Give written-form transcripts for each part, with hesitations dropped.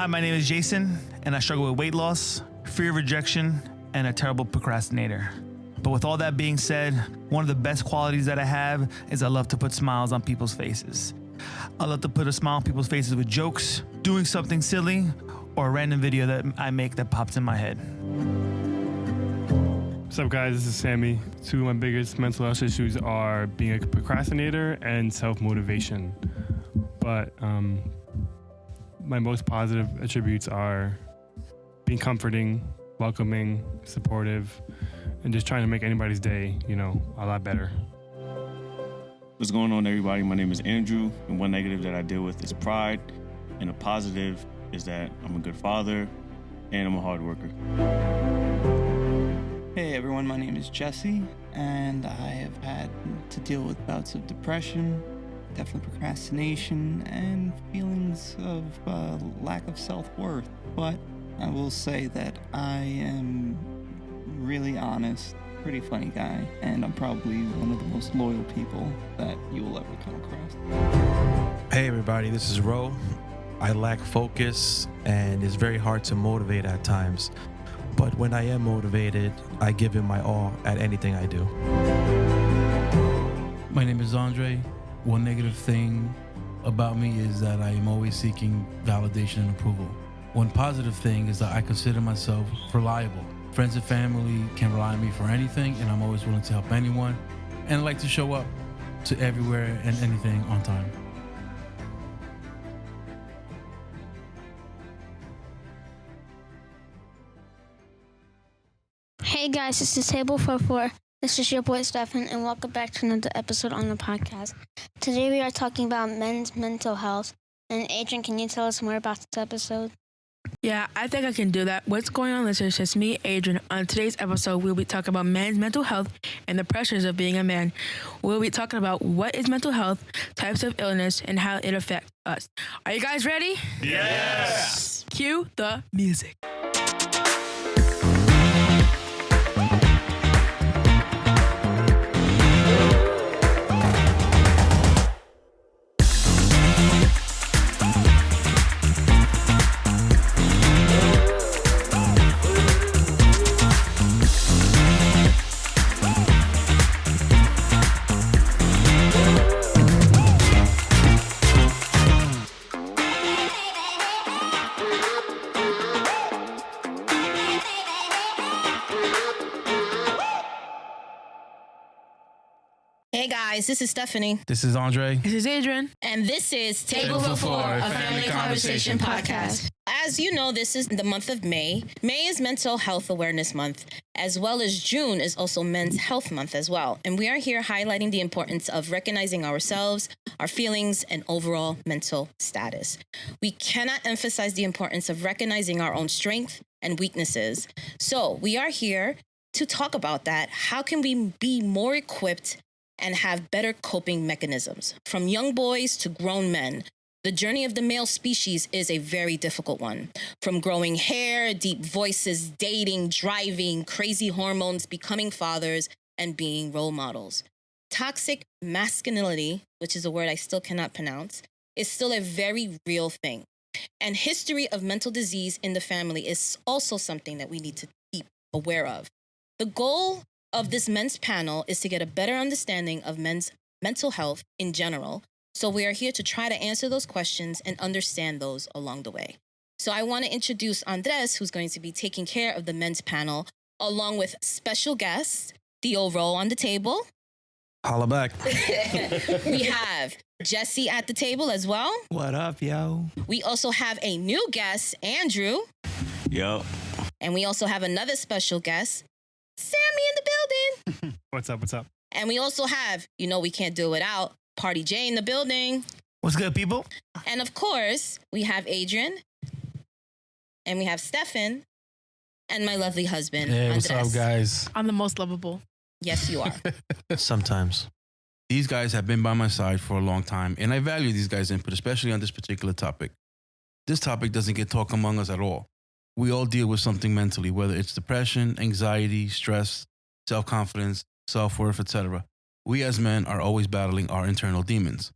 Hi, my name is Jason, and I struggle with weight loss, fear of rejection, and a terrible procrastinator. But with all that being said, one of the best qualities that I have is I love to put smiles on people's faces. I love to put a smile on people's faces with jokes, doing something silly, or a random video that I make that pops in my head. What's up, guys? This is Sammy. Two of my biggest mental health issues are being a procrastinator and self-motivation. But my most positive attributes are being comforting, welcoming, supportive, and just trying to make anybody's day, a lot better. What's going on, everybody? My name is Andrew, and one negative that I deal with is pride, and a positive is that I'm a good father and I'm a hard worker. Hey everyone, my name is Jesse, and I have had to deal with bouts of depression, definitely procrastination, and feelings of lack of self-worth. But I will say that I am really honest, pretty funny guy, and I'm probably one of the most loyal people that you will ever come across. Hey everybody, this is Ro. I lack focus, and it's very hard to motivate at times. But when I am motivated, I give it my all at anything I do. My name is Andre. One negative thing about me is that I am always seeking validation and approval. One positive thing is that I consider myself reliable. Friends and family can rely on me for anything, and I'm always willing to help anyone. And I like to show up to everywhere and anything on time. Hey guys, this is Table 44. This is your boy Stefan, and welcome back to another episode on the podcast. Today we are talking about men's mental health. And Adrian, can you tell us more about this episode? Yeah, I think I can do that. What's going on, listeners? It's me, Adrian. On today's episode, we'll be talking about men's mental health and the pressures of being a man. We'll be talking about what is mental health, types of illness, and how it affects us. Are you guys ready? Yes! Cue the music. Hey guys, this is Stephanie. This is Andre. This is Adrian. And this is Table for Four, a family conversation podcast. As you know, this is the month of May. May is Mental Health Awareness Month, as well as June is also Men's Health Month as well. And we are here highlighting the importance of recognizing ourselves, our feelings, and overall mental status. We cannot emphasize the importance of recognizing our own strength and weaknesses. So we are here to talk about that. How can we be more equipped and have better coping mechanisms? From young boys to grown men, the journey of the male species is a very difficult one. From growing hair, deep voices, dating, driving, crazy hormones, becoming fathers, and being role models. Toxic masculinity, which is a word I still cannot pronounce, is still a very real thing. And history of mental disease in the family is also something that we need to keep aware of. The goal of this men's panel is to get a better understanding of men's mental health in general. So we are here to try to answer those questions and understand those along the way. So I want to introduce Andres, who's going to be taking care of the men's panel, along with special guests, Theo Rowe on the table. Holla back. We have Jesse at the table as well. What up, yo? We also have a new guest, Andrew. Yo. And we also have another special guest, Sammy in the building. What's up? And we also have, we can't do it without, Party J in the building. What's good, people? And of course, we have Adrian. And we have Stefan. And my lovely husband, Hey, Andres. what's up, guys? I'm the most lovable. Yes, you are. Sometimes. These guys have been by my side for a long time, and I value these guys' input, especially on this particular topic. This topic doesn't get talked among us at all. We all deal with something mentally, whether it's depression, anxiety, stress, self-confidence, self-worth, etc. We as men are always battling our internal demons.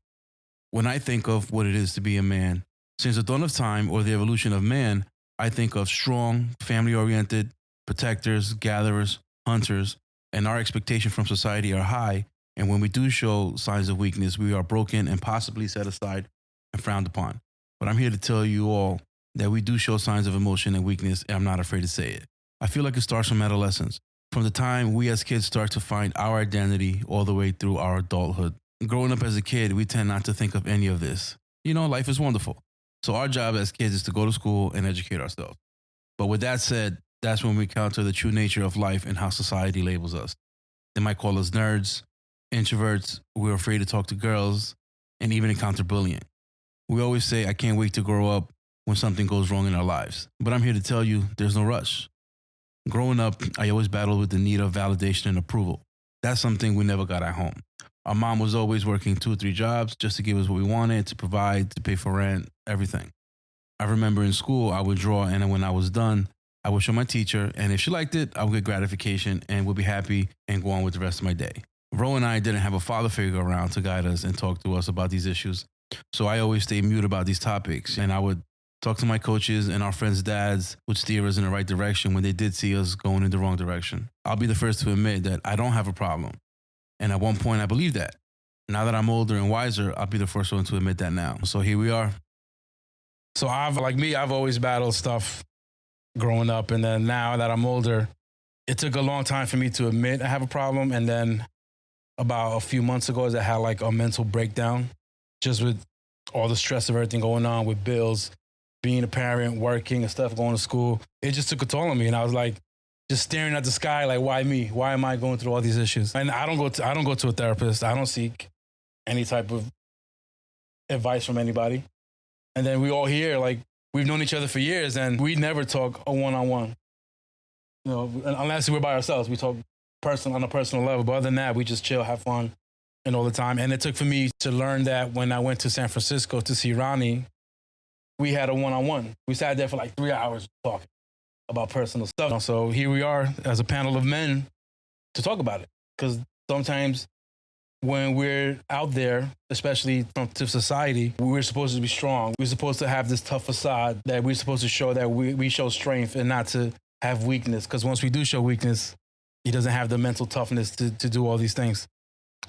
When I think of what it is to be a man, Since the dawn of time or the evolution of man, I think of strong, family-oriented protectors, gatherers, hunters, and our expectations from society are high. And when we do show signs of weakness, we are broken and possibly set aside and frowned upon. But I'm here to tell you all that we do show signs of emotion and weakness, and I'm not afraid to say it. I feel like it starts from adolescence, from the time we as kids start to find our identity all the way through our adulthood. Growing up as a kid, we tend not to think of any of this. You know, life is wonderful. So our job as kids is to go to school and educate ourselves. But with that said, that's when we encounter the true nature of life and how society labels us. They might call us nerds, introverts, we're afraid to talk to girls, and even encounter bullying. We always say, I can't wait to grow up when something goes wrong in our lives. But I'm here to tell you, there's no rush. Growing up, I always battled with the need of validation and approval. That's something we never got at home. Our mom was always working 2 or 3 jobs just to give us what we wanted, to provide, to pay for rent, everything. I remember in school, I would draw, and then when I was done, I would show my teacher, and if she liked it, I would get gratification and would be happy and go on with the rest of my day. Ro and I didn't have a father figure around to guide us and talk to us about these issues, so I always stayed mute about these topics, and I would talk to my coaches, and our friends' dads would steer us in the right direction when they did see us going in the wrong direction. I'll be the first to admit that I don't have a problem, and at one point I believed that. Now that I'm older and wiser, I'll be the first one to admit that now. So here we are. So I've always battled stuff growing up, and then now that I'm older, it took a long time for me to admit I have a problem, and then about a few months ago, I had like a mental breakdown, just with all the stress of everything going on with bills, being a parent, working and stuff, going to school. It just took a toll on me, and I was like, just staring at the sky, like, why me? Why am I going through all these issues? And I don't go to a therapist. I don't seek any type of advice from anybody. And then we all here, like, we've known each other for years, and we never talk a one-on-one. You know, unless we're by ourselves, we talk on a personal level. But other than that, we just chill, have fun, and all the time. And it took for me to learn that when I went to San Francisco to see Ronnie, we had a one-on-one. We sat there for like 3 hours talking about personal stuff. So here we are as a panel of men to talk about it. Because sometimes when we're out there, especially to society, we're supposed to be strong. We're supposed to have this tough facade that we're supposed to show that we show strength and not to have weakness. Because once we do show weakness, he doesn't have the mental toughness to do all these things.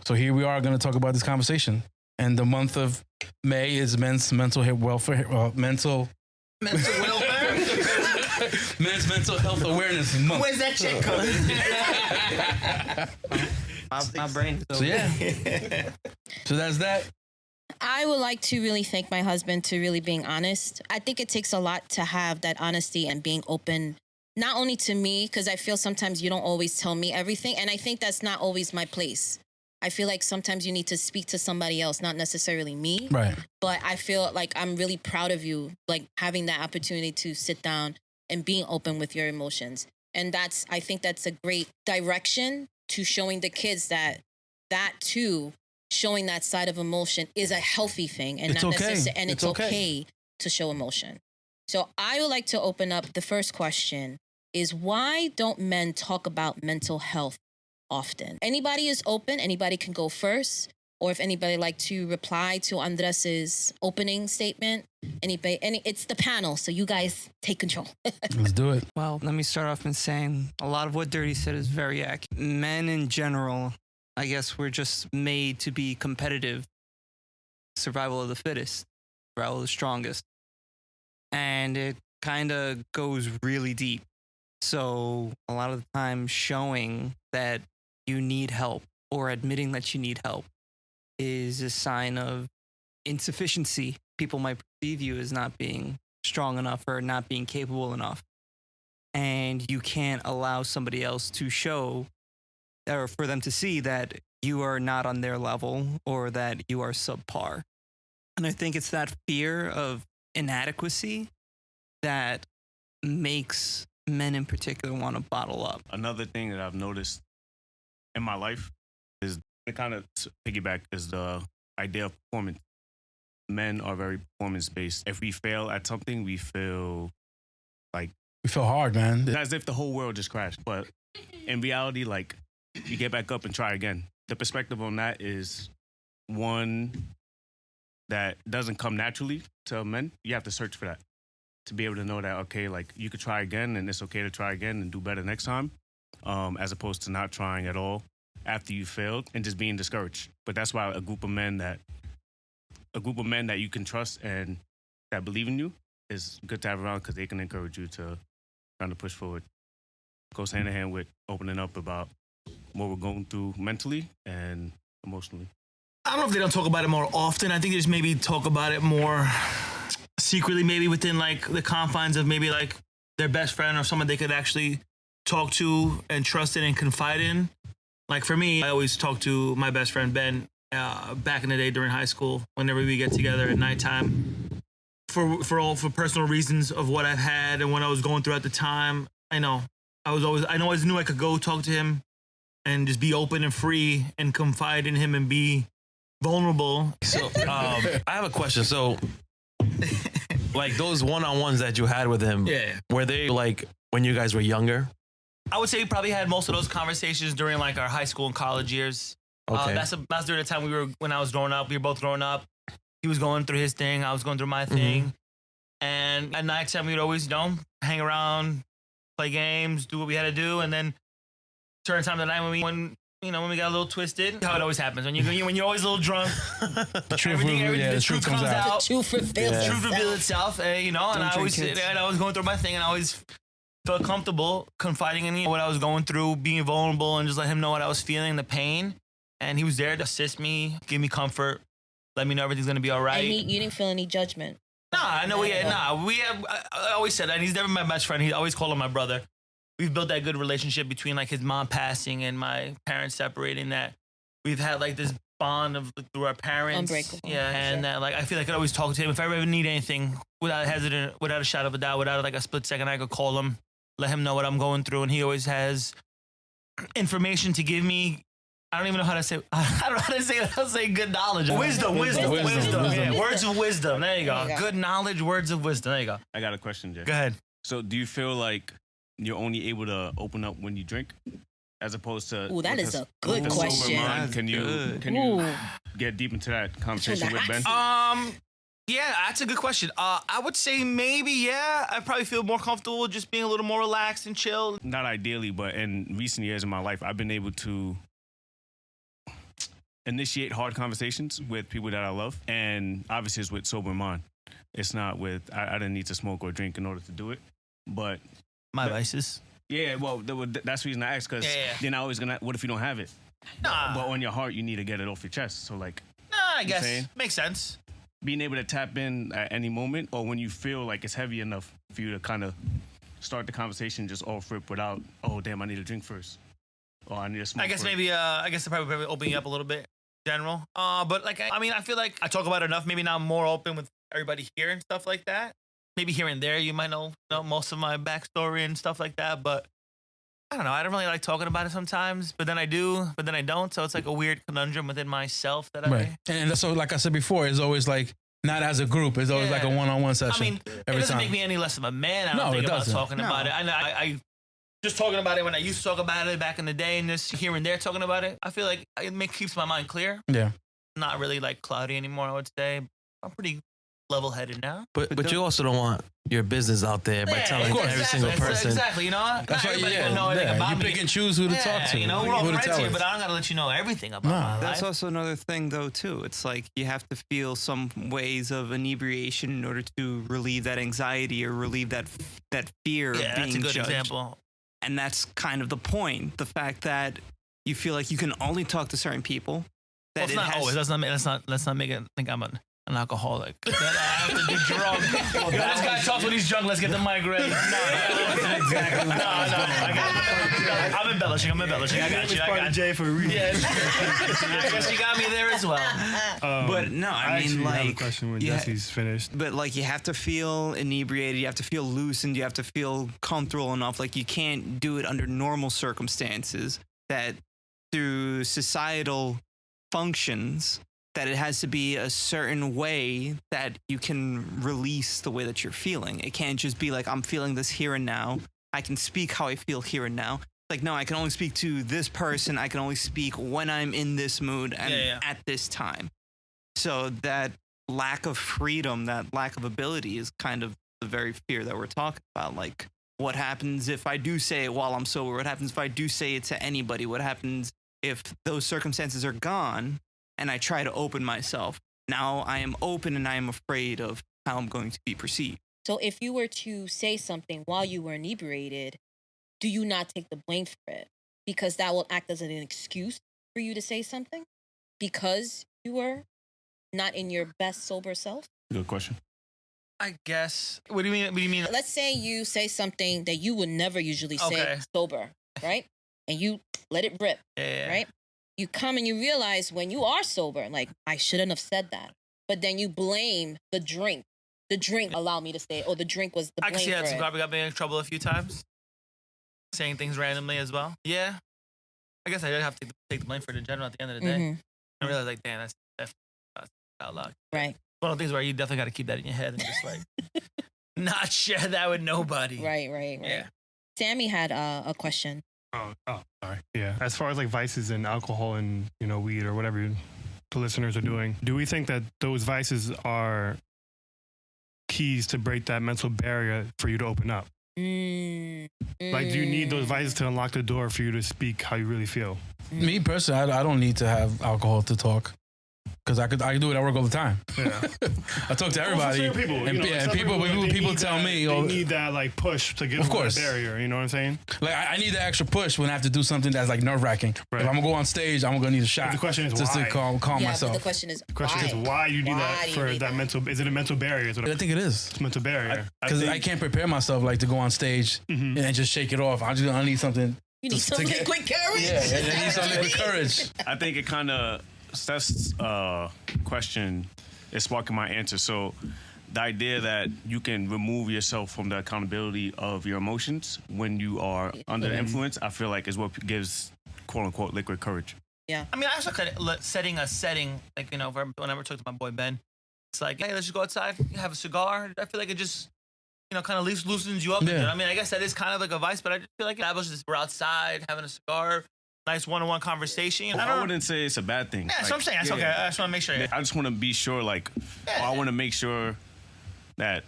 So here we are going to talk about this conversation. And the month of May is Men's Mental Welfare, mental welfare? Men's Mental Health Awareness Month. Where's that check coming? my brain. So yeah. So that's that. I would like to really thank my husband to really being honest. I think it takes a lot to have that honesty and being open, not only to me, because I feel sometimes you don't always tell me everything. And I think that's not always my place. I feel like sometimes you need to speak to somebody else, not necessarily me. Right. But I feel like I'm really proud of you, like having that opportunity to sit down and being open with your emotions. And I think that's a great direction to showing the kids that too, showing that side of emotion is a healthy thing and it's not okay. necessarily, and it's okay to show emotion. So I would like to open up the first question is, why don't men talk about mental health often? Anybody is open. Anybody can go first. Or if anybody like to reply to Andres's opening statement, it's the panel. So you guys take control. Let's do it. Well, let me start off in saying a lot of what Dirty said is very accurate. Men in general, I guess we're just made to be competitive. Survival of the fittest, survival of the strongest. And it kind of goes really deep. So a lot of the time showing that you need help or admitting that you need help is a sign of insufficiency. People might perceive you as not being strong enough or not being capable enough. And you can't allow somebody else to show or for them to see that you are not on their level or that you are subpar. And I think it's that fear of inadequacy that makes men in particular want to bottle up. Another thing that I've noticed in my life is to kind of piggyback is the idea of performance. Men are very performance-based. If we fail at something, we feel like... We feel hard, man. As if the whole world just crashed. But in reality, like, you get back up and try again. The perspective on that is, one, that doesn't come naturally to men. You have to search for that to be able to know that, okay, like you could try again and it's okay to try again and do better next time, as opposed to not trying at all after you failed and just being discouraged. But that's why a group of men that you can trust and that believe in you is good to have around, because they can encourage you to kind of push forward. Goes hand in hand with opening up about what we're going through mentally and emotionally. I don't know if they don't talk about it more often. I think they just maybe talk about it more secretly, maybe within like the confines of maybe like their best friend or someone they could actually talk to and trust in and confide in. Like for me, I always talk to my best friend Ben back in the day during high school, whenever we get together at nighttime, for personal reasons of what I've had and what I was going through at the time. I always knew I could go talk to him and just be open and free and confide in him and be vulnerable. So I have a question. So like those one-on-ones that you had with him, were they like when you guys were younger? I would say we probably had most of those conversations during like our high school and college years. Okay. That's during the time when I was growing up. We were both growing up. He was going through his thing. I was going through my thing. And at night time, we'd always, hang around, play games, do what we had to do. And then certain time of the night when we got a little twisted, how it always happens. When you're always a little drunk, the truth comes out. The truth reveals itself. And I was going through my thing, and I always felt comfortable confiding in what I was going through, being vulnerable, and just let him know what I was feeling, the pain. And he was there to assist me, give me comfort, let me know everything's gonna be all right. And you didn't feel any judgment. I always said that. And he's never my best friend. He always called him my brother. We've built that good relationship between like his mom passing and my parents separating, that we've had like this bond of through our parents. Unbreakable. Yeah, and that like I feel like I could always talk to him if I ever need anything without a shadow of a doubt, without like a split second. I could call him, let him know what I'm going through, and he always has information to give me. I don't even know how to say. I don't know how to say it. I'll say good knowledge. Wisdom. Yeah, words of wisdom. There you go. Good knowledge, words of wisdom. There you go. I got a question, Jay. Go ahead. So do you feel like you're only able to open up when you drink, as opposed to? Ooh, that is a good question. Can you get deep into that conversation with Ben? Yeah, that's a good question. I would say maybe, I probably feel more comfortable just being a little more relaxed and chill. Not ideally, but in recent years in my life, I've been able to initiate hard conversations with people that I love, and obviously it's with sober mind. It's not with I didn't need to smoke or drink in order to do it, but my vices. Yeah, well, that's the reason I asked, because then I always gonna. What if you don't have it? Nah. But on your heart, you need to get it off your chest. So like, I guess makes sense. Being able to tap in at any moment, or when you feel like it's heavy enough for you to kind of start the conversation just off rip without, oh damn, I need a drink first, or I need a smoke. I guess maybe probably opening up a little bit. General, but like I feel like I talk about it enough. Maybe now I'm more open with everybody here and stuff like that. Maybe here and there you might know most of my backstory and stuff like that. But I don't know. I don't really like talking about it sometimes. But then I do. But then I don't. So it's like a weird conundrum within myself that right. And so, like I said before, it's always like not as a group. It's always like a one-on-one session. I mean, it doesn't make me any less of a man. I don't think about talking about it. I just talking about it when I used to talk about it back in the day, and just here and there talking about it, I feel like it keeps my mind clear. Yeah. Not really like cloudy anymore, I would say. I'm pretty level-headed now. But you also don't want your business out there by telling every single person. Exactly, That's why you pick and choose who to talk to. We're all friends here, but I don't got to let you know everything about my life. That's also another thing, though, too. It's like you have to feel some ways of inebriation in order to relieve that anxiety or relieve that fear of being that's a good judged. example. And that's kind of the point. The fact that you feel like you can only talk to certain people. Well, it's not always. Let's not make it think I'm an alcoholic. That I have to be drunk. This guy talks when he's drunk. Let's get the mic ready. Exactly. I'm embellishing. I got you. Jay for a reason. I guess you got me there as well. But no, I mean, like, have a question when Jesse's finished. But like, you have to feel inebriated. You have to feel loosened. You have to feel comfortable enough. Like, you can't do it under normal circumstances. That through societal functions, that it has to be a certain way that you can release the way that you're feeling. It can't just be like, I'm feeling this here and now. I can speak how I feel here and now. Like, no, I can only speak to this person. I can only speak when I'm in this mood and at this time. So that lack of freedom, that lack of ability is kind of the very fear that we're talking about. Like, what happens if I do say it while I'm sober? What happens if I do say it to anybody? What happens if those circumstances are gone and I try to open myself? Now I am open and I am afraid of how I'm going to be perceived. So if you were to say something while you were inebriated, do you not take the blame for it? Because that will act as an excuse for you to say something because you were not in your best sober self? Good question. I guess. What do you mean? What do you mean? Let's say you say something that you would never usually say sober, right? And you let it rip, right? You come and you realize when you are sober, like, I shouldn't have said that. But then you blame the drink. The drink allowed me to say it, or the drink was the blame I can see for that's it. probably got me in trouble a few times. Saying things randomly as well. Yeah. I guess I did have to take the blame for it in general at the end of the day. Mm-hmm. I realized, like, damn, that's out loud. Right. One of the things where you definitely got to keep that in your head and just, like, not share that with nobody. Right. Yeah. Sammy had a question. Oh, sorry. Yeah. As far as like vices and alcohol and, weed or whatever the listeners are doing, do we think that those vices are keys to break that mental barrier for you to open up? Like, do you need those vices to unlock the door for you to speak how you really feel? Me personally, I don't need to have alcohol to talk. Because I can do it at work all the time. Yeah. I talk to everybody. Also people, and people tell me, they need that like push to get over that barrier. You know what I'm saying? Like, I need the extra push when I have to do something that's like nerve wracking. Right. If I'm gonna go on stage, I'm gonna need a shot. But the question is just why? to calm myself. But the question is why you need that for that mental? Is it a mental barrier? I think it is. It's a mental barrier. Because I can't prepare myself like to go on stage and just shake it off. I need something. You need some liquid courage. Yeah, I need some liquid courage. I think it kind of Steph's question is sparking my answer. So the idea that you can remove yourself from the accountability of your emotions when you are under the influence, I feel like is what gives quote unquote liquid courage. Yeah. I mean, I also kind of setting a setting, like, whenever I talk to my boy Ben, it's like, hey, let's just go outside, have a cigar. I feel like it just, kind of loosens you up. Yeah. I mean, I guess that is kind of like a vice, but I just feel like we're outside having a cigar. Nice one-on-one conversation. I wouldn't say it's a bad thing. Yeah, that's what I'm saying. That's okay. I just want to make sure. I just want to be sure, I want to make sure that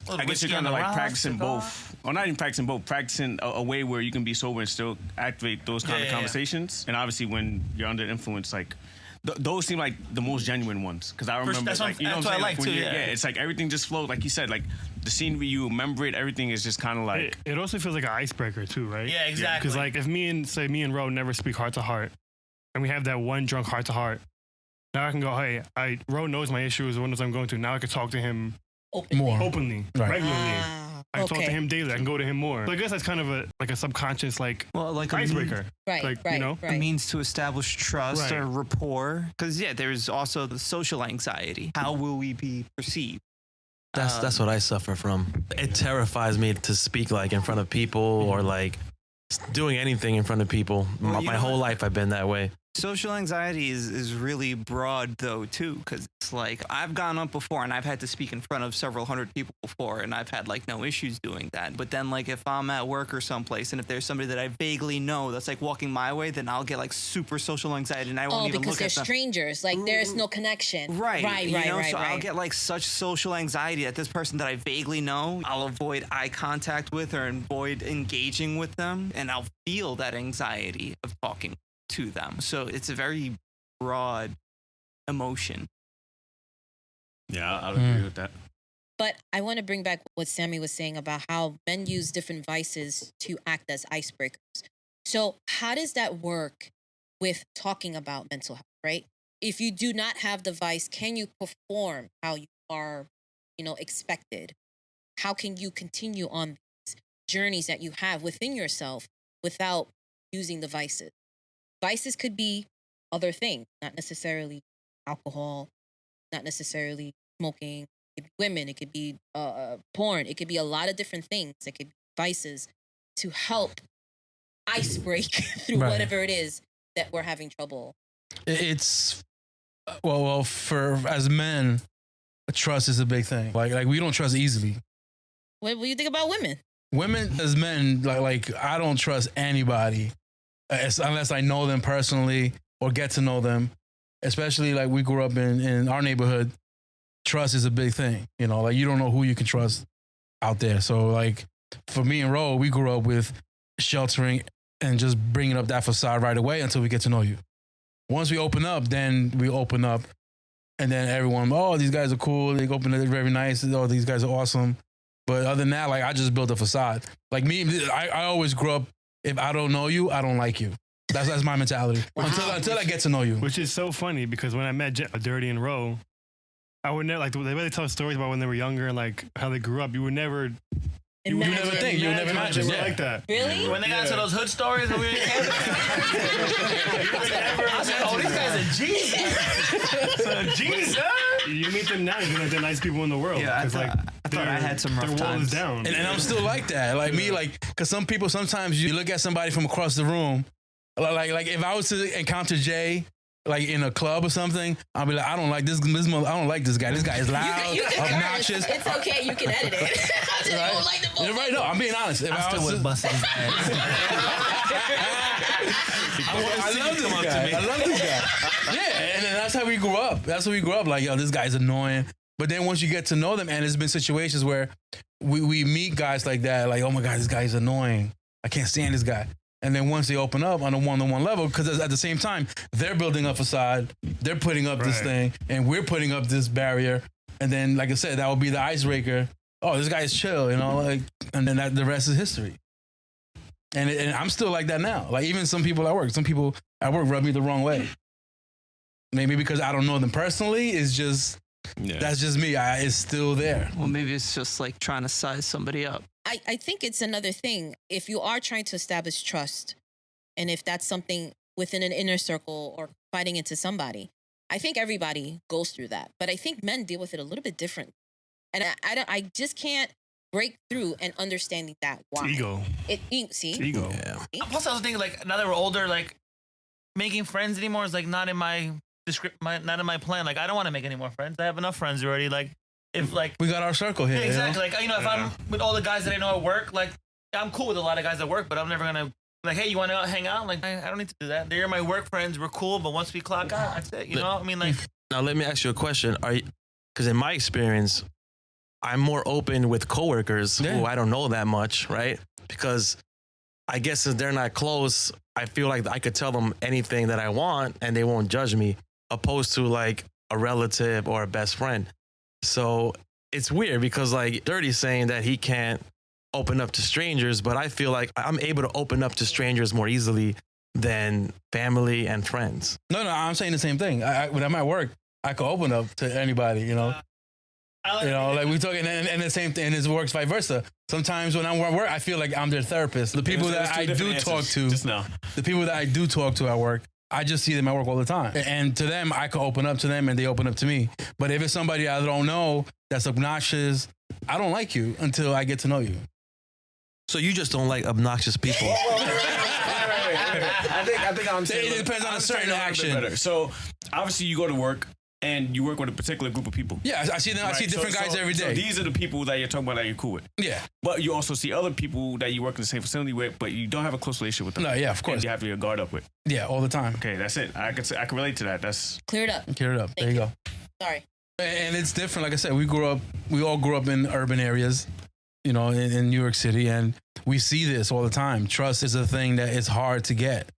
I guess you're kind of like practicing both. Or not even practicing both, practicing a way where you can be sober and still activate those kind of conversations. And obviously when you're under influence, like, those seem like the most genuine ones. Because I remember, that's what I like too. Yeah, it's like everything just flows. Like you said, like the scenery, you remember it, everything is just kind of like. It also feels like an icebreaker too, right? Yeah, exactly. Because like if me and Ro never speak heart to heart, and we have that one drunk heart to heart, now I can go, hey, Ro knows my issues, the ones I'm going through. Now I can talk to him openly, regularly. I can talk to him daily. I can go to him more. So I guess that's kind of a subconscious icebreaker. Right. A means to establish trust or rapport. Because there's also the social anxiety. How will we be perceived? That's what I suffer from. It terrifies me to speak like in front of people or like doing anything in front of people. My whole life I've been that way. Social anxiety is really broad though too, because it's like I've gone up before and I've had to speak in front of several hundred people before, and I've had like no issues doing that. But then like if I'm at work or someplace and if there's somebody that I vaguely know that's like walking my way, then I'll get like super social anxiety and I won't even look at them. Because they're strangers, like there's no connection. Right. Right. So I'll get like such social anxiety that this person that I vaguely know, I'll avoid eye contact with or avoid engaging with them, and I'll feel that anxiety of talking to them. So it's a very broad emotion. Yeah, I'll agree with that. But I want to bring back what Sammy was saying about how men use different vices to act as icebreakers. So how does that work with talking about mental health, right? If you do not have the vice, can you perform how you are, expected? How can you continue on these journeys that you have within yourself without using the vices? Vices could be other things, not necessarily alcohol, not necessarily smoking. It could be women, it could be porn, it could be a lot of different things. It could be vices to help ice break through whatever it is that we're having trouble. It's well for as men, trust is a big thing. Like we don't trust easily. What do you think about women? Women as men, like I don't trust anybody unless I know them personally or get to know them. Especially like we grew up in our neighborhood. trust is a big thing. You know, like you don't know who you can trust out there. So like for me and Ro, we grew up with sheltering and just bringing up that facade right away until we get to know you. Once we open up, then we open up, and then everyone, oh, these guys are cool. They open it, very nice. Oh, these guys are awesome. But other than that, like I just built a facade. Like me, I always grew up. If I don't know you, I don't like you. That's my mentality. Wow. Until I get to know you. Which is so funny because when I met Dirty and Ro, I would never, like, the way they tell stories about when they were younger and like how they grew up, you would never imagine yeah. like that. Really? When they got into those hood stories, and we were in Canada, I said, "Oh, these guys are Jesus." Jesus. You meet them now, you're like the nice people in the world. Yeah, I 'Cause, thought I had some rough their wall times. is down. And I'm still like that. Like me, like, because some people, sometimes you look at somebody from across the room, like if I was to encounter Jay, like in a club or something, I'll be like, I don't like this I don't like this guy. This guy is loud, You can obnoxious. It's okay. You can edit it. I just don't like the You're right. No, I'm being honest. If I still would bust his ass. I love this guy. I love this guy. Yeah, and then that's how we grew up. That's how we grew up. Like, yo, this guy's annoying. But then once you get to know them, and there's been situations where we meet guys like that, like, oh my God, this guy's annoying. I can't stand this guy. And then once they open up on a one-on-one level, because at the same time, they're building a facade, they're putting up this thing, and we're putting up this barrier. And then, like I said, that will be the icebreaker. Oh, this guy is chill, you know, like, and then the rest is history. And I'm still like that now. Like even some people at work rub me the wrong way. Maybe because I don't know them personally. It's just, that's just me. It's still there. Well, maybe it's just like trying to size somebody up. I think it's another thing. If you are trying to establish trust, and if that's something within an inner circle or fighting into somebody, I think everybody goes through that. But I think men deal with it a little bit different. And I just can't break through and understanding that why. Ego. See? Ego. Yeah. Plus, I was thinking, like, now that we're older, like, making friends anymore is like not in my not in my plan. Like, I don't want to make any more friends. I have enough friends already. Like, if like we got our circle here. Yeah, exactly. You know? Like, you know, if I'm with all the guys that I know at work, like, I'm cool with a lot of guys at work, but I'm never gonna like, hey, you want to hang out? Like, I don't need to do that. They're my work friends. We're cool, but once we clock out, that's it. You know? I mean, like. Now let me ask you a question. Because in my experience, I'm more open with coworkers who I don't know that much, right? Because I guess since they're not close, I feel like I could tell them anything that I want and they won't judge me, opposed to like a relative or a best friend. So it's weird because like Dirty's saying that he can't open up to strangers, but I feel like I'm able to open up to strangers more easily than family and friends. No, I'm saying the same thing. When I'm at work, I can open up to anybody, you know. You know, like we talking, and the same thing, and it works vice versa. Sometimes when I'm at work, I feel like I'm their therapist. The people that I do talk to, the people that I do talk to at work, I just see them at work all the time. And to them, I can open up to them and they open up to me. But if it's somebody I don't know that's obnoxious, I don't like you until I get to know you. So you just don't like obnoxious people? I think I'm saying it depends on a certain action. So obviously you go to work and you work with a particular group of people. Yeah, I see them. Right? I see different guys every day. So these are the people that you're talking about that you're cool with. Yeah. But you also see other people that you work in the same facility with, but you don't have a close relationship with them. No, yeah, of course. And you have your guard up with. Yeah, all the time. Okay, that's it. I can relate to that. That's cleared up. Cleared up. There you go. Sorry. And it's different. Like I said, we all grew up in urban areas, you know, in New York City, and we see this all the time. Trust is a thing that is hard to get.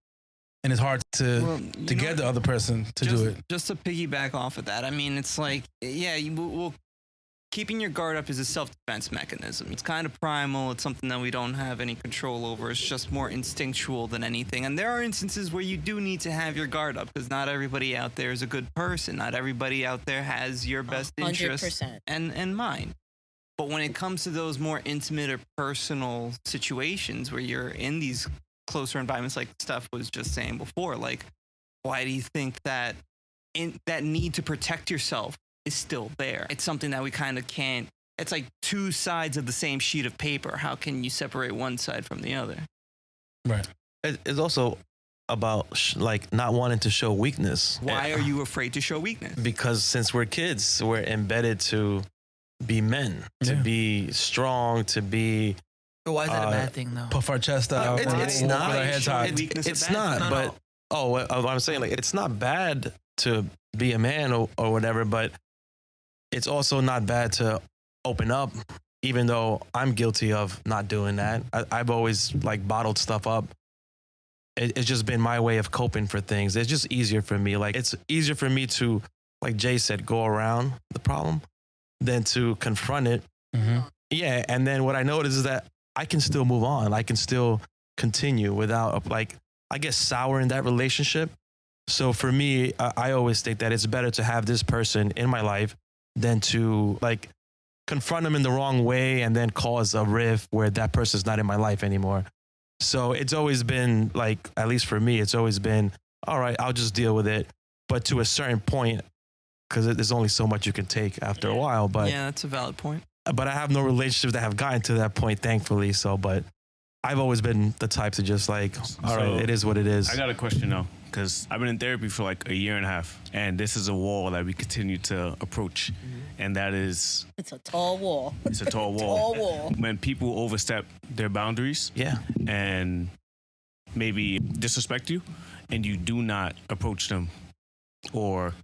And it's hard to get the other person to do it. Just to piggyback off of that, I mean, it's like, yeah, keeping your guard up is a self-defense mechanism. It's kind of primal. It's something that we don't have any control over. It's just more instinctual than anything. And there are instances where you do need to have your guard up because not everybody out there is a good person. Not everybody out there has your best interest and mind. But when it comes to those more intimate or personal situations where you're in these closer environments, like Steph was just saying before, like, why do you think that that need to protect yourself is still there? It's something that we kind of can't. It's like two sides of the same sheet of paper. How can you separate one side from the other? Right. It's also about like not wanting to show weakness. Why are you afraid to show weakness? Because since we're kids, we're embedded to be men, to be strong, to be. Why is that a bad thing, though? Puff our chest out. It's not. It's not. But I'm saying, like, it's not bad to be a man or whatever. But it's also not bad to open up, even though I'm guilty of not doing that. I've always like bottled stuff up. It's just been my way of coping for things. It's just easier for me. Like, it's easier for me to, like Jay said, go around the problem than to confront it. Mm-hmm. Yeah. And then what I noticed is that I can still move on. I can still continue without, like, I guess, souring that relationship. So for me, I always think that it's better to have this person in my life than to, like, confront them in the wrong way and then cause a rift where that person's not in my life anymore. So it's always been, like, at least for me, it's always been, all right, I'll just deal with it. But to a certain point, because there's only so much you can take after a while. But yeah, that's a valid point. But I have no relationships that have gotten to that point, thankfully. So, but I've always been the type to just like, all right, it is what it is. I got a question now, because I've been in therapy for like a year and a half, and this is a wall that we continue to approach, and that is... It's a tall wall. It's a tall wall. Tall wall. When people overstep their boundaries, and maybe disrespect you, and you do not approach them or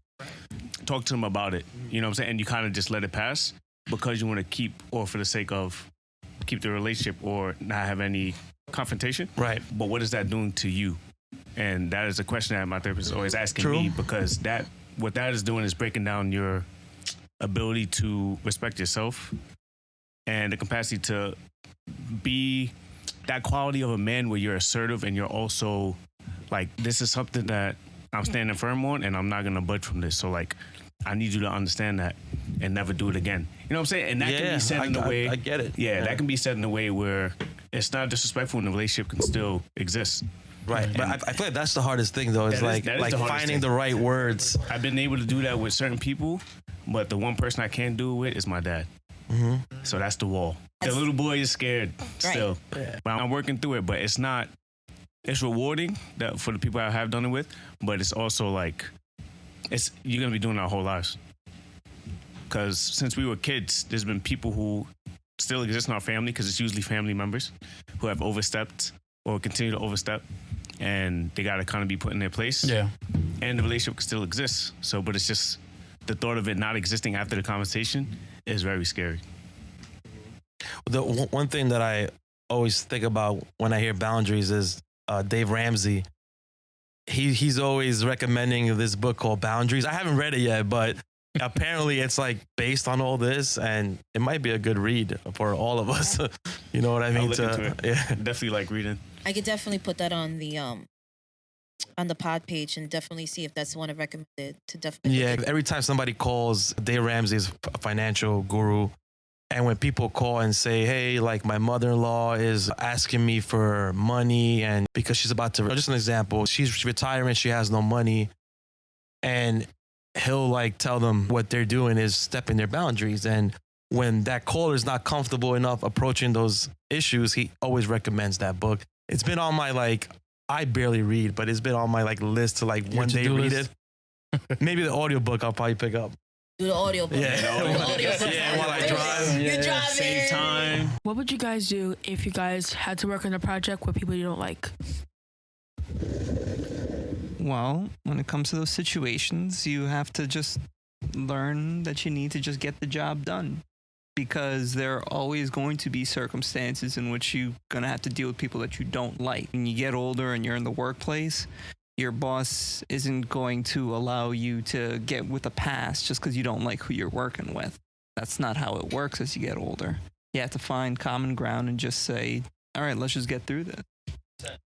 talk to them about it, you know what I'm saying? And you kind of just let it pass because you want to keep, or for the sake of keep the relationship or not have any confrontation. Right. But what is that doing to you? And that is a question that my therapist is always asking me, because what that is doing is breaking down your ability to respect yourself and the capacity to be that quality of a man where you're assertive and you're also like, this is something that I'm standing firm on and I'm not going to budge from this. So like, I need you to understand that and never do it again. You know what I'm saying? And that can be said in a way. I get it. Yeah, that can be said in a way where it's not disrespectful and the relationship can still exist. Right. But I feel like that's the hardest thing, though, is like finding the right words. I've been able to do that with certain people, but the one person I can't do it with is my dad. Mm-hmm. So that's the wall. The little boy is scared still. Yeah. But I'm working through it, but it's not, it's rewarding that for the people I have done it with, but it's also like, you're going to be doing it our whole lives. Because since we were kids, there's been people who still exist in our family, because it's usually family members who have overstepped or continue to overstep, and they got to kind of be put in their place. Yeah. And the relationship still exists. So, but it's just the thought of it not existing after the conversation is very scary. The one thing that I always think about when I hear boundaries is Dave Ramsey. He's always recommending this book called Boundaries. I haven't read it yet, but apparently it's like based on all this, and it might be a good read for all of us. You know what I mean? I'll look into it. Yeah. Definitely like reading. I could definitely put that on the pod page and definitely see if that's one I recommended to definitely. Yeah, every time somebody calls, Dave Ramsey's a financial guru. And when people call and say, hey, like my mother-in-law is asking me for money, and because she's about to, just an example, she's retiring, she has no money, and he'll like tell them what they're doing is stepping their boundaries. And when that caller is not comfortable enough approaching those issues, he always recommends that book. It's been on my, like, I barely read, but it's been on my like list to like one day read it. Maybe the audiobook I'll probably pick up. Do the audio book. Yeah, yeah, while I drive. You're driving. Same time. What would you guys do if you guys had to work on a project with people you don't like? Well, when it comes to those situations, you have to just learn that you need to just get the job done, because there are always going to be circumstances in which you're going to have to deal with people that you don't like. When you get older and you're in the workplace, your boss isn't going to allow you to get with a pass just because you don't like who you're working with. That's not how it works as you get older. You have to find common ground and just say, all right, let's just get through this.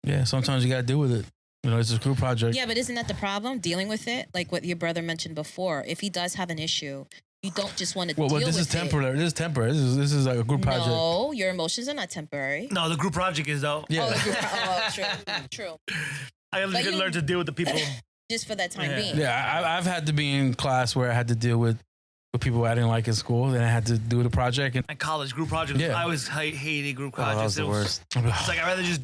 Yeah, sometimes you got to deal with it. You know, it's a group project. Yeah, but isn't that the problem? Dealing with it? Like what your brother mentioned before. If he does have an issue, you don't just want to deal with it. Well, this is temporary. This is temporary. This is like a group project. No, your emotions are not temporary. No, the group project is though. Yeah. Oh, the group, true. I gotta learn to deal with the people. Just for that time being. Yeah, I've had to be in class where I had to deal with people I didn't like in school, and I had to do the project. And My college group projects, Yeah. I always hated group Oh, that projects. was the worst. It's like I'd rather just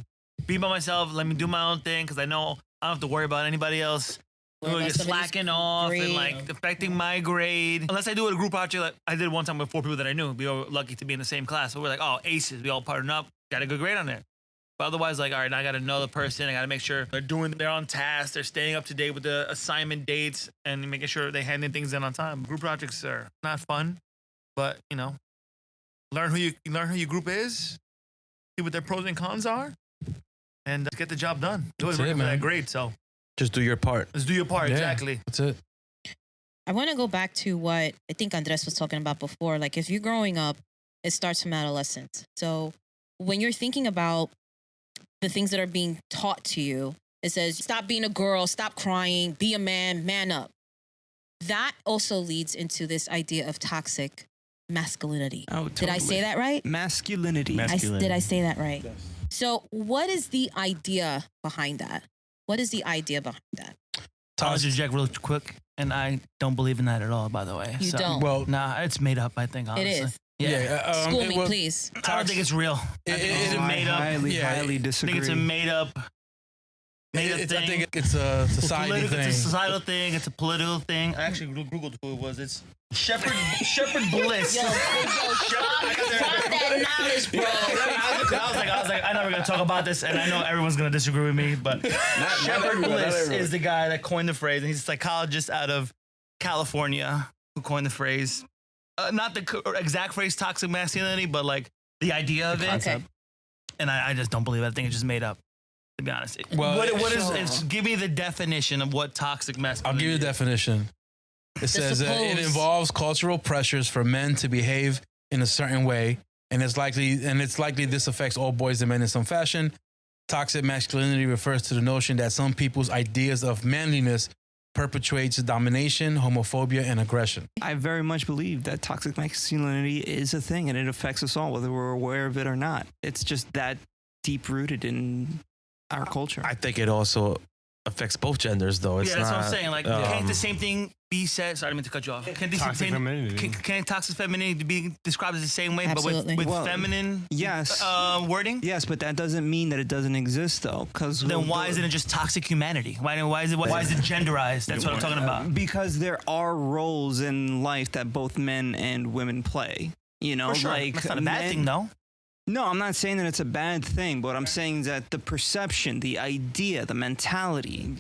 be by myself, let me do my own thing, because I know I don't have to worry about anybody else. Worry about Just somebody's slacking off grade. and like affecting my grade. Unless I do it a group project, like I did one time with 4 people that I knew. We were lucky to be in the same class. So we're like, oh, aces. We all partnered up, got a good grade on there. But otherwise, like, all right, I got to know the person. I got to make sure they're on task. They're staying up to date with the assignment dates and making sure they handing things in on time. Group projects are not fun, but you know, learn who your group is, see what their pros and cons are, and get the job done. You always working for that grade, so just do your part. Just do your part, exactly. That's it. I want to go back to what I think Andres was talking about before. Like, if you're growing up, it starts from adolescence. So when you're thinking about the things that are being taught to you, it says, stop being a girl, stop crying, be a man, man up. That also leads into this idea of toxic masculinity. Oh, totally. Did I say that right? Masculinity. Did I say that right? Yes. So what is the idea behind that? What is the idea behind that? I'll just inject real quick, and I don't believe in that at all, by the way. You don't? Well, nah, it's made up, I think, honestly. It is. Yeah. School me, please. I don't think it's real. It's made up. Highly disagree. I think it's a made up thing. I think it's a society thing. It's a societal thing. It's a political thing. I actually Googled who it was. It's Shepherd Bliss. Yo, drop that knowledge, bro. I was like, I'm never gonna talk about this, and I know everyone's gonna disagree with me, but Shepherd Bliss is the guy that coined the phrase, and he's a psychologist out of California who coined the phrase. Not the exact phrase "toxic masculinity," but like the idea of it. Okay. And I just don't believe it. I think it's just made up. To be honest, give me the definition of what toxic masculinity. I'll give you the definition. It says it involves cultural pressures for men to behave in a certain way, and it's likely this affects all boys and men in some fashion. Toxic masculinity refers to the notion that some people's ideas of manliness perpetuates domination, homophobia, and aggression. I very much believe that toxic masculinity is a thing, and it affects us all, whether we're aware of it or not. It's just that deep-rooted in our culture. I think it also affects both genders, though. It's that's what I'm saying. Like, can't the same thing be said? Sorry, I didn't mean to cut you off. Can Toxic femininity. Can toxic femininity be described as the same way, Absolutely. but with feminine wording? Yes, but that doesn't mean that it doesn't exist, though. Then why isn't it just toxic humanity? Why is it genderized? That's what I'm talking about. Because there are roles in life that both men and women play. You know, For sure. like That's not a bad thing, though. No, I'm not saying that it's a bad thing, but I'm saying that the perception, the idea, the mentality,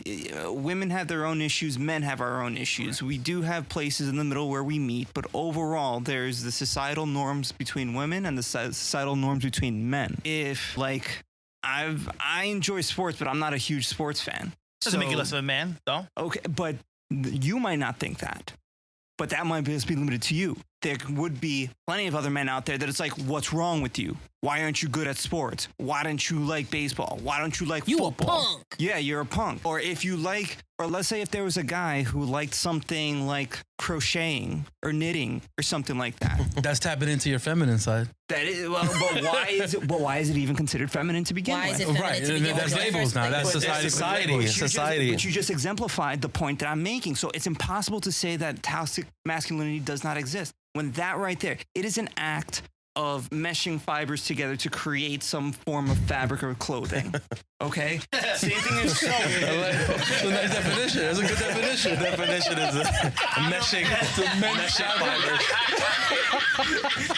women have their own issues, men have our own issues. We do have places in the middle where we meet, but overall, there's the societal norms between women and the societal norms between men. If, like, I enjoy sports, but I'm not a huge sports fan. Doesn't make you less of a man, though. Okay, but you might not think that. But that might just be limited to you. There would be plenty of other men out there that it's like, what's wrong with you? Why aren't you good at sports? Why don't you like baseball? Why don't you like football? You a punk. Yeah, you're a punk. Or if you like, or let's say if there was a guy who liked something like crocheting or knitting or something like that. That's tapping into your feminine side. That is, well, but why is it? Well, why is it even considered feminine to begin Why with? is it feminine Right, to begin that's with? labels now. That's society. But you just exemplified the point that I'm making. So it's impossible to say that toxic masculinity does not exist. When that right there, it is an act of meshing fibers together to create some form of fabric or clothing. Okay? Same thing as sewing. That's a nice definition. That's a good definition. Definition is meshing fibers.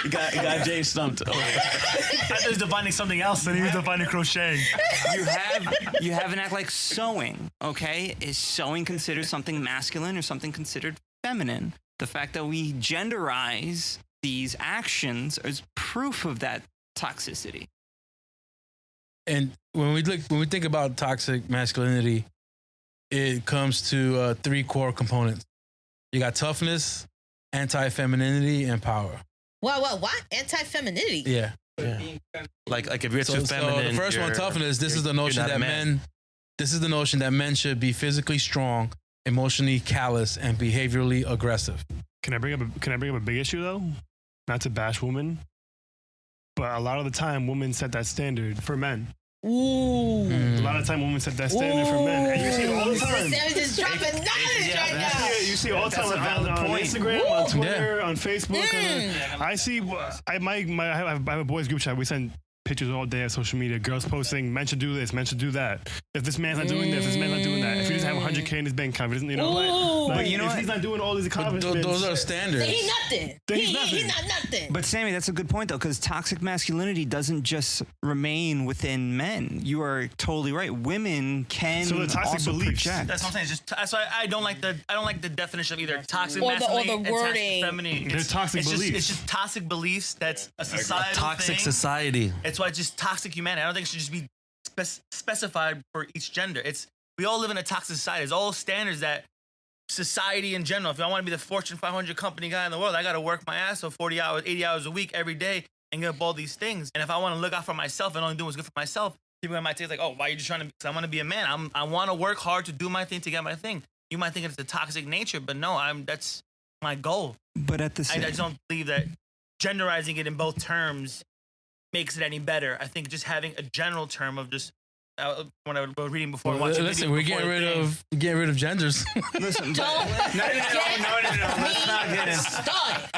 You got Jay stumped. I thought he was defining something else, and he was defining crocheting. You have an act like sewing, okay? Is sewing considered something masculine or something considered feminine? The fact that we genderize these actions is proof of that toxicity. And when we think about toxic masculinity, it comes to 3 core components. You got toughness, anti-femininity, and power. What? Anti-femininity? Yeah. Like if you're too feminine. So the first one, toughness. This is the notion that men. This is the notion that men should be physically strong, emotionally callous, and behaviorally aggressive. Can I bring up a big issue though? Not to bash women, but a lot of the time women set that standard for men. Ooh. A lot of time women set that standard for men, and you see it all the time. Sam's just dropping knowledge right now. You see it all the time on Instagram, on Twitter, on Facebook. I see. I have a boys group chat. We send pictures all day on social media. Girls posting, men should do this, men should do that. If this man's not doing this, this man's not doing that. If he doesn't have 100K in his bank account. You know, Ooh. like, But you know if what? he's not doing all these accomplishments. Those are standards. He's nothing. He's not nothing. But Sammy, that's a good point though, because toxic masculinity doesn't just remain within men. You are totally right. Women can So the toxic also beliefs. project. That's what I'm saying. It's just that's why I don't like the definition of either toxic Or the masculinity and wording. toxic femininity. They're toxic it's beliefs. It's just toxic beliefs. That's a societal Toxic thing. society. It's why it's just toxic humanity. I don't think it should just be specified for each gender. We all live in a toxic society. It's all standards that society in general. If I want to be the Fortune 500 company guy in the world, I got to work my ass off 40 hours, 80 hours a week every day and get up all these things. And if I want to look out for myself and only do what's good for myself, people might say like, oh, why are you just trying to? Because I want to be a man. I want to work hard to do my thing to get my thing. You might think it's a toxic nature, but no, that's my goal. But at the I same, just don't believe that genderizing it in both terms makes it any better. I think just having a general term of just when I was reading before. Well, listen, we're getting rid of genders. listen, Don't No. Let's not get it. start.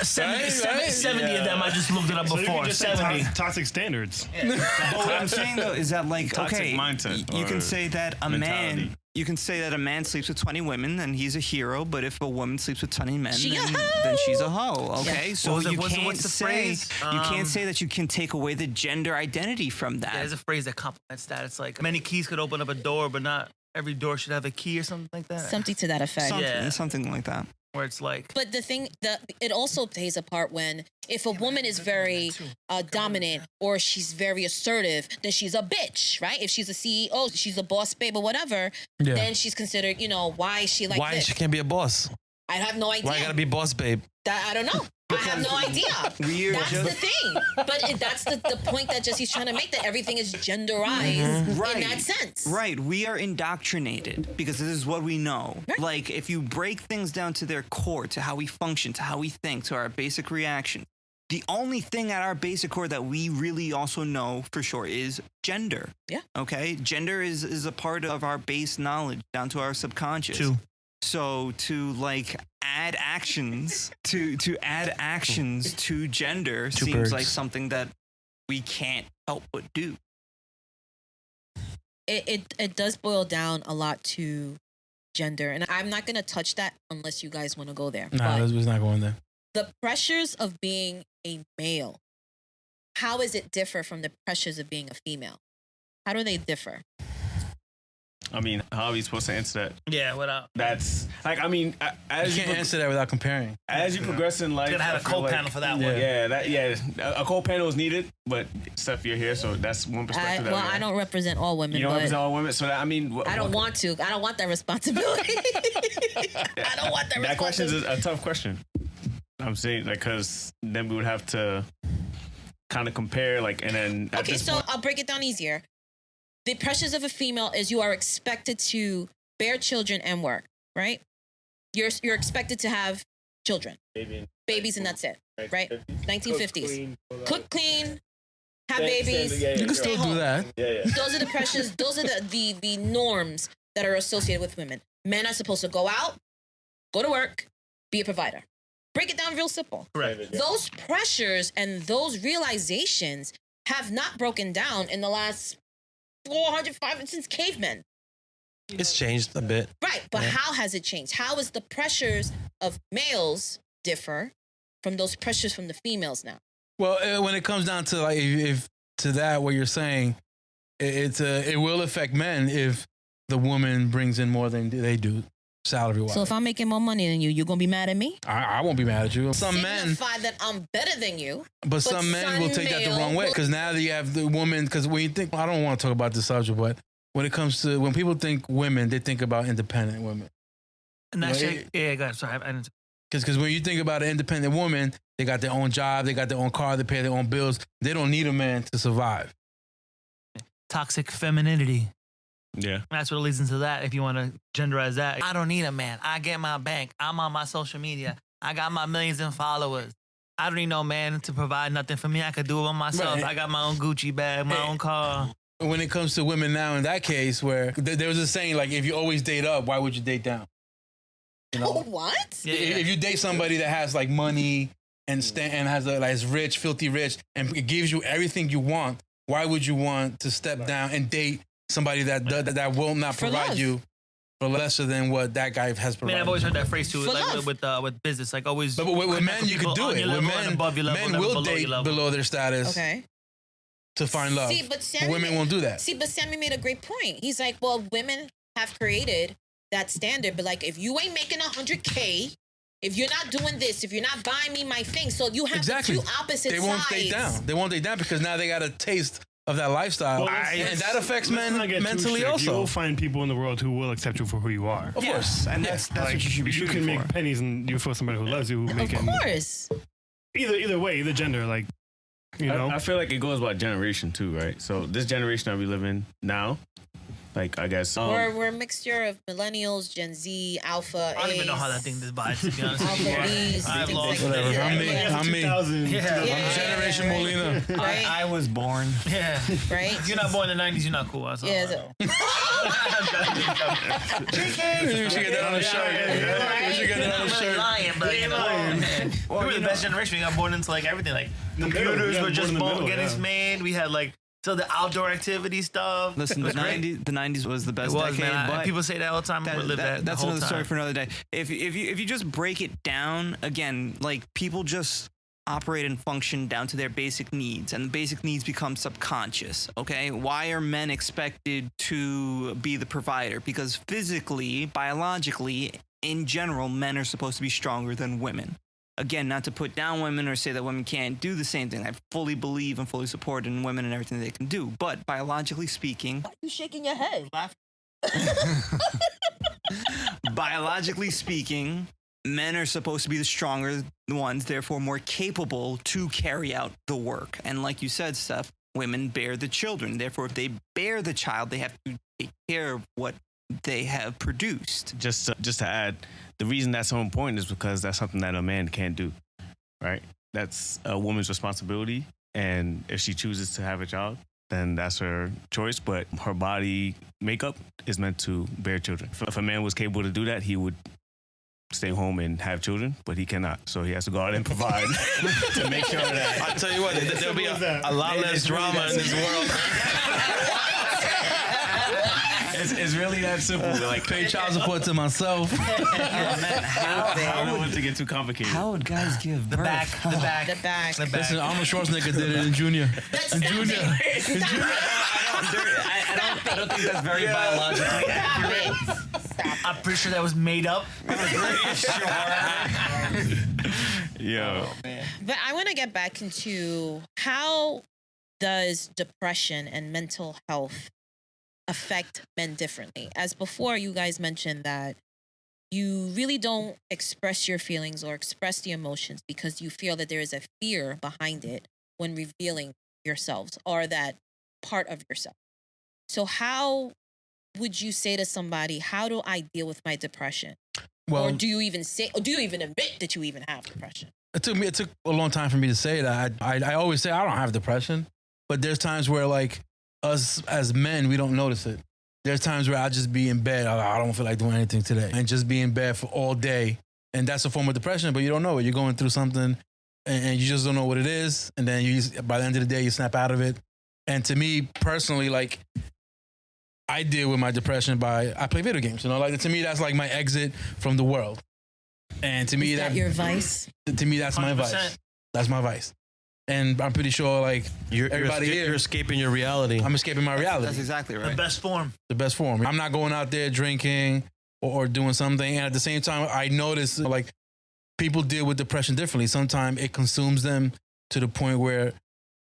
70 of them. I just looked it up So you before. can just say 70. toxic standards. But what I'm saying though is that like, Toxic okay, mindset you can or say that a mentality. man. You can say that a man sleeps with 20 women and he's a hero, but if a woman sleeps with 20 men, She a then, hoe. then she's a hoe. Okay, so What was it- you what's the- can't what's the say phrase? you can't say that you can take away the gender identity from that. Yeah, there's a phrase that complements that. It's like many keys could open up a door, but not every door should have a key or something like that. Something to that effect. Something like that. Where it's like, But the thing that it also plays a part when if a woman is very dominant or she's very assertive, then she's a bitch, right? If she's a CEO, she's a boss babe or whatever, Yeah. then she's considered, why is she like Why this? she can't be a boss? I have no idea. Why I gotta be boss babe? I don't know. I have no idea. We're That's just- the thing. But that's the point that Jesse's trying to make, that everything is genderized Right. in that sense. Right. We are indoctrinated because this is what we know. Right. Like, if you break things down to their core, to how we function, to how we think, to our basic reaction, the only thing at our basic core that we really also know for sure is gender. Yeah. Okay? Gender is a part of our base knowledge down to our subconscious. Two. So to add actions to gender Two seems birds. like something that we can't help but do. It does boil down a lot to gender, and I'm not gonna touch that unless you guys want to go there. Nah, But let's not go in there. the pressures of being a male, how is it differ from the pressures of being a female? How do they differ? I mean, how are we supposed to answer that? yeah, without. That's like, I mean, as You can't answer that without comparing. as you progress in life, Gonna have I a feel cold like- panel for that one. A cold panel is needed, but Steph, you're here, so that's one perspective. that we have. I don't represent all women, You don't but represent all women, so that, I mean, I don't want to. I don't want that responsibility. I don't want that That question is responsibility. a tough question. I'm saying, like, because then we would have to kind of compare, like, and then at Okay, this so point, I'll break it down easier. The pressures of a female is you are expected to bear children and work, right? You're expected to have children, babies, and that's it, right? 1950s. Cook, clean, have babies. You can still do that. Those are the pressures. Those are the norms that are associated with women. Men are supposed to go out, go to work, be a provider. Break it down real simple. Correct. Those pressures and those realizations have not broken down in the last 400, since cavemen. It's changed a bit. Right, but how has it changed? How is the pressures of males differ from those pressures from the females now? Well, when it comes down to like if to that what you're saying, it will affect men if the woman brings in more than they do salary wise. So if I'm making more money than you, you're gonna be mad at me? I won't be mad at you. Some men, Signify that I'm better than you. but some men will take that the wrong way because now that you have the woman. Because when you think, I don't want to talk about this subject, but when it comes to when people think women, they think about independent women. And that's Well, yeah, go ahead. Sorry, I didn't. Because when you think about an independent woman, they got their own job, they got their own car, they pay their own bills. They don't need a man to survive. Toxic femininity. yeah. That's what leads into that. If you want to genderize that, I don't need a man. I get my bank. I'm on my social media. I got my millions in followers. I don't need no man to provide nothing for me. I could do it by myself. Right. I got my own Gucci bag, my own car. When it comes to women now, in that case, where there was a saying like, if you always date up, why would you date down? You know, What? Yeah, if you date somebody that has like money and has like is rich, filthy rich, and it gives you everything you want, why would you want to step down and date somebody that will not For provide love. you for lesser than what that guy has I mean, provided. I've always heard that phrase too, For like love. with business, like always. But with men, you people could do on it. your With level and above your level, men never will below date your level. below their status Okay. to find love. See, but Sammy Women won't do that. See, but Sammy made a great point. He's like, well, women have created that standard, but like, if you ain't making 100K, if you're not doing this, if you're not buying me my thing, so you have Exactly. the two opposite They sides. won't stay down. They won't stay down because now they got a taste of that lifestyle, and that affects men mentally also. You'll find people in the world who will accept you for who you are. Of course, and that's what you should be You shooting can make for. pennies, and you feel somebody who loves you, who Of course. either way, either gender, like you know. I feel like it goes by generation too, right? So this generation that we live in now, like I guess We're a mixture of millennials, Gen Z, Alpha. I don't even know how that thing divides, to be honest with you. Alpha B's, I've things lost like Whatever. that. I'm me. Yeah. Yeah. Generation Molina. Right? I was born. Yeah. Right? If you're not born in the 90s, you're not cool. That's all. Yeah, so- We should get that on the shirt. We should get that on the shirt. Lying, but you know, we were the best generation. We got born into like everything. Like computers were just getting made. We had like the outdoor activity stuff. Listen, the 90s was the best It was, decade. man. But People say that all the time. We lived that that's the whole another story time. for another day. If you just break it down again, like people just operate and function down to their basic needs, and the basic needs become subconscious. Okay, why are men expected to be the provider? Because physically, biologically, in general, men are supposed to be stronger than women. Again, not to put down women or say that women can't do the same thing. I fully believe and fully support in women and everything they can do. But biologically speaking, Why are you shaking your head? biologically speaking, men are supposed to be the stronger ones, therefore more capable to carry out the work. And like you said, Steph, women bear the children. Therefore, if they bear the child, they have to take care of what they have produced. just to add, the reason that's so important is because that's something that a man can't do, right? That's a woman's responsibility, and if she chooses to have a child, then that's her choice. But her body makeup is meant to bear children. If a man was capable to do that, he would stay home and have children, but he cannot. So he has to go out and provide to make sure that. I tell you what, there'll be a lot less drama in this world. It's really that simple. Like, Pay child support to myself. I don't want it to get too complicated. How would guys give birth? The back. Listen, Arnold Schwarzenegger did it in Junior. In Junior. I don't think that's very biologically accurate. I'm pretty sure that was made up. Yo. But I want to get back into how does depression and mental health affect men differently? As before, you guys mentioned that you really don't express your feelings or express the emotions because you feel that there is a fear behind it when revealing yourselves or that part of yourself. So how would you say to somebody, how do I deal with my depression? Or do you even admit that you even have depression? It took a long time for me to say that. I always say I don't have depression, but there's times where like us as men, we don't notice it. There's times where I just be in bed. I don't feel like doing anything today, and just be in bed for all day. And that's a form of depression, but you don't know it. You're going through something and you just don't know what it is. And then by the end of the day, you snap out of it. And to me personally, like I deal with my depression I play video games, like to me, that's like my exit from the world. And to me, Is that your vice? To me, that's my 100%. vice. That's my vice. And I'm pretty sure like everybody here, You're escaping your reality. I'm escaping my reality. That's exactly right. The best form. The best form. I'm not going out there drinking or doing something. And at the same time, I notice like people deal with depression differently. Sometimes it consumes them to the point where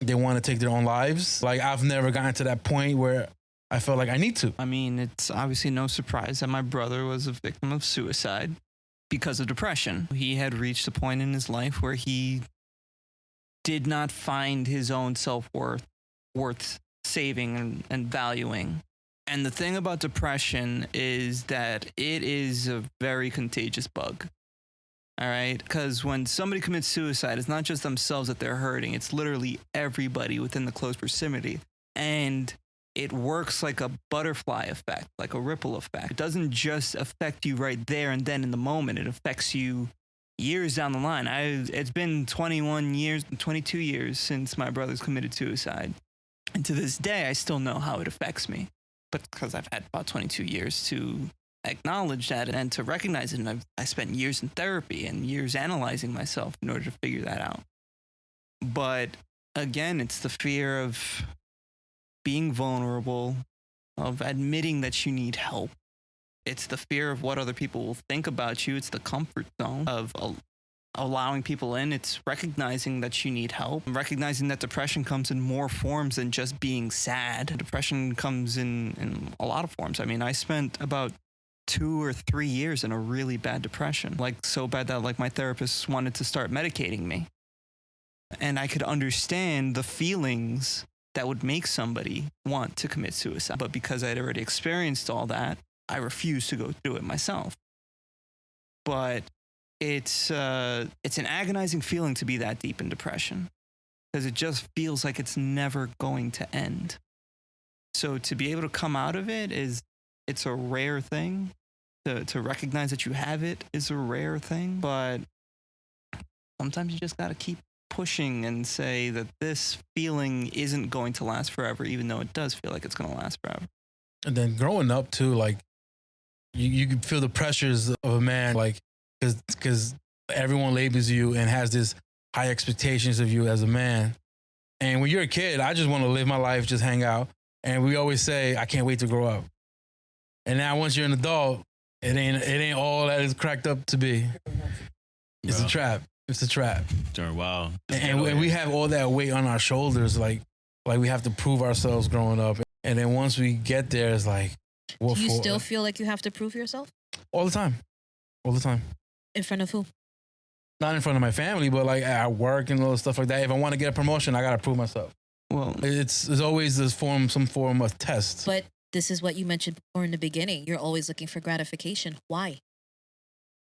they want to take their own lives. Like I've never gotten to that point where I felt like I need to. I mean, it's obviously no surprise that my brother was a victim of suicide because of depression. He had reached a point in his life where he did not find his own self-worth worth saving and valuing. And the thing about depression is that it is a very contagious bug. All right? Because when somebody commits suicide, it's not just themselves that they're hurting. It's literally everybody within the close proximity. And it works like a butterfly effect, like a ripple effect. It doesn't just affect you right there and then in the moment. It affects you years down the line. It's been 22 years since my brother's committed suicide. And to this day, I still know how it affects me. But because I've had about 22 years to acknowledge that and to recognize it. And I spent years in therapy and years analyzing myself in order to figure that out. But again, it's the fear of being vulnerable, of admitting that you need help. It's the fear of what other people will think about you. It's the comfort zone of allowing people in. It's recognizing that you need help, recognizing that depression comes in more forms than just being sad. Depression comes in a lot of forms. I mean, I spent about 2 or 3 years in a really bad depression, like so bad that like my therapist wanted to start medicating me. And I could understand the feelings that would make somebody want to commit suicide. But because I'd already experienced all that, I refused to go through it myself. But it's an agonizing feeling to be that deep in depression, because it just feels like it's never going to end. So to be able to come out of it it's a rare thing. To recognize that you have it is a rare thing. But sometimes you just got to keep pushing and say that this feeling isn't going to last forever, even though it does feel like it's going to last forever. And then growing up too, like you can feel the pressures of a man, like because everyone labels you and has this high expectations of you as a man. And when you're a kid, I just want to live my life, just hang out. And we always say, I can't wait to grow up. And now once you're an adult, it ain't all that it's cracked up to be. It's a trap. It's a trap. Wow. And we have all that weight on our shoulders, like we have to prove ourselves growing up. And then once we get there, it's like, what Do you for? still feel like you have to prove yourself? All the time. All the time. In front of who? Not in front of my family, but like at work and all stuff like that. If I want to get a promotion, I got to prove myself. Well, it's always some form of test. But this is what you mentioned before in the beginning. You're always looking for gratification. Why?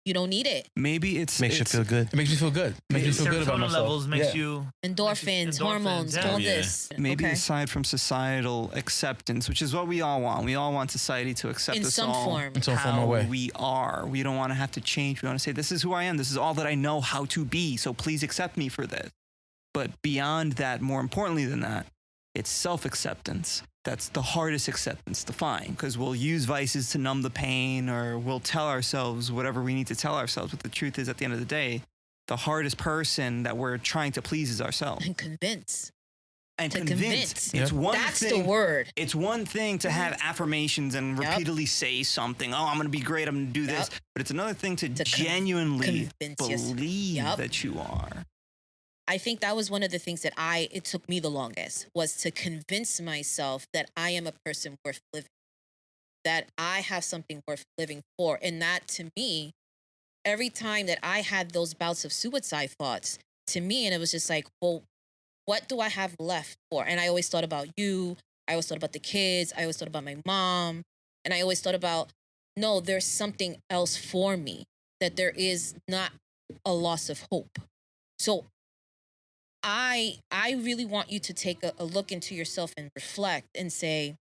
You don't need it. Maybe it makes you feel good. It makes me feel good. It makes me feel good about Serotonin myself. levels makes you Endorphins, hormones, all this. Maybe Okay. aside from societal acceptance, which is what we all want. We all want society to accept In us some all form. In some form how or way. we are. We don't want to have to change. We want to say, this is who I am. This is all that I know how to be. So please accept me for this. But beyond that, more importantly than that, it's self-acceptance. That's the hardest acceptance to find, because we'll use vices to numb the pain, or we'll tell ourselves whatever we need to tell ourselves. But the truth is, at the end of the day, the hardest person that we're trying to please is ourselves. And convince. And To convince. convince. It's one That's thing, the word. It's one thing to have affirmations and Yep. repeatedly say something. Oh, I'm going to be great. I'm going to do this. Yep. But it's another thing to To genuinely convince yourself. believe Yep. that you are. I think that was one of the things that it took me the longest, was to convince myself that I am a person worth living, that I have something worth living for. And that, to me, every time that I had those bouts of suicide thoughts, to me, and it was just like, well, what do I have left for? And I always thought about you. I always thought about the kids. I always thought about my mom. And I always thought about, no, there's something else for me, that there is not a loss of hope. So I really want you to take a look into yourself and reflect and say,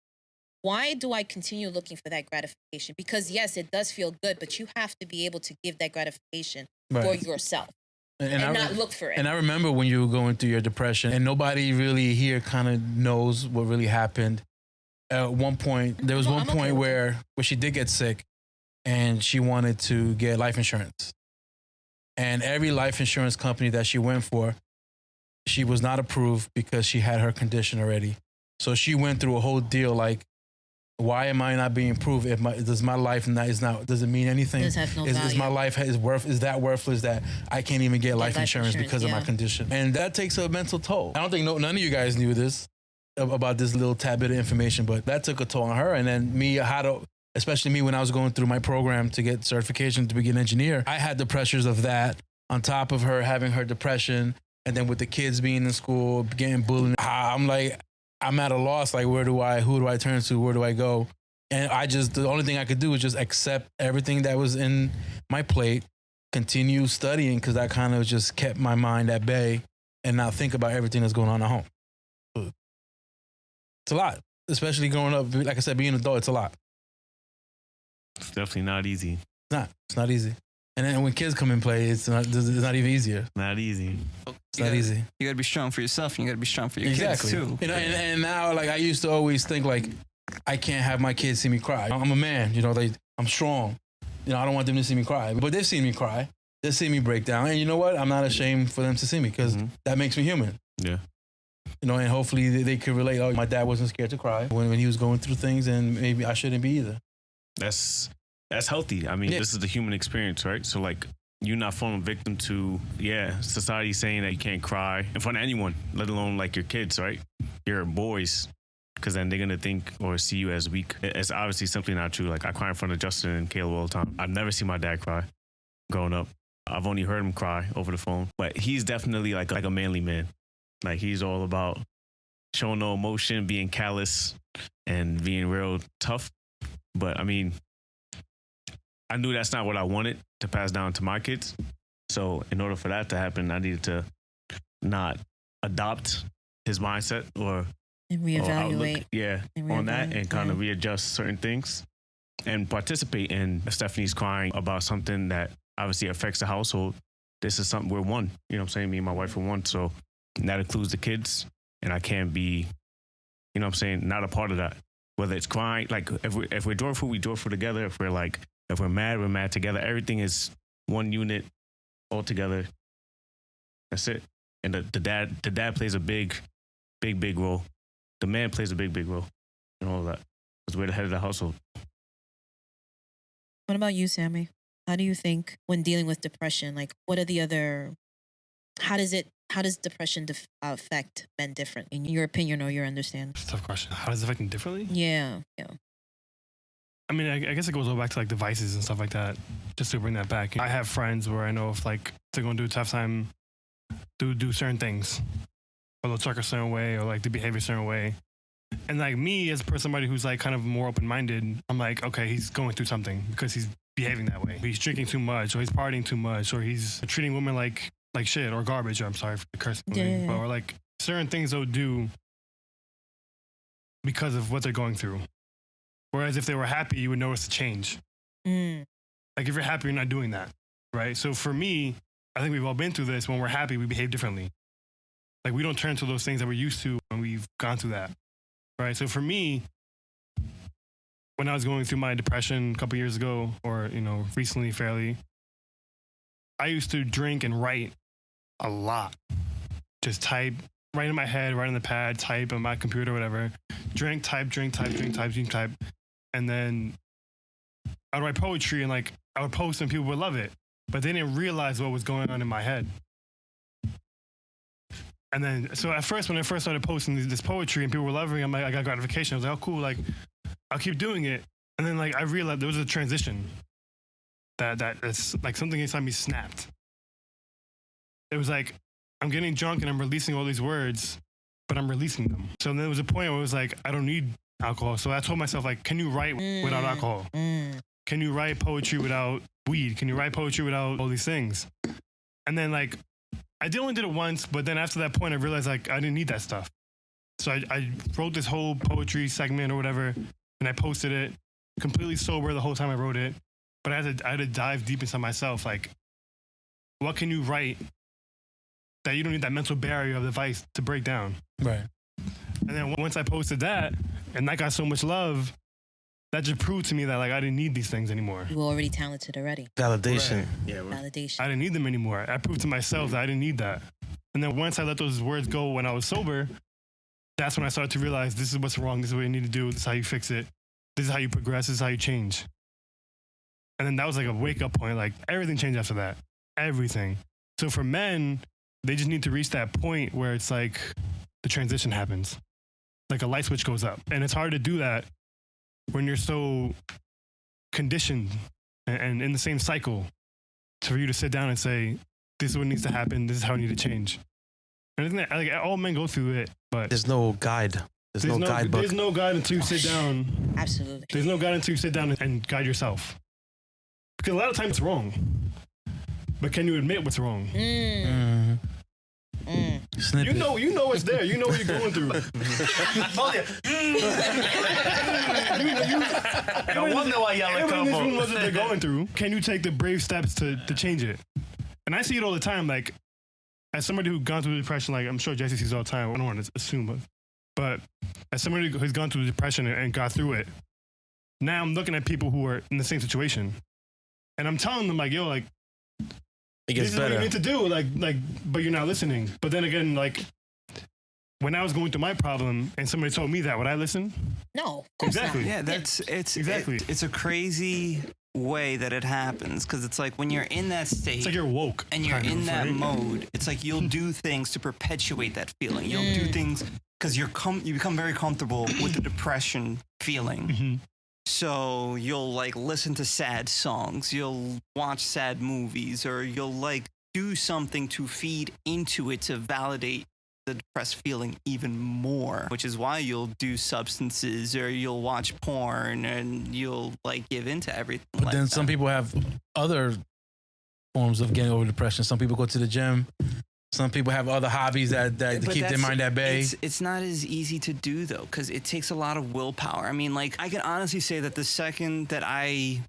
why do I continue looking for that gratification? Because yes, it does feel good, but you have to be able to give that gratification for yourself and not look for it. And I remember when you were going through your depression, and nobody really here kind of knows what really happened. At one point, there was one point where she did get sick, and she wanted to get life insurance. And every life insurance company that she went for, she was not approved because she had her condition already. So she went through a whole deal like, why am I not being approved? Does my life does it mean anything? Does have no is value. my life is that worthless that I can't even get life insurance because of my condition? And that takes a mental toll. I don't think none of you guys knew this about this little tad bit of information, but that took a toll on her. And then especially me when I was going through my program to get certification to be an engineer, I had the pressures of that on top of her having her depression. And then with the kids being in school, getting bullied, I'm at a loss. Like, who do I turn to? Where do I go? And the only thing I could do was just accept everything that was in my plate, continue studying, because that kind of just kept my mind at bay and not think about everything that's going on at home. It's a lot, especially growing up. Like I said, being an adult, it's a lot. It's definitely not easy. It's not easy. And then when kids come in play, it's not even easier. Not easy. It's not easy. You gotta be strong for yourself, and you gotta be strong for your Exactly. kids too. And now, like, I used to always think like, I can't have my kids see me cry. I'm a man, I'm strong. You know, I don't want them to see me cry. But they've seen me cry. They've seen me break down. And you know what? I'm not ashamed for them to see me because that makes me human. Yeah. You know, and hopefully they could relate. Oh, my dad wasn't scared to cry when he was going through things, and maybe I shouldn't be either. That's healthy. I mean, this is the human experience, right? So like, you're not falling victim to, society saying that you can't cry in front of anyone, let alone like your kids, right? Your boys, because then they're going to think or see you as weak. It's obviously simply not true. Like, I cry in front of Justin and Caleb all the time. I've never seen my dad cry growing up. I've only heard him cry over the phone. But he's definitely like a manly man. Like, he's all about showing no emotion, being callous, and being real tough. But, I mean, I knew that's not what I wanted to pass down to my kids. So in order for that to happen, I needed to not adopt his mindset or reevaluate. On that and kind of readjust certain things and participate in Stephanie's crying about something that obviously affects the household. This is something we're one. You know what I'm saying? Me and my wife are one. So that includes the kids. And I can't be, you know what I'm saying, not a part of that. Whether it's crying, like if we're joyful, we joyful together. If we're mad, we're mad together. Everything is one unit all together. That's it. And the dad plays a big role. The man plays a big role in all of that. Because we're the head of the household. What about you, Sammy? How do you think when dealing with depression, like what are the other, how does depression affect men different in your opinion or your understanding? That's a tough question. How does it affect them differently? Yeah. I mean, I guess it goes all back to like devices and stuff like that, just to bring that back. I have friends where I know if like they're going through a tough time, do certain things, or they'll talk a certain way, or like they behave a certain way. And like me as somebody who's like kind of more open-minded, I'm like, okay, he's going through something because he's behaving that way. He's drinking too much, or he's partying too much, or he's treating women like shit or garbage. Or I'm sorry for the cursing, or like certain things they'll do because of what they're going through. Whereas if they were happy, you would notice a change. Like if you're happy, you're not doing that, right? So for me, I think we've all been through this. When we're happy, we behave differently. Like we don't turn to those things that we're used to when we've gone through that, right? So for me, when I was going through my depression a couple years ago, or recently, fairly, I used to drink and write a lot. Just type, write in my head, write on the pad, type on my computer, whatever. Drink, type. And then I would write poetry and like I would post and people would love it. But they didn't realize what was going on in my head. And then, so at first, when I first started posting this poetry and people were loving it, I got gratification. I was like, oh, cool, like, I'll keep doing it. And then, like, I realized there was a transition that it's like something inside me snapped. It was like, I'm getting drunk and I'm releasing all these words, but I'm releasing them. So then there was a point where it was like, I don't need alcohol. So I told myself, like, can you write without alcohol? Can you write poetry without weed? Can you write poetry without all these things? And then, like, I only did it once, but then after that point, I realized, like, I didn't need that stuff. So I wrote this whole poetry segment or whatever, and I posted it completely sober the whole time I wrote it. But I had to dive deep inside myself, like, what can you write that you don't need that mental barrier of the vice to break down? Right. And then once I posted that, and that got so much love, that just proved to me that, like, I didn't need these things anymore. You were already talented already. Validation. Right. Yeah, Validation. I didn't need them anymore. I proved to myself that I didn't need that. And then once I let those words go when I was sober, that's when I started to realize this is what's wrong. This is what you need to do. This is how you fix it. This is how you progress. This is how you change. And then that was like a wake-up point. Like, everything changed after that. Everything. So for men, they just need to reach that point where it's like the transition happens. Like a light switch goes up. And it's hard to do that when you're so conditioned and in the same cycle for you to sit down and say, this is what needs to happen. This is how I need to change. And I think that, like, all men go through it, but there's no guide. There's no guidebook. There's no guide until you sit down. Absolutely. There's no guide until you sit down and guide yourself. Because a lot of times it's wrong. But can you admit what's wrong? Snippet. You know it's there. You know what you're going through. Oh, yeah. No wonder why y'all like Everyone in this room combo. knows what they're going through. Can you take the brave steps to change it? And I see it all the time. Like, as somebody who's gone through depression, like I'm sure Jesse sees all the time. I don't want to assume, but as somebody who's gone through depression and got through it, now I'm looking at people who are in the same situation, and I'm telling them like, yo, like, It gets this is what better. you need to do, like, but you're not listening. But then again, like, when I was going through my problem and somebody told me that, would I listen? No, of course Exactly. Yeah, it's Exactly. It's a crazy way that it happens because it's like when you're in that state, It's like you're woke. and you're kind of, in that right? mode, it's like you'll do things to perpetuate that feeling. You'll do things because you become very comfortable with the depression feeling. Mm-hmm. So you'll like listen to sad songs, you'll watch sad movies, or you'll like do something to feed into it to validate the depressed feeling even more, which is why you'll do substances or you'll watch porn and you'll like give into everything. But like then that. some people have other forms of getting over depression. Some people go to the gym. Some people have other hobbies that But keep their that's- mind at bay. It's not as easy to do though, because it takes a lot of willpower. I mean, like I can honestly say that the second that I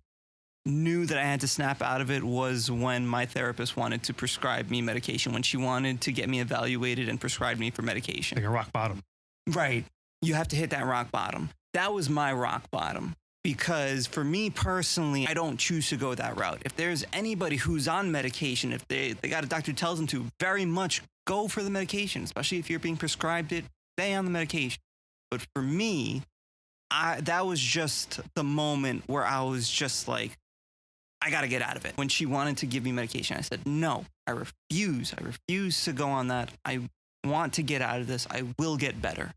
knew that I had to snap out of it was when my therapist wanted to prescribe me medication, when she wanted to get me evaluated and prescribe me for medication. Like a rock bottom. Right. You have to hit that rock bottom. That was my rock bottom. Because for me personally, I don't choose to go that route. If there's anybody who's on medication, if they got a doctor who tells them to, very much go for the medication, especially if you're being prescribed it, stay on the medication. But for me, that was just the moment where I was just like, I got to get out of it. When she wanted to give me medication, I said, no, I refuse. I refuse to go on that. I want to get out of this. I will get better.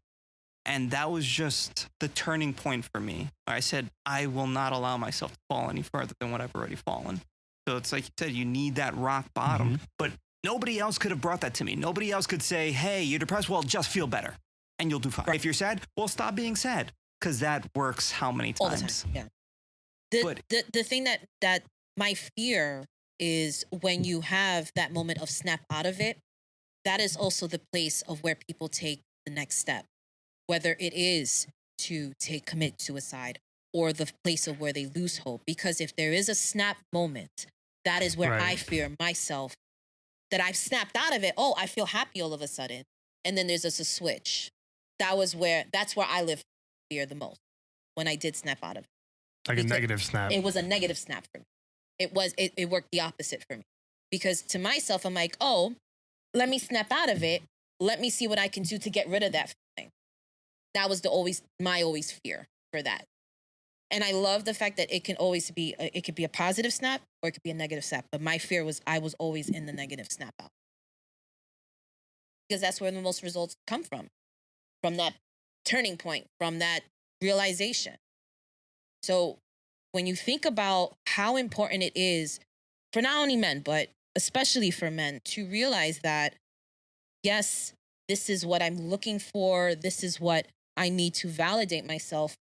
And that was just the turning point for me. I said, I will not allow myself to fall any further than what I've already fallen. So it's like you said, you need that rock bottom. But nobody else could have brought that to me. Nobody else could say, hey, you're depressed. Well, just feel better and you'll do fine. If you're sad, well, stop being sad. Because that works how many times? all the time. Yeah. The thing that my fear is when you have that moment of snap out of it, that is also the place of where people take the next step, whether it is to commit suicide or the place of where they lose hope. Because if there is a snap moment, that is where I fear myself that I've snapped out of it. Oh, I feel happy all of a sudden. And then there's just a switch. That's where I live fear the most, when I did snap out of it. Like a negative snap. It was a negative snap for me. It worked the opposite for me. Because to myself, I'm like, oh, let me snap out of it. Let me see what I can do to get rid of that feeling. That was my fear for that. And I love the fact that it can always be, it could be a positive snap or it could be a negative snap. But my fear was I was always in the negative snap out. Because that's where the most results come from that turning point, from that realization. So when you think about how important it is for not only men, but especially for men, to realize that, yes, this is what I'm looking for. This is what I need to validate myself.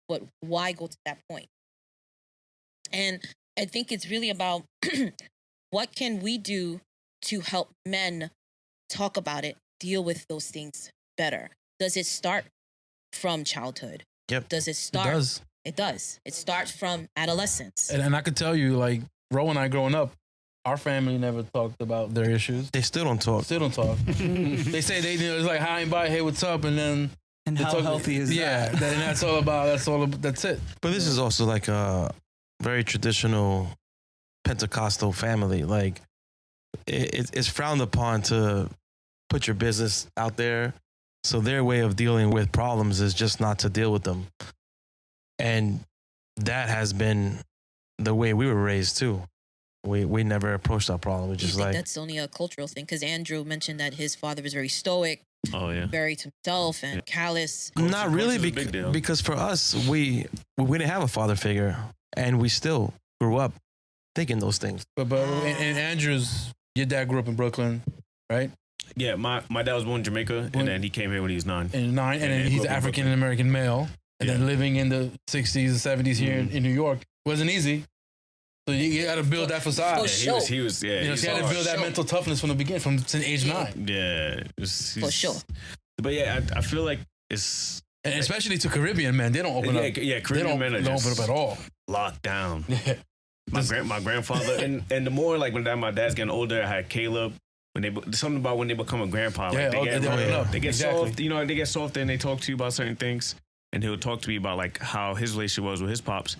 But why go to that point? And I think it's really about what can we do to help men talk about it, deal with those things better? Does it start from childhood? Yep. Does it start? It does. It does. It starts from adolescence. And I could tell you, like, Ro and I growing up, our family never talked about their issues. They still don't talk. Still don't talk. They say it's like hi and bye, hey, what's up, and then and how healthy is that? Yeah, and that's it. But this is also like a very traditional Pentecostal family. Like it's frowned upon to put your business out there. So their way of dealing with problems is just not to deal with them. And that has been the way we were raised too. We never approached that problem. We just like that's only a cultural thing, because Andrew mentioned that his father was very stoic, very to himself and callous. Not really, because for us, we didn't have a father figure, and we still grew up thinking those things. But in Andrew's, your dad grew up in Brooklyn, right? Yeah, my dad was born in Jamaica, and then he came here when he was 9. And then he's African American male, and then living in the 60s and 70s here in New York wasn't easy. So you got to build that facade. He was. You got to build that mental toughness from the beginning, since age 9. Yeah, for sure. But yeah, I feel like it's, and especially to Caribbean men, they don't open up. Yeah, Caribbean men don't open up at all. Locked down. Yeah. My grandfather, and the more like when my dad's getting older, I had Caleb. Something about when they become a grandpa, like they get soft, they get softer and they talk to you about certain things. and he'll talk to me about like how his relationship was with his pops,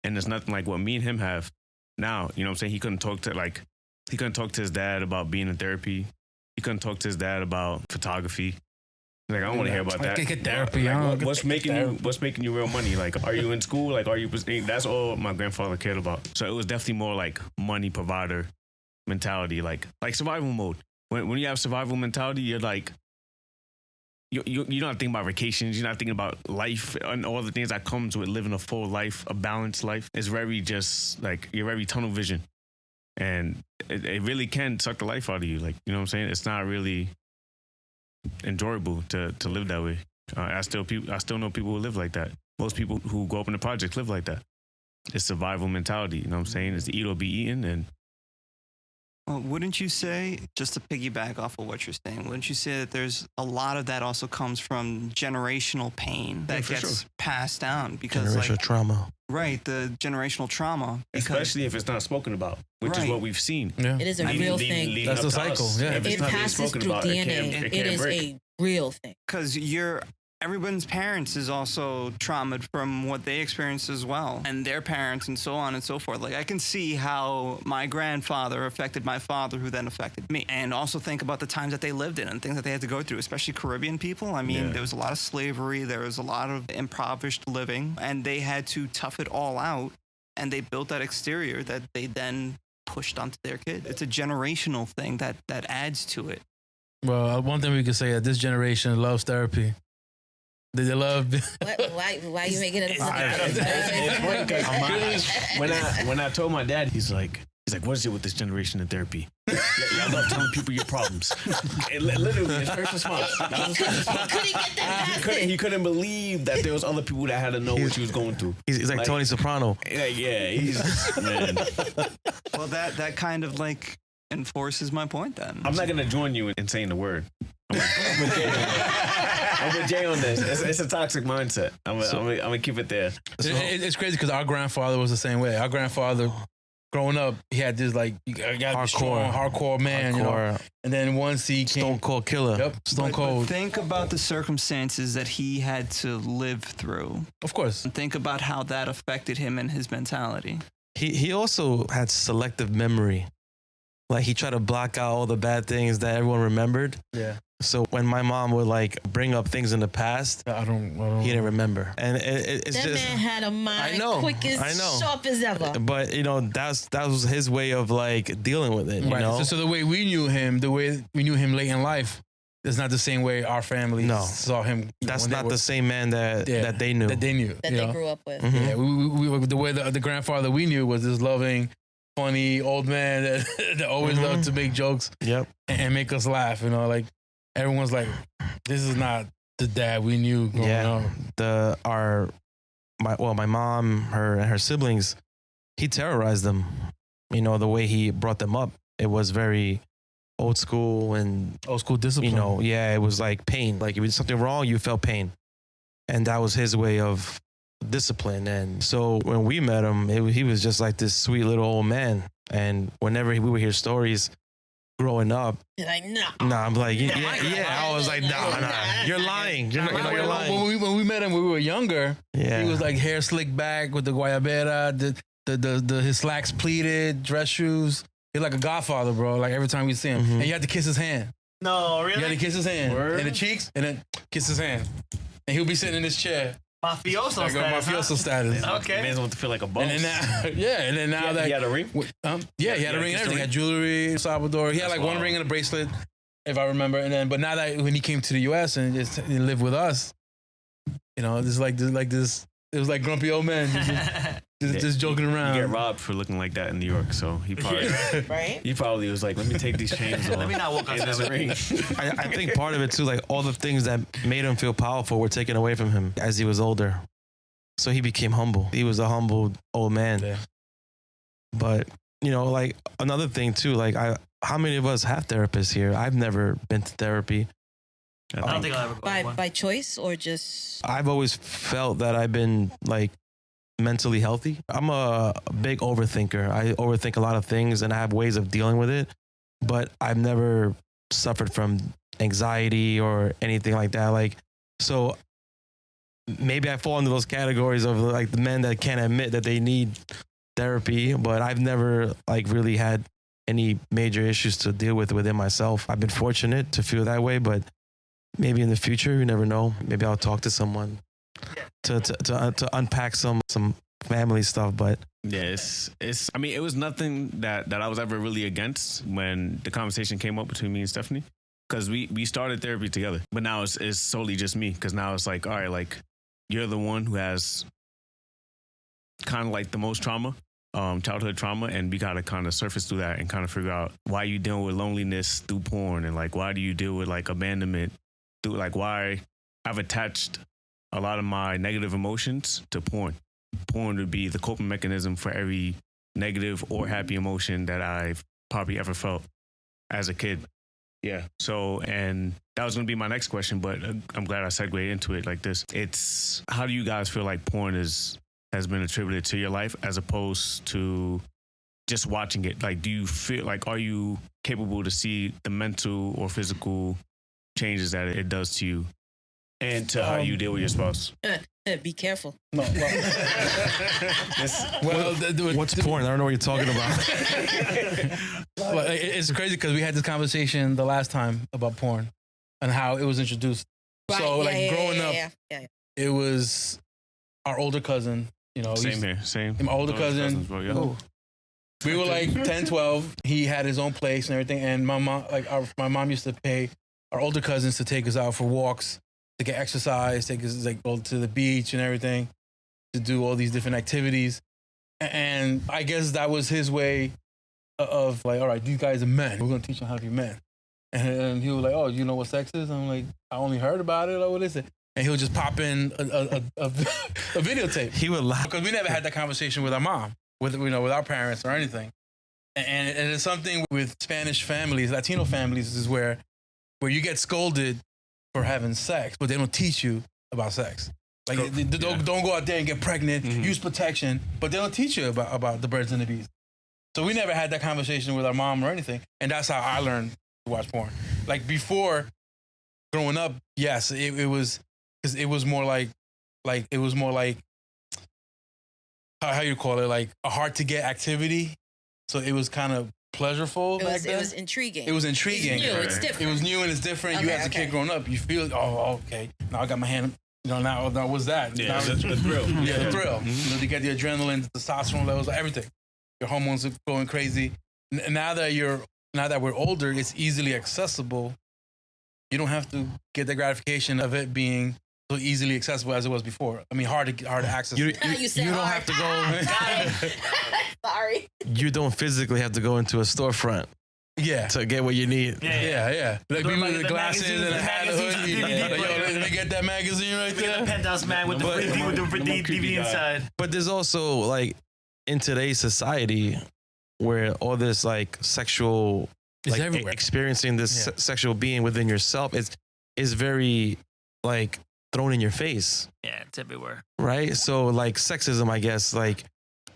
and it's nothing like what me and him have now. You know what I'm saying? He couldn't talk to his dad about being in therapy. He couldn't talk to his dad about photography. Like, I don't want to hear about that. Get therapy. Like, what's making you real money? Like, are you in school? Like, are you? That's all my grandfather cared about. So it was definitely more like money provider mentality, like survival mode. When you have survival mentality, you're like, you're not thinking about vacations. You're not thinking about life and all the things that comes with living a full life, a balanced life. It's very just like you're very tunnel vision, and it really can suck the life out of you. Like, you know what I'm saying? It's not really enjoyable to live that way. I still know people who live like that. Most people who grow up in the projects live like that. It's survival mentality. You know what I'm saying? It's eat or be eaten. And wouldn't you say, just to piggyback off of what you're saying, wouldn't you say that there's a lot of that also comes from generational pain that gets passed down? Because generational trauma. Right, the generational trauma. Especially if it's not spoken about, which is what we've seen. Yeah. It is a real thing. That's the cycle. Yeah. It passes through DNA. It is a real thing. Because everyone's parents is also traumatized from what they experienced as well, and their parents, and so on and so forth. Like, I can see how my grandfather affected my father, who then affected me, and also think about the times that they lived in and things that they had to go through, especially Caribbean people. I mean, there was a lot of slavery, there was a lot of impoverished living, and they had to tough it all out, and they built that exterior that they then pushed onto their kid. It's a generational thing that adds to it. Well, one thing we could say that this generation loves therapy. They love. Why are you making it? When I told my dad, he's like, what is it with this generation in therapy? Y'all love telling people your problems. Literally, his first response. He couldn't believe that there was other people that had to know what he was going through. He's like Tony Soprano. He's man. Well, that kind of like enforces my point. Then I'm not gonna join you in saying the word. I'm with Jay on this. It's a toxic mindset. I'm gonna keep it there. It's crazy because our grandfather was the same way. Our grandfather, growing up, he had this like hardcore man, you know. And then once he came, Stone Cold Killer. Yep, Stone Cold. But think about the circumstances that he had to live through. Of course. And think about how that affected him and his mentality. He also had selective memory. Like, he tried to block out all the bad things that everyone remembered. Yeah. So when my mom would like bring up things in the past, I don't he didn't remember. And it's that just, man had a mind quick as sharp as ever. But you know, that was his way of like dealing with it. You know? So the way we knew him, late in life, is not the same way our family saw him. That's not the same man that they knew. That they knew. That they grew up with. Mm-hmm. Yeah, we the way the grandfather we knew was this loving, funny old man that always loved to make jokes. Yep. And make us laugh. You know, like everyone's like, this is not the dad we knew growing up. My mom, and her siblings, he terrorized them. You know, the way he brought them up, it was very old school discipline. You know, it was like pain. Like, if you did something wrong, you felt pain. And that was his way of discipline. And so when we met him, he was just like this sweet little old man. And whenever we would hear stories growing up, you're like, no. I'm like, I was like, nah, you're lying. You're lying. When we met him, when we were younger, he was like hair slicked back with the guayabera, his slacks pleated, dress shoes. He's like a godfather, bro. Like, every time we see him, and you had to kiss his hand. No, really? You had to kiss his hand in the cheeks, and then kiss his hand, and he'll be sitting in his chair. Mafioso status. Mafioso status. Okay. Man's want to feel like a boss. And then now, that he had a ring. He had a ring and everything. He had jewelry, Salvador. He had like one ring and a bracelet, if I remember. But now that when he came to the U.S. and just lived with us, you know, this it was like grumpy old man just joking around. You get robbed for looking like that in New York, so he probably he probably was like, let me take these chains off. Let me not walk outside with a ring. I think part of it too, like all the things that made him feel powerful were taken away from him as he was older. So he became humble. He was a humble old man. Yeah. But, you know, like another thing too, like how many of us have therapists here? I've never been to therapy. I don't think I'll ever go. By choice or just? I've always felt that I've been like mentally healthy. I'm a big overthinker. I overthink a lot of things and I have ways of dealing with it, but I've never suffered from anxiety or anything like that. Like, so maybe I fall into those categories of like the men that can't admit that they need therapy, but I've never like really had any major issues to deal with within myself. I've been fortunate to feel that way, but maybe in the future, you never know. Maybe I'll talk to someone to unpack some family stuff. But yeah, it's. I mean, it was nothing that I was ever really against when the conversation came up between me and Stephanie, because we started therapy together. But now it's solely just me, because now it's like, all right, like you're the one who has kind of like the most trauma, childhood trauma, and we gotta kind of surface through that and kind of figure out why you dealing with loneliness through porn, and like why do you deal with like abandonment through, like why I've attached a lot of my negative emotions to porn. Porn would be the coping mechanism for every negative or happy emotion that I've probably ever felt as a kid. Yeah. So, and that was going to be my next question, but I'm glad I segued into it like this. It's, how do you guys feel like porn has been attributed to your life as opposed to just watching it? Like, do you feel like, are you capable to see the mental or physical changes that it does to you and to how you deal with your spouse? Be careful. No. What's porn? I don't know what you're talking about. Well, it's crazy because we had this conversation the last time about porn and how it was introduced. Right, So, like, growing up, yeah. it was our older cousin. You know, Same here. Same. My older cousin. Bro, yeah. Ooh. We were like 10, 12. He had his own place and everything. And my mom, my mom used to pay our older cousins to take us out for walks, to get exercise, take us like go to the beach and everything, to do all these different activities. And I guess that was his way of like, all right, these guys are men. We're gonna teach them how to be men. And he was like, oh, you know what sex is? I'm like, I only heard about it. Like, what is it? And he'll just pop in a videotape. He would laugh Because we never had that conversation with our mom, with our parents or anything. And it's something with Spanish families, Latino families, is where you get scolded for having sex, but they don't teach you about sex. Like, don't go out there and get pregnant, use protection, but they don't teach you about the birds and the bees. So we never had that conversation with our mom or anything. And that's how I learned to watch porn. Like, before, growing up, yes, it was, because it was more like how you call it, like a hard to get activity. So it was kind of pleasureful back then. It was intriguing. It was intriguing. It's new, it's different. It was new and it's different. Okay, You as a kid growing up, you feel, oh, okay, now I got my hand, now what's that? Yeah, now, the thrill. Yeah, the thrill. You know, you get the adrenaline, the testosterone levels, everything. Your hormones are going crazy. Now that we're older, it's easily accessible. You don't have to get the gratification of it being so easily accessible as it was before. I mean, hard to access. You don't have to go. Sorry. You don't physically have to go into a storefront. Yeah. To get what you need. Yeah. Like people with the glasses and the hat, the hood. DVD Let me get that magazine right there. The penthouse mag with the DVD inside. But there's also like in today's society where all this like sexual, it's like everywhere. Experiencing this sexual being within yourself is very like thrown in your face. Yeah, it's everywhere. Right? So like sexism, I guess, like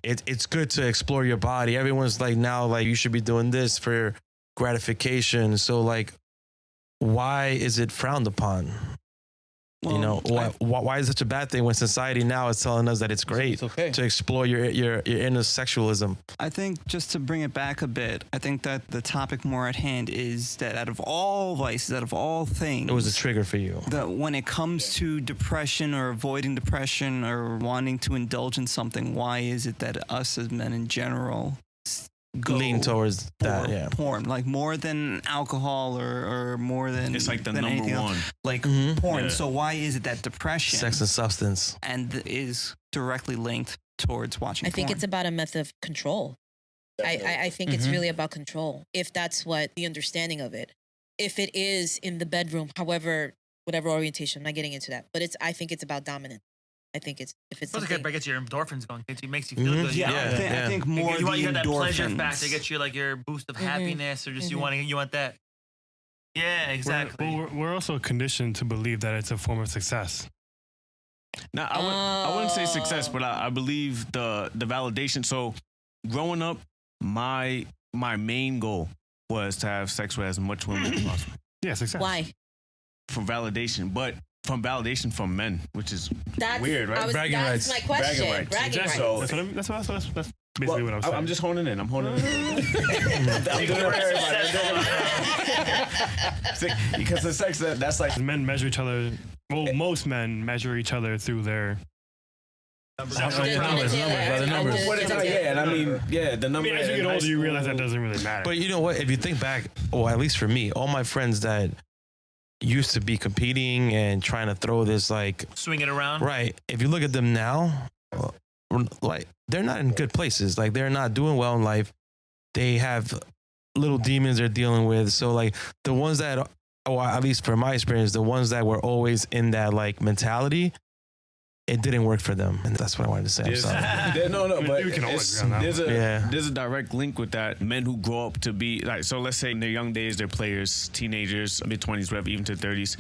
it's good to explore your body. Everyone's like now like you should be doing this for gratification. So like why is it frowned upon? Well, you know, why is it such a bad thing when society now is telling us that it's great to explore your inner sexualism? I think just to bring it back a bit, I think that the topic more at hand is that out of all vices, out of all things, it was a trigger for you. That when it comes to depression or avoiding depression or wanting to indulge in something, why is it that us as men in general lean towards that, porn, like more than alcohol or more than it's like the than number anything one else. Like porn. Yeah. So why is it that depression, sex and substance, and is directly linked towards watching? I think it's about a method of control. I think it's really about control. If that's what the understanding of it, if it is in the bedroom, however, whatever orientation, I'm not getting into that, but I think it's about dominance. I think it's it gets your endorphins going. It makes you feel good. I think more you want the that pleasure endorphins. factor. It gets you like your boost of happiness, or just you want that. Yeah, exactly. We're also conditioned to believe that it's a form of success. Now, I wouldn't say success, but I believe the validation. So, growing up, my main goal was to have sex with as much women as possible. Yeah, success. Why? For validation, but from validation from men, which is That's weird, right? Bragging rights. My question. Bragging rights. Bragging rights. So, That's basically what I was saying. I'm just honing in. I'm doing it for everybody. Because the sex, that's like... Men measure each other. Well, most men measure each other through their Numbers. Yeah, and I mean, the number. as you get older, you realize that doesn't really matter. But you know what? If you think back, or at least for me, all my friends that used to be competing and trying to throw this like Swing it around. right. If you look at them now, like they're not in good places. Like they're not doing well in life. They have little demons they're dealing with. So like the ones that, or at least for my experience, the ones that were always in that like mentality, it didn't work for them, and that's what I wanted to say. I'm sorry. But we can always agree on that there's a direct link with that. Men who grow up to be like, so let's say in their young days, they're players, teenagers, mid-20s, whatever, even to 30s.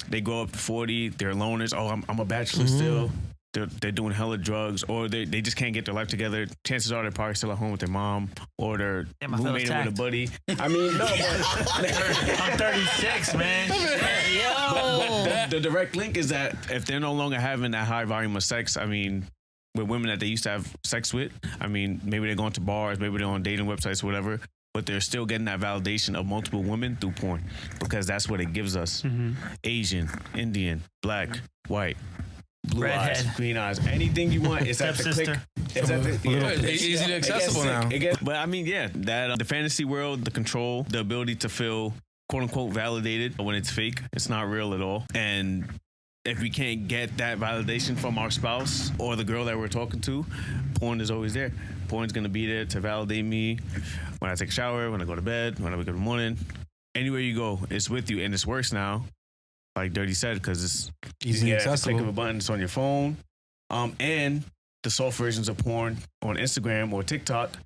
They grow up to 40, they're loners. Oh, I'm a bachelor still. They're doing hella drugs, or they just can't get their life together. Chances are they're probably still at home with their mom, or they're roommating with a buddy. I mean, no, but I'm 36, man. But the direct link is that if they're no longer having that high volume of sex, I mean, with women that they used to have sex with, I mean, maybe they're going to bars, maybe they're on dating websites, whatever, but they're still getting that validation of multiple women through porn, because that's what it gives us. Asian, Indian, black, white, blue Redhead. eyes, green eyes, anything you want. It's at the click. It's at the, It's easily accessible now. But I mean, that the fantasy world, the control, the ability to feel quote unquote validated when it's fake, it's not real at all. And if we can't get that validation from our spouse or the girl that we're talking to, porn is always there. Porn's gonna be there to validate me when I take a shower, when I go to bed, when I wake up in the morning. Anywhere you go, it's with you, and it's worse now. Like Dirty said, because it's Easily at the accessible. click of a button. It's on your phone, and the soft versions of porn on Instagram or TikTok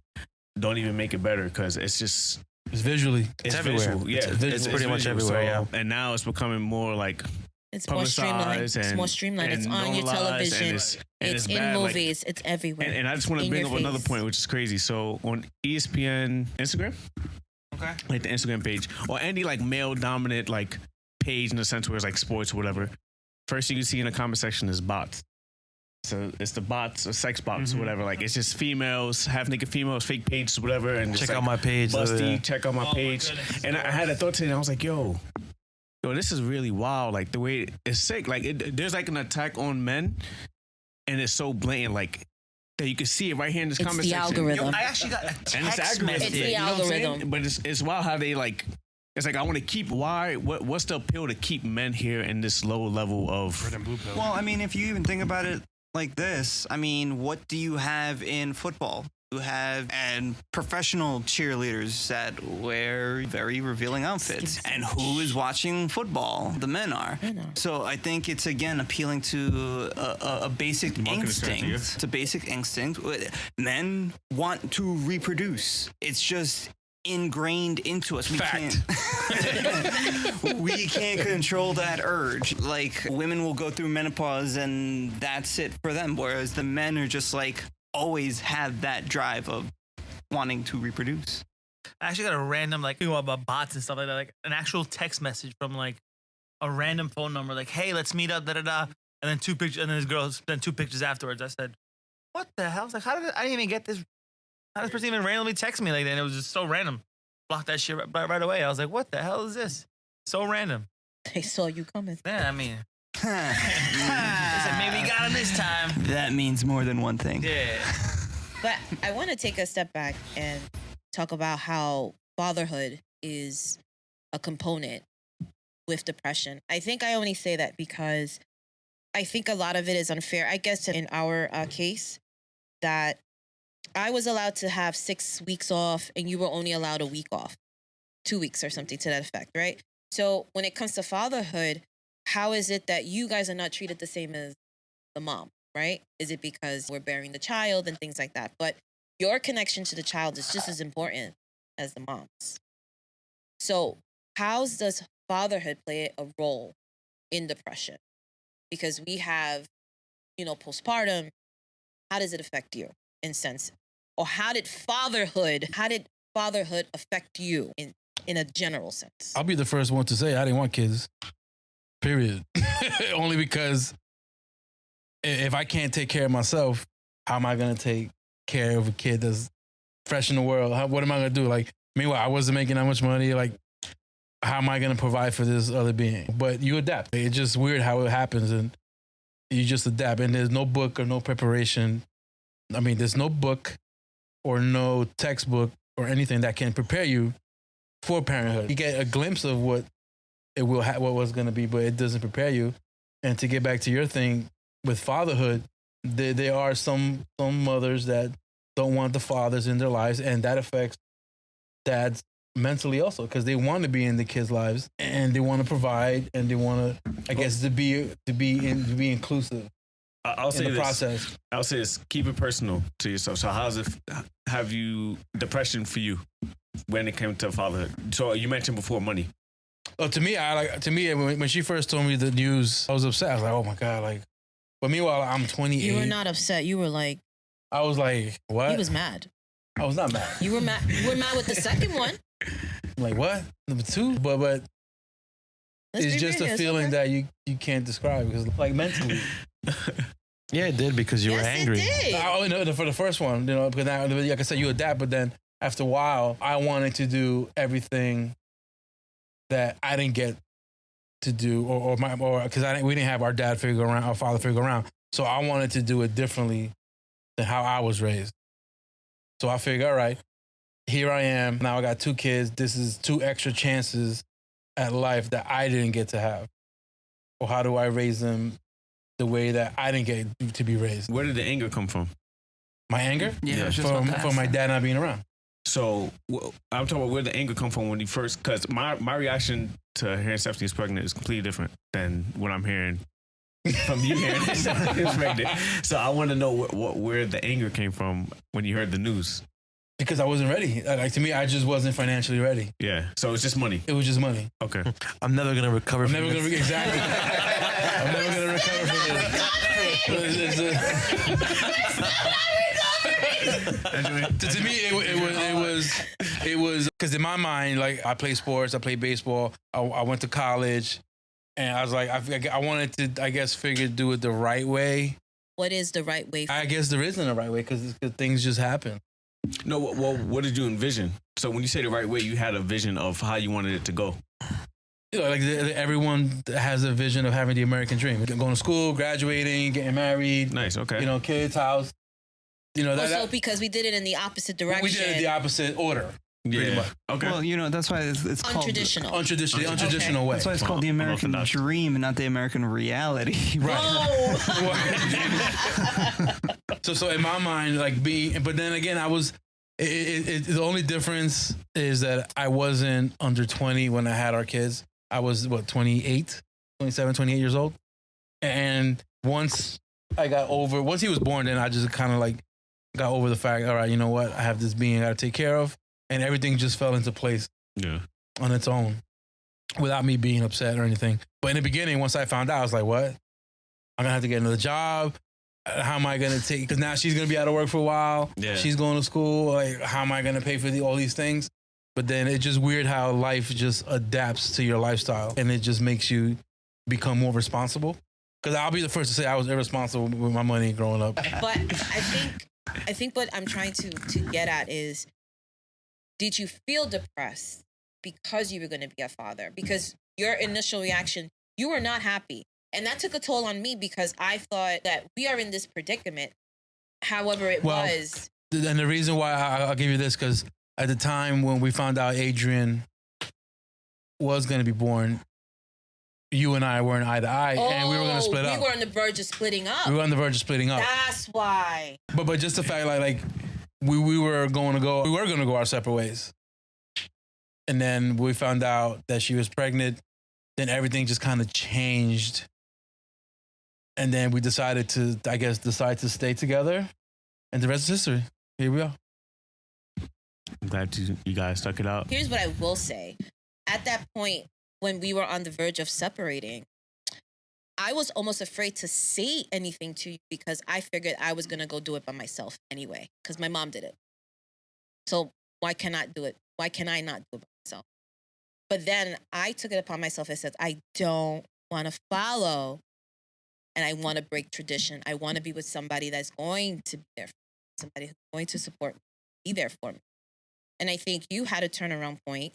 don't even make it better, because it's just It's visually. It's everywhere. visual. Yeah, It's pretty much visual. everywhere. So, and now it's becoming more like It's more streamlined. It's more streamlined. It's on your normalized, television. and It's in bad. Like, movies. It's everywhere. and I just want to In bring your up another face. point, which is crazy. So on ESPN Instagram, Okay. like the Instagram page, or any like male dominant like page in the sense where it's like sports or whatever, first thing you see in the comment section is bots. So it's the bots or sex bots or whatever. Like it's just females, half naked females, fake pages, whatever. And Check just, out my page. Busty, check out my my page. goodness. And I had a thought today, and I was like, yo, this is really wild. Like the way it's sick. Like there's like an attack on men, and it's so blatant. Like that you can see it right here in this It's comment the section. algorithm. Yo, I actually got a And it's text algorithm. message. It's the You know what I'm saying? algorithm. But it's wild how they like. It's like I want to keep. What's the appeal to keep men here in this low level of? Red and blue pill. Well, I mean, if you even think about it like this, I mean, what do you have in football? You have professional cheerleaders that wear very revealing outfits. And who is watching football? The men are. So I think it's, again, appealing to a basic instinct. It's a basic instinct. Men want to reproduce. It's just ingrained into us. We can't control that urge. Like, women will go through menopause and that's it for them, whereas the men are just like always have that drive of wanting to reproduce. I actually got a random, like, about bots and stuff like that, like an actual text message from like a random phone number, like, hey, let's meet up, and then two pictures, and then this girl sent 2 pictures afterwards. I said, what the hell? I was like, I didn't even get this. How did this person even randomly text me like that? And it was just so random. Blocked that shit right away. I was like, what the hell is this? So random. They saw you coming. Yeah, I mean, I said, maybe you got him this time. That means more than one thing. Yeah. But I want to take a step back and talk about how fatherhood is a component with depression. I think I only say that because I think a lot of it is unfair. I guess in our case, that I was allowed to have 6 weeks off and you were only allowed a week off, 2 weeks or something to that effect, right? So when it comes to fatherhood, how is it that you guys are not treated the same as the mom, right? Is it because we're bearing the child and things like that? But your connection to the child is just as important as the mom's. So how does fatherhood play a role in depression? Because we have, postpartum. How does it affect you in sense? Or how did fatherhood affect you in a general sense? I'll be the first one to say I didn't want kids. Period. Only because if I can't take care of myself, how am I going to take care of a kid that's fresh in the world? What am I going to do? Like, meanwhile, I wasn't making that much money. Like, how am I going to provide for this other being? But you adapt. It's just weird how it happens, and you just adapt. And there's no book or no preparation. I mean, there's no book or no textbook or anything that can prepare you for parenthood. You get a glimpse of what it will what was going to be, but it doesn't prepare you. And to get back to your thing with fatherhood, there are some mothers that don't want the fathers in their lives, and that affects dads mentally also, because they want to be in the kids' lives and they want to provide and they want to, I guess, to be inclusive. I'll say in the this. process. I'll say this. Keep it personal to yourself. So how's it? Have you depression for you when it came to fatherhood? So you mentioned before money. Oh, to me, when she first told me the news, I was upset. I was like, oh my God, like. But meanwhile, I'm 28. You were not upset. You were like. I was like, what? He was mad. I was not mad. You were mad. You were mad with the second one. I'm like, what? Number two? But it's just a feeling that you can't describe, because like mentally. Yeah, it did, because you were angry. It did. Oh, no, for the first one, because now, like I said, you adapt, but then after a while, I wanted to do everything that I didn't get to do, or because we didn't have our father figure around. So I wanted to do it differently than how I was raised. So I figured, all right, here I am. Now I got 2 kids. This is 2 extra chances at life that I didn't get to have. Or how do I raise them the way that I didn't get to be raised? Where did the anger come from? My anger? Yeah, from my dad not being around. So I'm talking about where the anger come from when he first, because my reaction to hearing Stephanie's pregnant is completely different than what I'm hearing from you hearing Stephanie's pregnant. So I want to know where the anger came from when you heard the news. Because I wasn't ready. Like, to me, I just wasn't financially ready. Yeah. So it's just money. It was just money. Okay. I'm never gonna recover. I'm never gonna exactly. I'm never gonna recover from this. To me, it was because in my mind, like, I play sports, I play baseball, I went to college, and I was like, I wanted to, I guess, do it the right way. What is the right way? I guess there isn't a right way, because things just happen. No, well, what did you envision? So when you say the right way, you had a vision of how you wanted it to go. Like everyone has a vision of having the American dream, going to school, graduating, getting married. Nice, okay. Kids, house. Also, because we did it in the opposite direction. We did it in the opposite order. Yeah. Okay. Well, that's why it's called untraditional way. That's why it's called the American dream and not the American reality. Right. So in my mind, like, but then again, I was. The only difference is that I wasn't under 20 when I had our kids. I was 27, 28 years old. And once he was born, then I just kind of like got over the fact, all right, you know what? I have this being I got to take care of. And everything just fell into place on its own without me being upset or anything. But in the beginning, once I found out, I was like, what? I'm going to have to get another job. How am I going to take, because now she's going to be out of work for a while. Yeah. She's going to school. Like, how am I going to pay for all these things? But then it's just weird how life just adapts to your lifestyle, and it just makes you become more responsible. Because I'll be the first to say I was irresponsible with my money growing up. But I think what I'm trying to get at is, did you feel depressed because you were going to be a father? Because your initial reaction, you were not happy. And that took a toll on me, because I thought that we are in this predicament. However, it was. And the reason why I'll give you this, because at the time when we found out Adrian was going to be born, you and I weren't eye to eye, and we were going to split up. We were on the verge of splitting up. That's why. But just the fact, like we were going to go our separate ways. And then we found out that she was pregnant. Then everything just kind of changed. And then we decided to stay together. And the rest is history. Here we are. I'm glad you guys stuck it out. Here's what I will say. At that point, when we were on the verge of separating, I was almost afraid to say anything to you, because I figured I was going to go do it by myself anyway, because my mom did it. So why can I do it? Why can I not do it by myself? But then I took it upon myself and said, I don't want to follow and I want to break tradition. I want to be with somebody that's going to be there, somebody who's going to support me, be there for me. And I think you had a turnaround point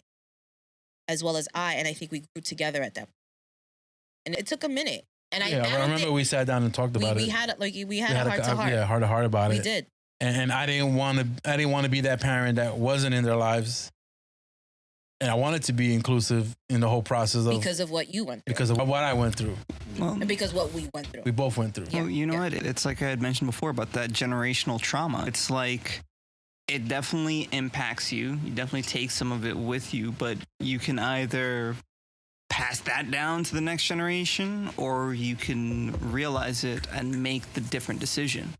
as well as and I think we grew together at that point. And it took a minute. And I remember we sat down and talked about it. We had a heart to heart. Yeah, heart to heart about it. We did. And I didn't want to be that parent that wasn't in their lives. And I wanted to be inclusive in the whole process because of what you went through. Because of what I went through. Well, and because what we went through. We both went through. Well, you know what? It's like I had mentioned before about that generational trauma. It's like it definitely impacts you. You definitely take some of it with you, but you can either pass that down to the next generation or you can realize it and make the different decision.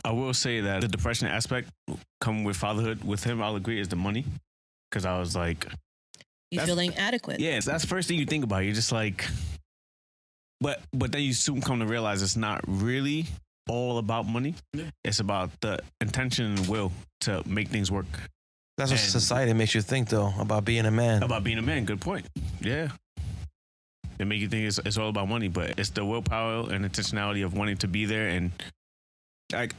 I will say that the depression aspect come with fatherhood. With him, I'll agree, is the money. Because I was like... You feeling adequate. Yeah, so that's the first thing you think about. You're just like... But then you soon come to realize it's not really all about money. Yeah. It's about the intention and will to make things work. That's what society makes you think, though, about being a man. About being a man, good point. Yeah. They make you think it's all about money, but it's the willpower and intentionality of wanting to be there and like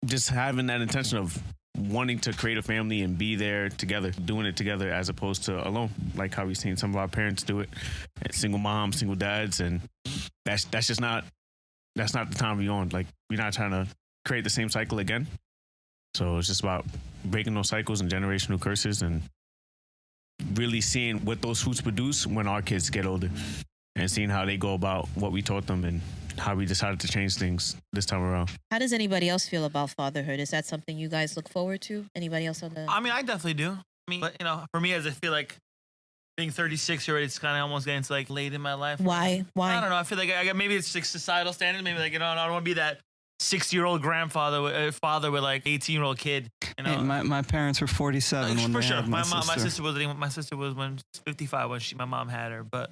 just having that intention of wanting to create a family and be there together, doing it together as opposed to alone, like how we've seen some of our parents do it, and single moms, single dads, and that's just not the time we're on. Like, we're not trying to create the same cycle again. So it's just about breaking those cycles and generational curses and really seeing what those fruits produce when our kids get older and seeing how they go about what we taught them and how we decided to change things this time around. How does anybody else feel about fatherhood? Is that something you guys look forward to? Anybody else on the... I mean, I definitely do. But, for me, as I feel like being 36 already, it's kind of almost getting to like late in my life. Why? I don't know. I feel like maybe it's like societal standards. Maybe like, I don't want to be that 60-year-old grandfather, father with like 18-year-old kid. Hey, my parents were 47 when for they sure. had My sister was when 55 when my mom had her. But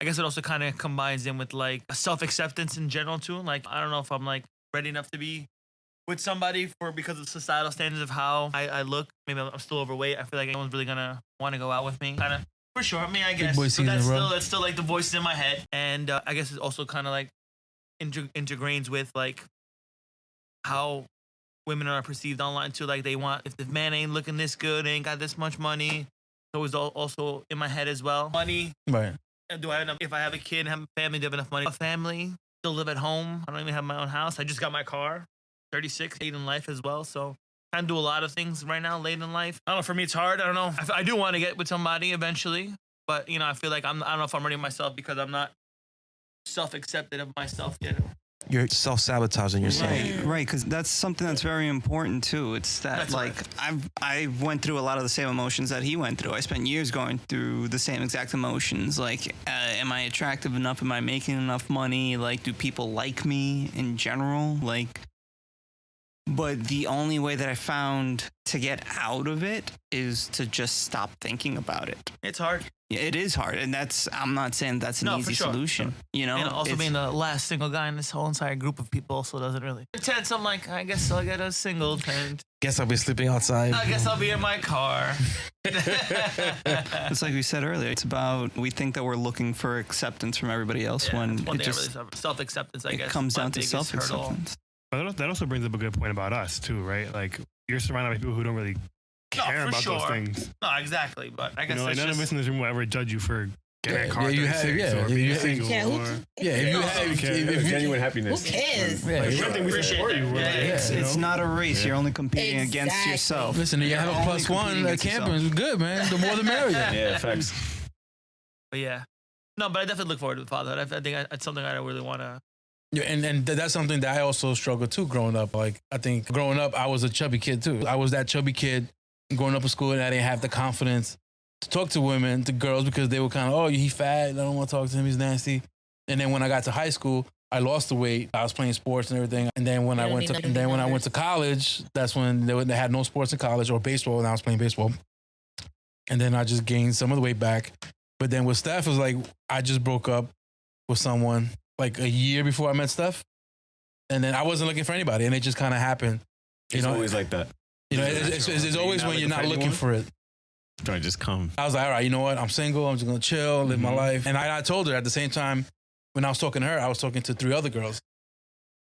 I guess it also kind of combines in with like a self-acceptance in general too. Like, I don't know if I'm like ready enough to be with somebody because of societal standards of how I look. Maybe I'm still overweight. I feel like no one's really gonna want to go out with me. Kind of. For sure. I mean, I guess. But that's still like the voices in my head. And I guess it's also kind of like integrates with like how women are perceived online too. Like, they want, if the man ain't looking this good, ain't got this much money. So it's also in my head as well. Money. Right. And do I have enough, if I have a kid, have a family, do I have enough money? A family, still live at home. I don't even have my own house. I just got my car. 36, late in life as well. So I do a lot of things right now, late in life. I don't know, for me, it's hard. I don't know. I do want to get with somebody eventually. But, I feel like I don't know if I'm ready myself because I'm not self-accepted of myself yet. You're self-sabotaging yourself. Right, because that's something that's very important too. It's that I went through a lot of the same emotions that he went through. I spent years going through the same exact emotions. Like, am I attractive enough? Am I making enough money? Like, do people like me in general? Like, but the only way that I found to get out of it is to just stop thinking about it. It's hard. Yeah, it is hard, and I'm not saying that's an easy solution. And also being the last single guy in this whole entire group of people also doesn't really. Pretend, so I'm like, I guess I'll get a single tent. Guess I'll be sleeping outside. I guess I'll be in my car. It's like we said earlier. It's about, we think that we're looking for acceptance from everybody else when it just really self-acceptance. I guess it comes down to self-acceptance. But that also brings up a good point about us too, right? Like, you're surrounded by people who don't really care about those things. No, exactly. But I guess none of us in this room will ever judge you for getting a car. You have, or being single. If you have genuine happiness. Who cares? Something we support you. It's not a race. You're only competing against yourself. Listen, you have a +1 camping is good, man. The more the merrier. Yeah, facts. But yeah. No, but I definitely look forward to fatherhood. I think it's something I really want to. Yeah, and that's something that I also struggled too growing up. Like, I think growing up, I was a chubby kid too. I was that chubby kid growing up in school, and I didn't have the confidence to talk to women, to girls, because they were kind of, oh, he fat, I don't want to talk to him, he's nasty. And then when I got to high school, I lost the weight. I was playing sports and everything. And then when I went to college, that's when they had no sports in college or baseball, and I was playing baseball. And then I just gained some of the weight back. But then with Steph, it was like, I just broke up with someone like a year before I met Steph. And then I wasn't looking for anybody, and it just kind of happened. It's always like that. It's always when you're not looking for it. Don't just come. I was like, all right, you know what? I'm single. I'm just going to chill, live my life. And I told her at the same time, when I was talking to her, I was talking to 3 other girls.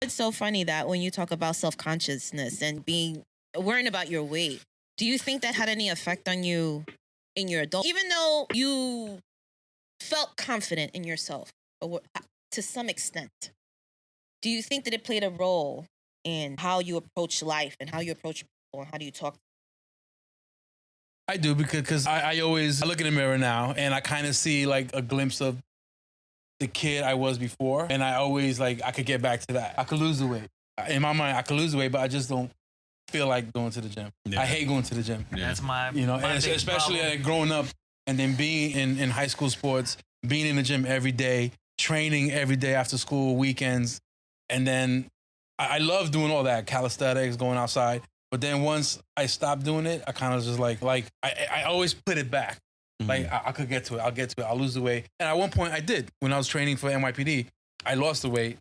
It's so funny that when you talk about self-consciousness and worrying about your weight, do you think that had any effect on you in your adult, even though you felt confident in yourself or to some extent? Do you think that it played a role in how you approach life and how you approach people and how do you talk? I do, because I look in the mirror now and I kind of see like a glimpse of the kid I was before. And I always I could get back to that. I could lose the weight. In my mind, I could lose the weight, but I just don't feel like going to the gym. Yeah. I hate going to the gym. Yeah. That's my, and especially growing up and then being in high school sports, being in the gym every day, training every day after school, weekends. And then I love doing all that, calisthenics, going outside. But then once I stopped doing it, I kind of just I always put it back. Mm-hmm. I could get to it. I'll get to it. I'll lose the weight. And at one point I did. When I was training for NYPD, I lost the weight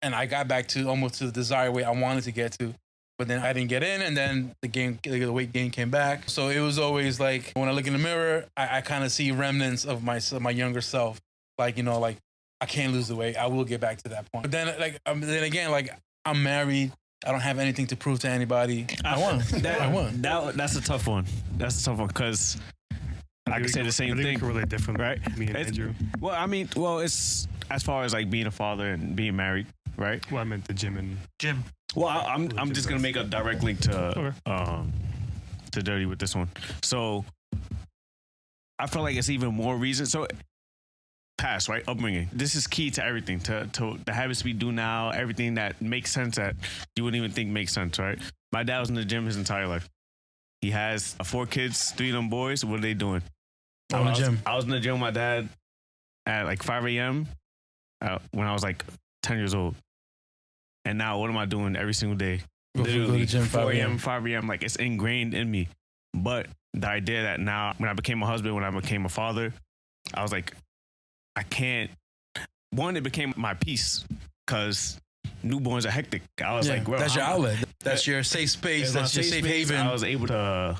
and I got back to almost to the desired weight I wanted to get to. But then I didn't get in, and then the weight gain came back. So it was always when I look in the mirror, I kind of see remnants of my younger self. I can't lose the weight. I will get back to that point. But then again, I'm married. I don't have anything to prove to anybody. I won. I won. That's a tough one. That's a tough one because I can say the same thing. We can relate differently, right? Me and Andrew. Well, it's as far as being a father and being married, right? Well, I meant the gym. Well, I'm just gonna make a direct link to Dirty with this one. So I feel like it's even more reason. So past, right? Upbringing. This is key to everything. To the habits we do now. Everything that makes sense that you wouldn't even think makes sense, right? My dad was in the gym his entire life. He has 4 kids, 3 of them boys. What are they doing? In the gym. I was in the gym with my dad at 5 a.m. When I was 10 years old. And now what am I doing every single day? Literally 4 a.m., 5 a.m. It's ingrained in me. But the idea that now when I became a husband, when I became a father, I was I can't. One, it became my peace because newborns are hectic. I was bro, that's your outlet. That's your safe space. That's your safe haven. I was able to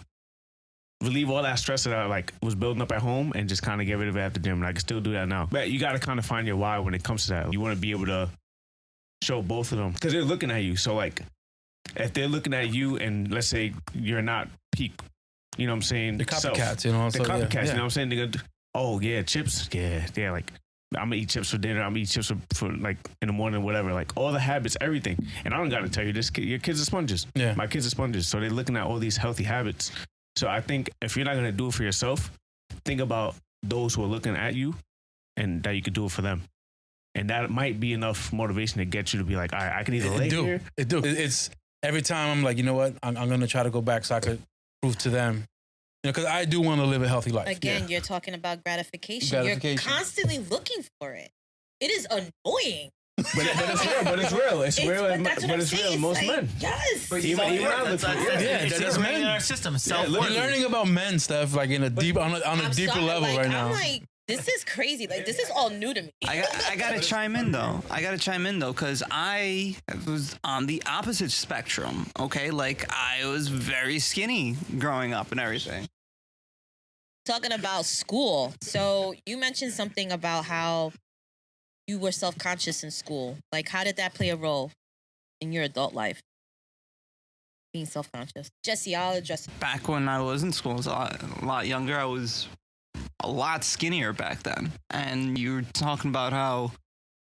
relieve all that stress that I was building up at home and just kind of get rid of it at the gym. And I can still do that now. But you got to kind of find your why when it comes to that. You want to be able to show both of them because they're looking at you. So if they're looking at you and let's say you're not peak, you know what I'm saying? The copycats, the copycats, you know what I'm saying? They're gonna, oh yeah, chips, yeah, I'm gonna eat chips for dinner. I'm gonna eat chips for in the morning, whatever. All the habits, everything. And I don't gotta tell you this. Your kids are sponges. Yeah, my kids are sponges. So they're looking at all these healthy habits. So I think if you're not gonna do it for yourself, think about those who are looking at you, and that you could do it for them. And that might be enough motivation to get you to be all right, I can either lay here. It's every time I'm you know what, I'm gonna try to go back so I could prove to them. Because I do want to live a healthy life. Again, you're talking about gratification. You're constantly looking for it. It is annoying. But it's real. It's real. But it's real. Most men. Yes. But even I look for it. That's men in our system. You're learning about men stuff in a deep on a deeper level right now. I'm this is crazy. This is all new to me. I gotta chime in though. Because I was on the opposite spectrum. Okay, I was very skinny growing up and everything. Talking about school. So you mentioned something about how you were self-conscious in school. How did that play a role in your adult life? Being self-conscious. Jesse, I'll address it. Back when I was in school, I was a lot younger. I was a lot skinnier back then. And you were talking about how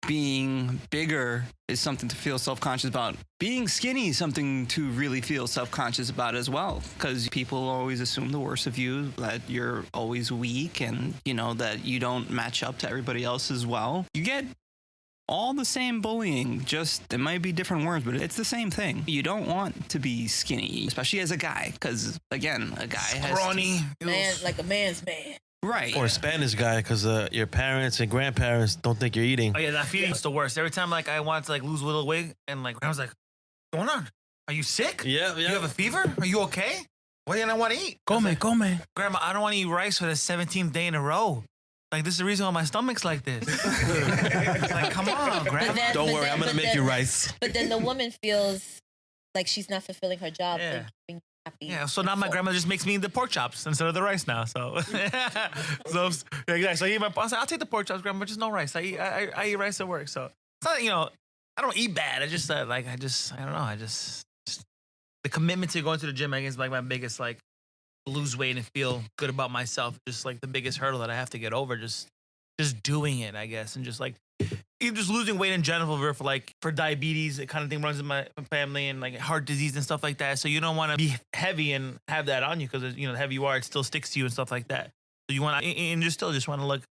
being bigger is something to feel self-conscious about. Being skinny is something to really feel self-conscious about as well, because people always assume the worst of you, that you're always weak and, that you don't match up to everybody else as well. You get all the same bullying, just it might be different words, but it's the same thing. You don't want to be skinny, especially as a guy, because, again, a guy scrawny. Man, like a man's man. Right. Or a Spanish guy, because your parents and grandparents don't think you're eating. Oh, yeah, that feeling's the worst. Every time, I wanted to, lose a little weight, and, I was like, what's going on? Are you sick? Yeah. You have a fever? Are you okay? Why do you not want to eat? Come. Grandma, I don't want to eat rice for the 17th day in a row. This is the reason why my stomach's like this. Come on, Grandma. Don't worry, I'm going to make you rice. But then the woman feels like she's not fulfilling her job. Yeah. happy. Yeah, so now my grandma just makes me the pork chops instead of the rice now. So, so I eat my. I said, I'll take the pork chops, grandma, just no rice. I eat rice at work. So it's not, I don't eat bad. I just I don't know. The commitment to going to the gym, I guess, is like my biggest lose weight and feel good about myself. Just like the biggest hurdle that I have to get over. Just doing it, I guess, and just even just losing weight in general for diabetes, it kind of thing runs in my family, and like heart disease and stuff like that. So you don't want to be heavy and have that on you because the heavy you are, it still sticks to you and stuff like that. So you want to, and you still just want to look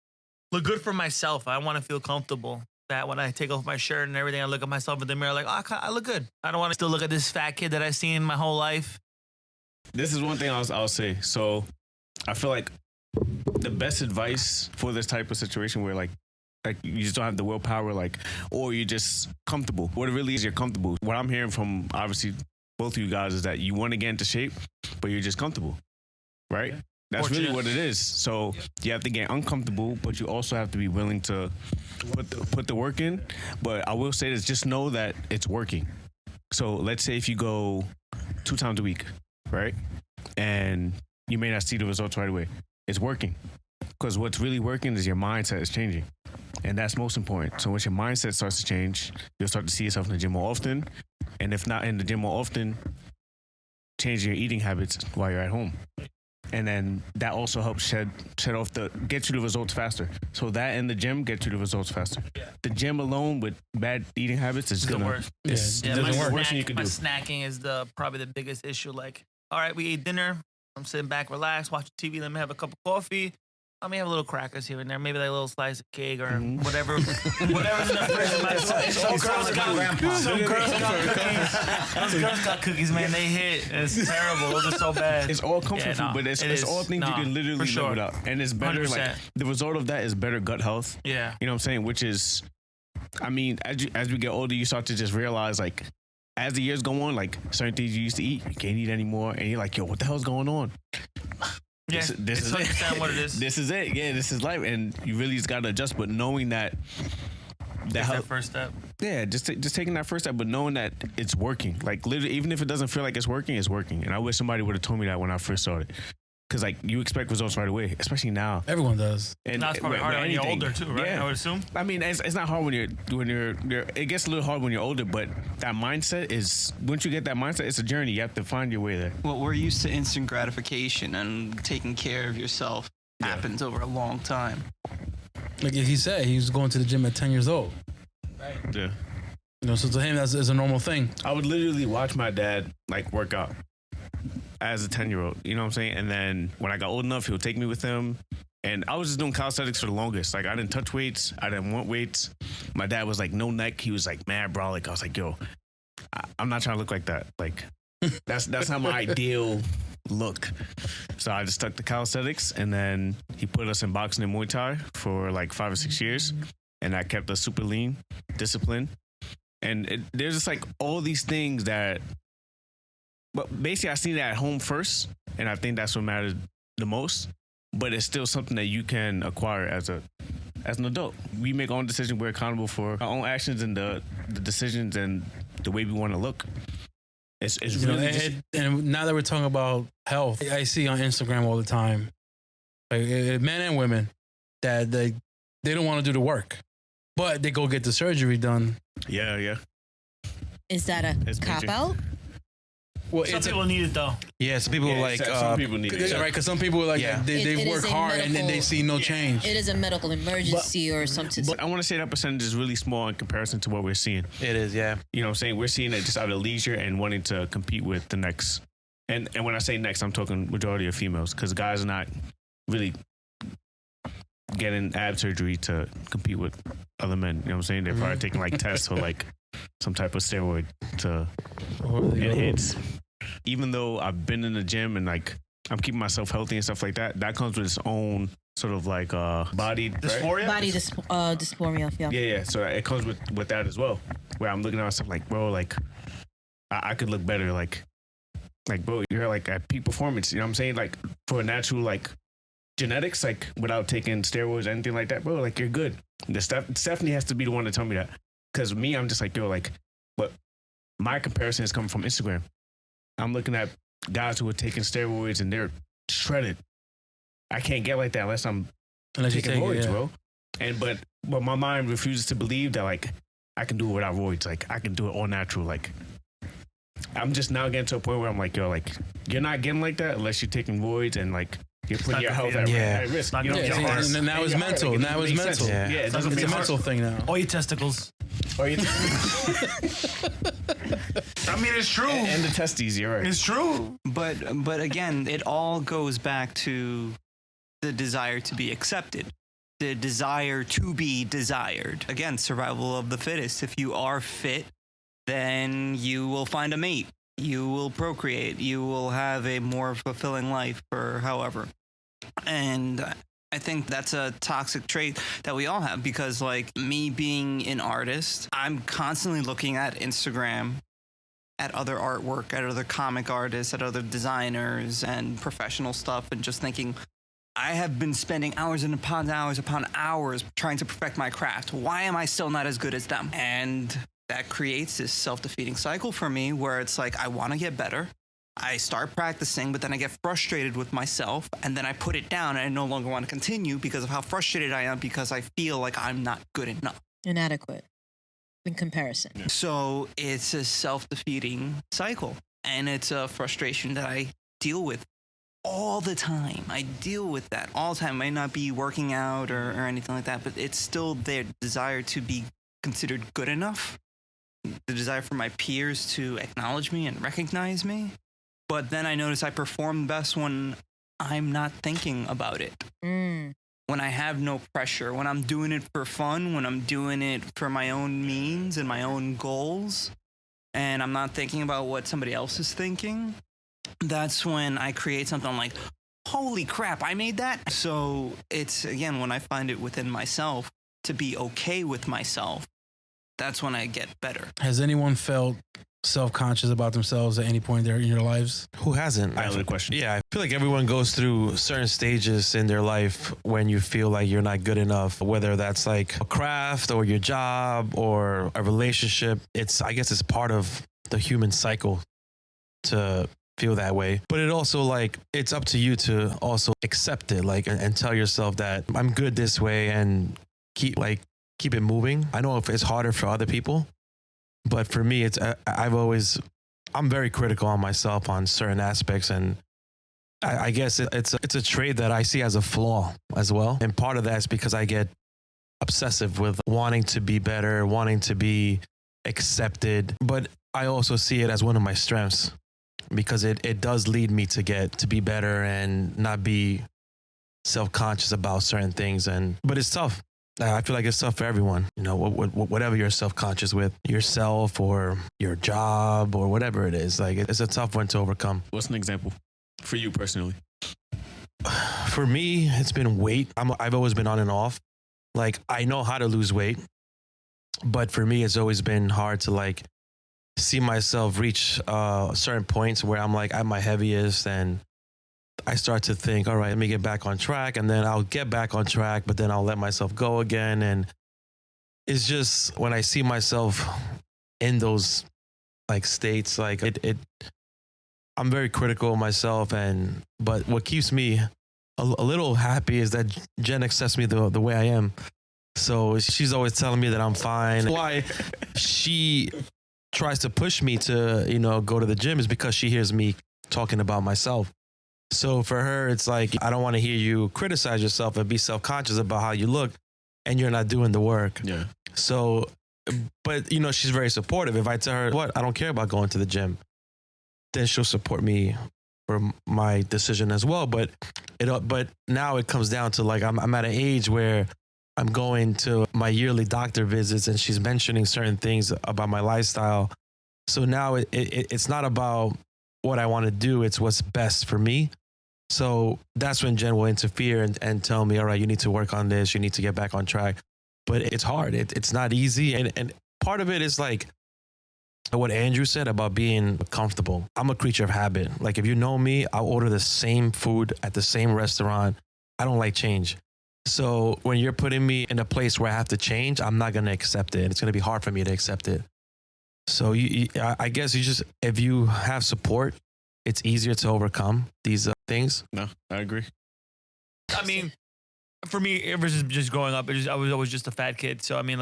good for myself. I want to feel comfortable. That when I take off my shirt and everything, I look at myself in the mirror I look good. I don't want to still look at this fat kid that I've seen my whole life. This is one thing I'll say. So I feel like the best advice for this type of situation where like you just don't have the willpower, or you're just comfortable. What it really is, you're comfortable. What I'm hearing from obviously both of you guys is that you want to get into shape, but you're just comfortable, right? Yeah. That's really what it is. So you have to get uncomfortable, but you also have to be willing to put the work in. But I will say this, just know that it's working. So let's say if you go 2 times a week, right? And you may not see the results right away. It's working. Because what's really working is your mindset is changing. And that's most important. So once your mindset starts to change, you'll start to see yourself in the gym more often. And if not in the gym more often, change your eating habits while you're at home. And then that also helps shed off get you the results faster. So that and the gym get you the results faster. Yeah. The gym alone with bad eating habits is the worst. It's the worst thing you can do. My snacking is probably the biggest issue. All right, we ate dinner. I'm sitting back, relaxed, watching TV. Let me have a cup of coffee. I may have a little crackers here and there, maybe a little slice of cake or whatever. Whatever's in the fridge. Some girls got cookies, man. They hit. It's terrible. Those are so bad. It's all comfort food, but it's all things you can literally live without. And it's better. 100%. The result of that is better gut health. Yeah. You know what I'm saying? Which is, as we get older, you start to just realize as the years go on, certain things you used to eat, you can't eat anymore. And you're like, yo, what the hell's going on? Yeah, this is understand what it is. This is it. Yeah, this is life, and you really just gotta adjust. But knowing that that first step. Yeah, just taking that first step, but knowing that it's working. Literally, even if it doesn't feel like it's working, it's working. And I wish somebody would have told me that when I first started. Because you expect results right away, especially now. Everyone does. And that's probably harder when you're older too, right? Yeah. I would assume. I mean, it's not hard when you're. It gets a little hard when you're older, but that mindset is, once you get that mindset, it's a journey. You have to find your way there. Well, we're used to instant gratification, and taking care of yourself happens over a long time. Like he said, he was going to the gym at 10 years old. Right. Yeah. So to him, that's a normal thing. I would literally watch my dad work out as a 10-year-old, you know what I'm saying? And then when I got old enough, he would take me with him. And I was just doing calisthenics for the longest. I didn't touch weights. I didn't want weights. My dad was no neck. He was mad, bro. I was like, yo, I'm not trying to look like that. That's not my ideal look. So I just stuck to calisthenics. And then he put us in boxing and Muay Thai for 5 or 6 years. And I kept us super lean, disciplined. And there's just all these things that, but basically I seen it at home first. And I think that's what mattered the most. But it's still something that you can acquire as an adult. We make our own decisions. We're accountable for our own actions and the decisions and the way we want to look. It's really and now that we're talking about health, I see on Instagram all the time, men and women, that they don't want to do the work, but they go get the surgery done. Yeah. Is that a cop out? Well, some people need it though. Yeah, some people some people need it, right? Because some people they work hard and then they see no change. It is a medical emergency or something. But I want to say that percentage is really small in comparison to what we're seeing. It is, yeah. You know what I'm saying? We're seeing it just out of leisure and wanting to compete with the next. And when I say next, I'm talking majority of females, because guys are not really getting ab surgery to compete with other men. You know what I'm saying? They're probably taking tests or some type of steroid to enhance. Even though I've been in the gym and I'm keeping myself healthy and stuff like that, that comes with its own sort of body dysphoria. Body dysphoria. Yeah. Yeah. So it comes with that as well, where I'm looking at myself bro, I could look better. Bro, you're at peak performance. You know what I'm saying? For a natural genetics, without taking steroids or anything like that, bro. You're good. Stephanie has to be the one to tell me that, because me, I'm just yo, but my comparison is coming from Instagram. I'm looking at guys who are taking steroids and they're shredded. I can't get like that unless I'm taking roids, bro. And but my mind refuses to believe that like I can do it without roids. Like I can do it all natural. Like I'm just now getting to a point where I'm like, yo, like you're not getting like that unless you're taking roids and like you're putting your health at risk. Now it's mental. Now it's mental. Yeah, it doesn't it's make a mental thing now. Or your testicles. Or your I mean, it's true. And the testes, you're right. It's true. But again, it all goes back to the desire to be accepted, the desire to be desired. Again, survival of the fittest. If you are fit, then you will find a mate. You will procreate. You will have a more fulfilling life, or however. And I think that's a toxic trait that we all have, because like me being an artist, I'm constantly looking at Instagram, at other artwork, at other comic artists, at other designers and professional stuff, and just thinking, I have been spending hours upon hours trying to perfect my craft. Why am I still not as good as them? And that creates this self-defeating cycle for me where it's like, I want to get better. I start practicing, but then I get frustrated with myself, and then I put it down and I no longer want to continue because of how frustrated I am, because I feel like I'm not good enough. Inadequate in comparison. Yeah. So it's a self-defeating cycle, and it's a frustration that I deal with all the time. I deal with that all the time. It might not be working out or anything like that, but it's still their desire to be considered good enough, the desire for my peers to acknowledge me and recognize me. But then I notice I perform best when I'm not thinking about it. When I have no pressure, when I'm doing it for fun, when I'm doing it for my own means and my own goals, and I'm not thinking about what somebody else is thinking, that's when I create something like, holy crap, I made that. So it's, again, when I find it within myself to be okay with myself, that's when I get better. Has anyone felt self-conscious about themselves at any point there in your lives? Who hasn't? I have a question. Yeah, I feel like everyone goes through certain stages in their life when you feel like you're not good enough, whether that's like a craft or your job or a relationship. I guess it's part of the human cycle to feel that way. But it also, like, it's up to you to also accept it, like, and tell yourself that I'm good this way and keep it moving. I know if it's harder for other people, but for me, I'm very critical on myself on certain aspects, and I guess it's a trait that I see as a flaw as well. And part of that is because I get obsessive with wanting to be better, wanting to be accepted, but I also see it as one of my strengths, because it does lead me to be better and not be self-conscious about certain things. But it's tough. I feel like it's tough for everyone, whatever you're self-conscious with, yourself or your job or whatever it is. Like, it's a tough one to overcome. What's an example for you personally? For me, it's been weight. I've always been on and off. Like, I know how to lose weight, but for me, it's always been hard to like see myself reach certain points where I'm like at my heaviest, and I start to think, all right, let me get back on track, and then I'll get back on track, but then I'll let myself go again. And it's just when I see myself in those like states, like I'm very critical of myself, but what keeps me a little happy is that Jen accepts me the way I am. So she's always telling me that I'm fine. Why she tries to push me to, go to the gym is because she hears me talking about myself. So for her, it's like, I don't want to hear you criticize yourself and be self-conscious about how you look and you're not doing the work. Yeah. So, but she's very supportive. If I tell her, I don't care about going to the gym, then she'll support me for my decision as well. But now it comes down to like, I'm at an age where I'm going to my yearly doctor visits and she's mentioning certain things about my lifestyle. So now it's not about what I want to do. It's what's best for me. So that's when Jen will interfere and tell me, all right, you need to work on this. You need to get back on track. But it's hard. It's not easy. And part of it is like what Andrew said about being comfortable. I'm a creature of habit. Like, if you know me, I'll order the same food at the same restaurant. I don't like change. So when you're putting me in a place where I have to change, I'm not going to accept it. It's going to be hard for me to accept it. So I guess if you have support it's easier to overcome these things. No, I agree. I mean, for me, ever since just growing up, I was always just a fat kid. So I mean,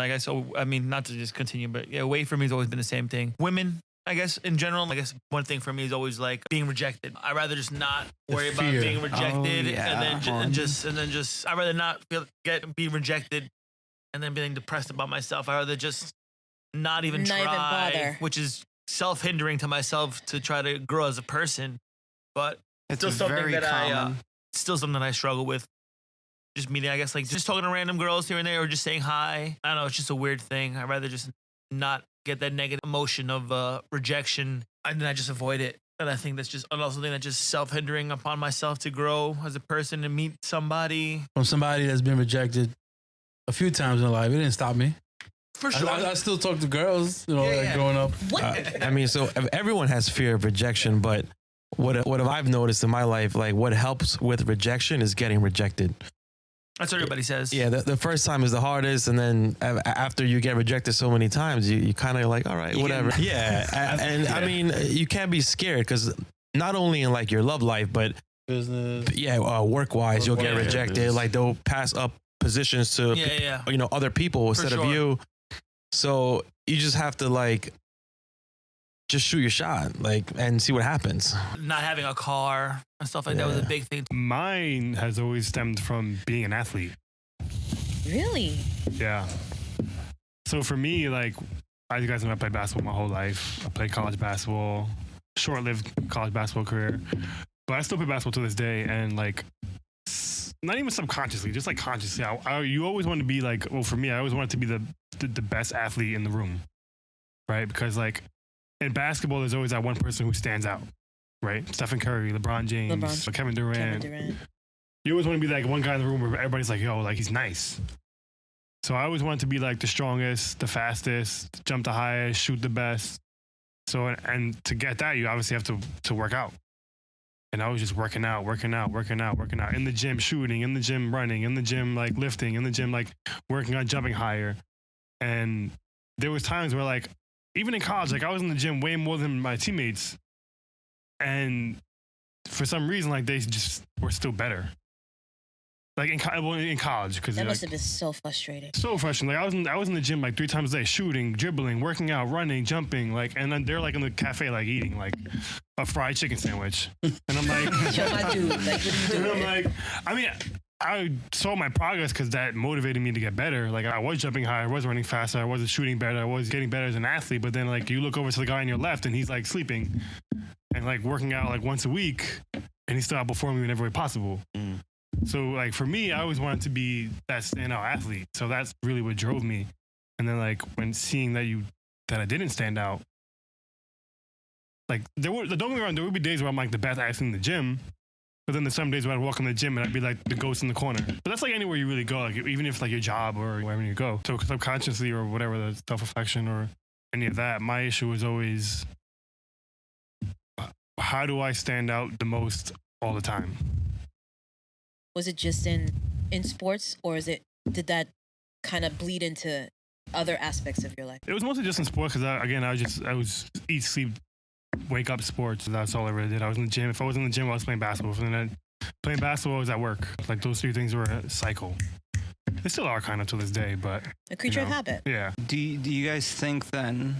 not to just continue, but yeah, weight for me has always been the same thing. Women, I guess in general, I guess one thing for me is always like being rejected. I'd rather just not worry about being rejected, and then just I'd rather not be rejected, and then being depressed about myself. I'd rather just not even try, which is self-hindering to myself to try to grow as a person. But it's still something that still something that I struggle with. Just meeting, I guess, like just talking to random girls here and there, or just saying hi. I don't know, it's just a weird thing. I'd rather just not get that negative emotion of rejection, and then I just avoid it. And I think that's just another something that's just self-hindering upon myself to grow as a person and meet somebody. From somebody that's been rejected a few times in life, it didn't stop me. For sure. I still talk to girls, growing up. I mean, so everyone has fear of rejection, but what have I've noticed in my life, like what helps with rejection is getting rejected. That's what everybody says. Yeah, the first time is the hardest, and then after you get rejected so many times, you kind of like, all right, whatever. I mean, you can't be scared because not only in like your love life, but business, work-wise, you'll get rejected. Like they'll pass up positions to other people instead of you. So you just have to like just shoot your shot, like, and see what happens. Not having a car and stuff like that was a big thing. Mine has always stemmed from being an athlete. Really? Yeah. So for me, like, as you guys know, I played basketball my whole life. I played college basketball, short-lived college basketball career. But I still play basketball to this day, and like, not even subconsciously, just like consciously. You always want to be like, well, for me, I always wanted to be the best athlete in the room, right? Because like in basketball, there's always that one person who stands out, right? Stephen Curry, LeBron James, Kevin Durant. You always want to be like one guy in the room where everybody's like, yo, like he's nice. So I always wanted to be like the strongest, the fastest, jump the highest, shoot the best. So, and to get that, you obviously have to work out. And I was just working out in the gym, shooting, in the gym, running, in the gym, like lifting, in the gym, like working on jumping higher. And there was times where like, even in college, like I was in the gym way more than my teammates. And for some reason, like they just were still better. Like in college, because that must have been so frustrating. So frustrating. Like I was in the gym like 3 times a day, shooting, dribbling, working out, running, jumping, like, and then they're like in the cafe, like eating like a fried chicken sandwich, and I'm like, yo, my dude, like, what are you doing? And I'm like, I mean, I saw my progress because that motivated me to get better. Like I was jumping higher, I was running faster, I was shooting better, I was getting better as an athlete. But then like you look over to the guy on your left and he's like sleeping and like working out like once a week, and he's still outperforming me in every way possible. So like for me, I always wanted to be that standout athlete. So that's really what drove me. And then like when seeing that I didn't stand out, like don't get me wrong, there would be days where I'm like the best athlete in the gym. But then there's some days where I'd walk in the gym and I'd be like the ghost in the corner. But that's like anywhere you really go, like even if like your job or wherever you go. So subconsciously or whatever, the self-reflection or any of that, my issue was always, how do I stand out the most all the time? Was it just in sports, or did that kind of bleed into other aspects of your life? It was mostly just in sports because I was eat, sleep, wake up sports. That's all I really did. I was in the gym. If I was in the gym, I was playing basketball. And then playing basketball, I was at work. Like those 3 things were a cycle. They still are kind of to this day, but a creature of habit. Yeah. Do you guys think then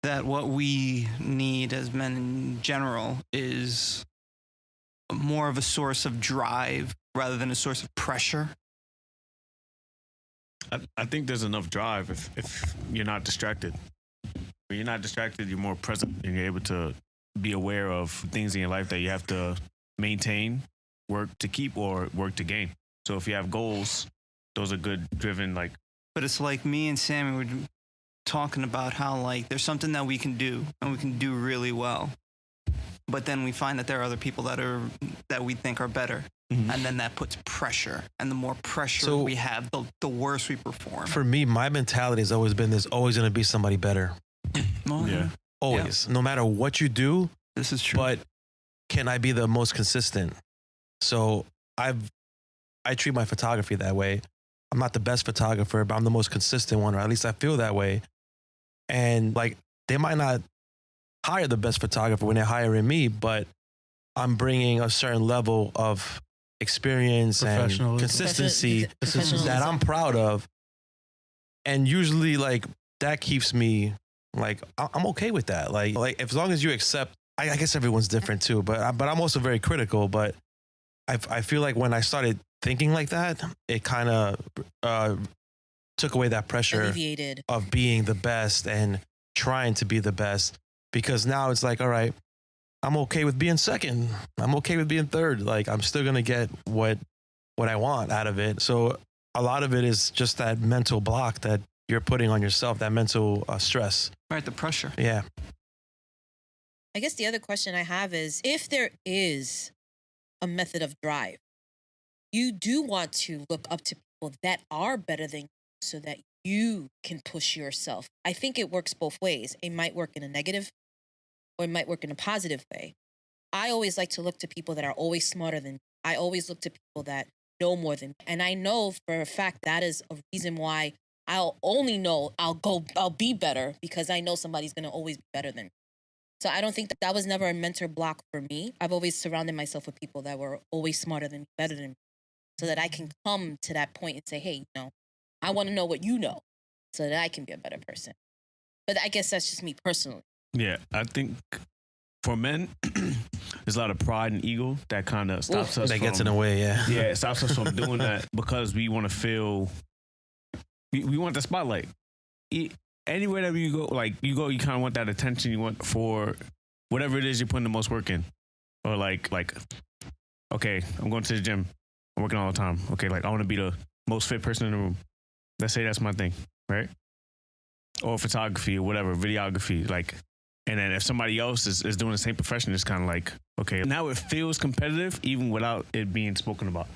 that what we need as men in general is more of a source of drive rather than a source of pressure? I think there's enough drive if you're not distracted. When you're not distracted, you're more present and you're able to be aware of things in your life that you have to maintain, work to keep, or work to gain. So if you have goals, those are good driven, like. But it's like me and Sammy were talking about how like there's something that we can do and we can do really well. But then we find that there are other people that we think are better. Mm-hmm. And then that puts pressure. And the more pressure we have, the worse we perform. For me, my mentality has always been there's always going to be somebody better. Always. Yeah. No matter what you do. This is true. But can I be the most consistent? So I treat my photography that way. I'm not the best photographer, but I'm the most consistent one, or at least I feel that way. And like, they might not hire the best photographer when they're hiring me, but I'm bringing a certain level of experience and Professionalism. consistency Professionalism. that I'm proud of. And usually like that keeps me like, I'm okay with that. Like as long as you accept, I guess everyone's different too, but I'm also very critical, but I feel like when I started thinking like that, it kind of took away that pressure Alleviated. of being the best and trying to be the best, because now it's like, all right, I'm okay with being second. I'm okay with being third. Like I'm still going to get what I want out of it. So a lot of it is just that mental block that you're putting on yourself, that mental stress. Right, the pressure. Yeah. I guess the other question I have is, if there is a method of drive, you do want to look up to people that are better than you so that you can push yourself. I think it works both ways. It might work in a negative or it might work in a positive way. I always like to look to people that are always smarter than me. I always look to people that know more than me. And I know for a fact that is a reason why I'll only know I'll be better, because I know somebody's going to always be better than me. So I don't think that was never a mentor block for me. I've always surrounded myself with people that were always smarter than me, better than me, so that I can come to that point and say, hey, I want to know what you know so that I can be a better person. But I guess that's just me personally. Yeah, I think for men, there's a lot of pride and ego that kind of stops us. That gets in the way, yeah. Yeah, it stops us from doing that because we want to feel, we want the spotlight. Anywhere that you go, you kind of want that attention. You want for whatever it is you're putting the most work in. Or like, okay, I'm going to the gym. I'm working all the time. Okay, I want to be the most fit person in the room. Let's say that's my thing, right? Or photography or whatever, videography. And then if somebody else is doing the same profession, it's kind of like, okay, now it feels competitive even without it being spoken about.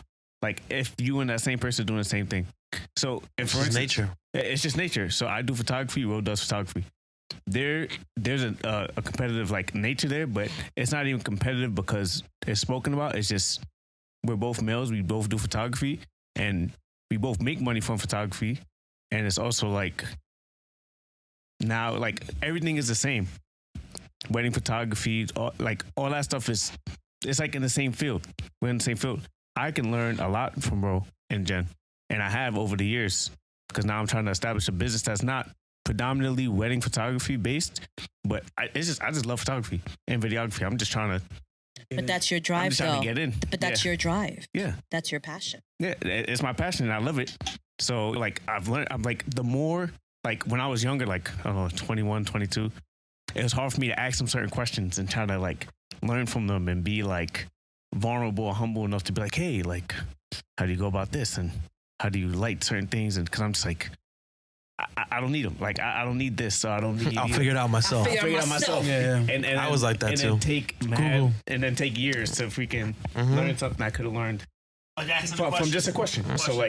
Like if you and that same person are doing the same thing. So if It's nature. It's just nature. So I do photography, Ro does photography. There's a competitive nature there, but it's not even competitive because it's spoken about. It's just we're both males, we both do photography, and we both make money from photography. And it's also now everything is the same. Wedding photography, all that stuff it's in the same field. We're in the same field. I can learn a lot from Ro and Jen, and I have over the years, because now I'm trying to establish a business that's not predominantly wedding photography based, but I just love photography and videography. I'm just trying to. But that's your drive, I'm just trying to get in. But that's your drive. Yeah. That's your passion. Yeah, it's my passion and I love it. So I've learned, the more, when I was younger, I don't know, 21, 22, it was hard for me to ask them certain questions and try to learn from them and be vulnerable or humble enough to be hey, how do you go about this? And how do you light certain things? And because I'm just I don't need them. I don't need this, so I don't need. I'll figure it out myself. I'll figure it out myself. Yeah. And I was like that and too. Then take years to freaking learn something I could have learned from just a question. So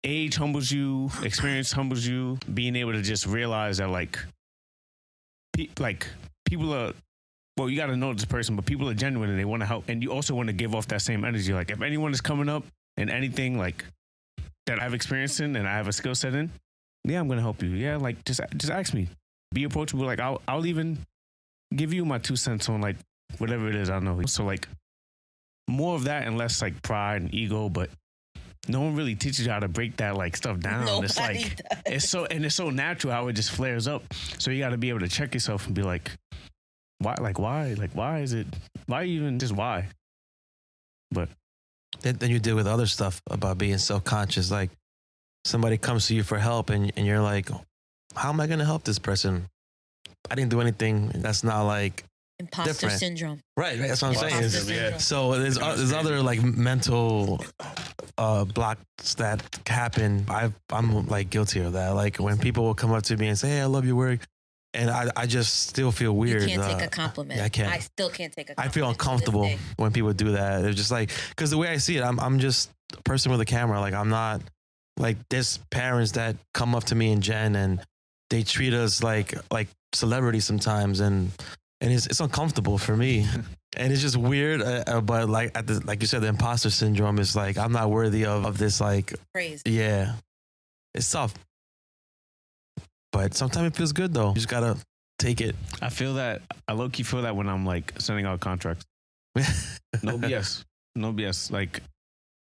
age humbles you, experience humbles you. Being able to just realize that people are. Well, you got to know this person, but people are genuine and they want to help, and you also want to give off that same energy. If anyone is coming up in anything that I've experienced in and I have a skill set in, yeah, I'm gonna help you. Yeah, just ask me. Be approachable. I'll even give you my 2 cents on whatever it is. I don't know. So more of that and less pride and ego, but no one really teaches you how to break that stuff down. Nobody It's does. so natural how it just flares up. So you got to be able to check yourself and be why? Why is it? Why even just why? But Then you deal with other stuff about being self-conscious. Somebody comes to you for help and you're like, how am I going to help this person? I didn't do anything. That's not Imposter different. syndrome. Right. That's what I'm saying. Imposter syndrome. So there's other mental blocks that happen. I'm guilty of that. When people will come up to me and say, hey, I love your work. And I just still feel weird. You can't take a compliment. I can't. I still can't take a compliment. I feel uncomfortable when people do that. They're just because the way I see it, I'm just a person with a camera. I'm not there's parents that come up to me and Jen and they treat us like celebrities sometimes. And it's uncomfortable for me. And it's just weird. But like you said, the imposter syndrome is I'm not worthy of this praise. Yeah. It's tough. But sometimes it feels good though. You just gotta take it. I low-key feel that when I'm sending out contracts. No BS. No BS. Like,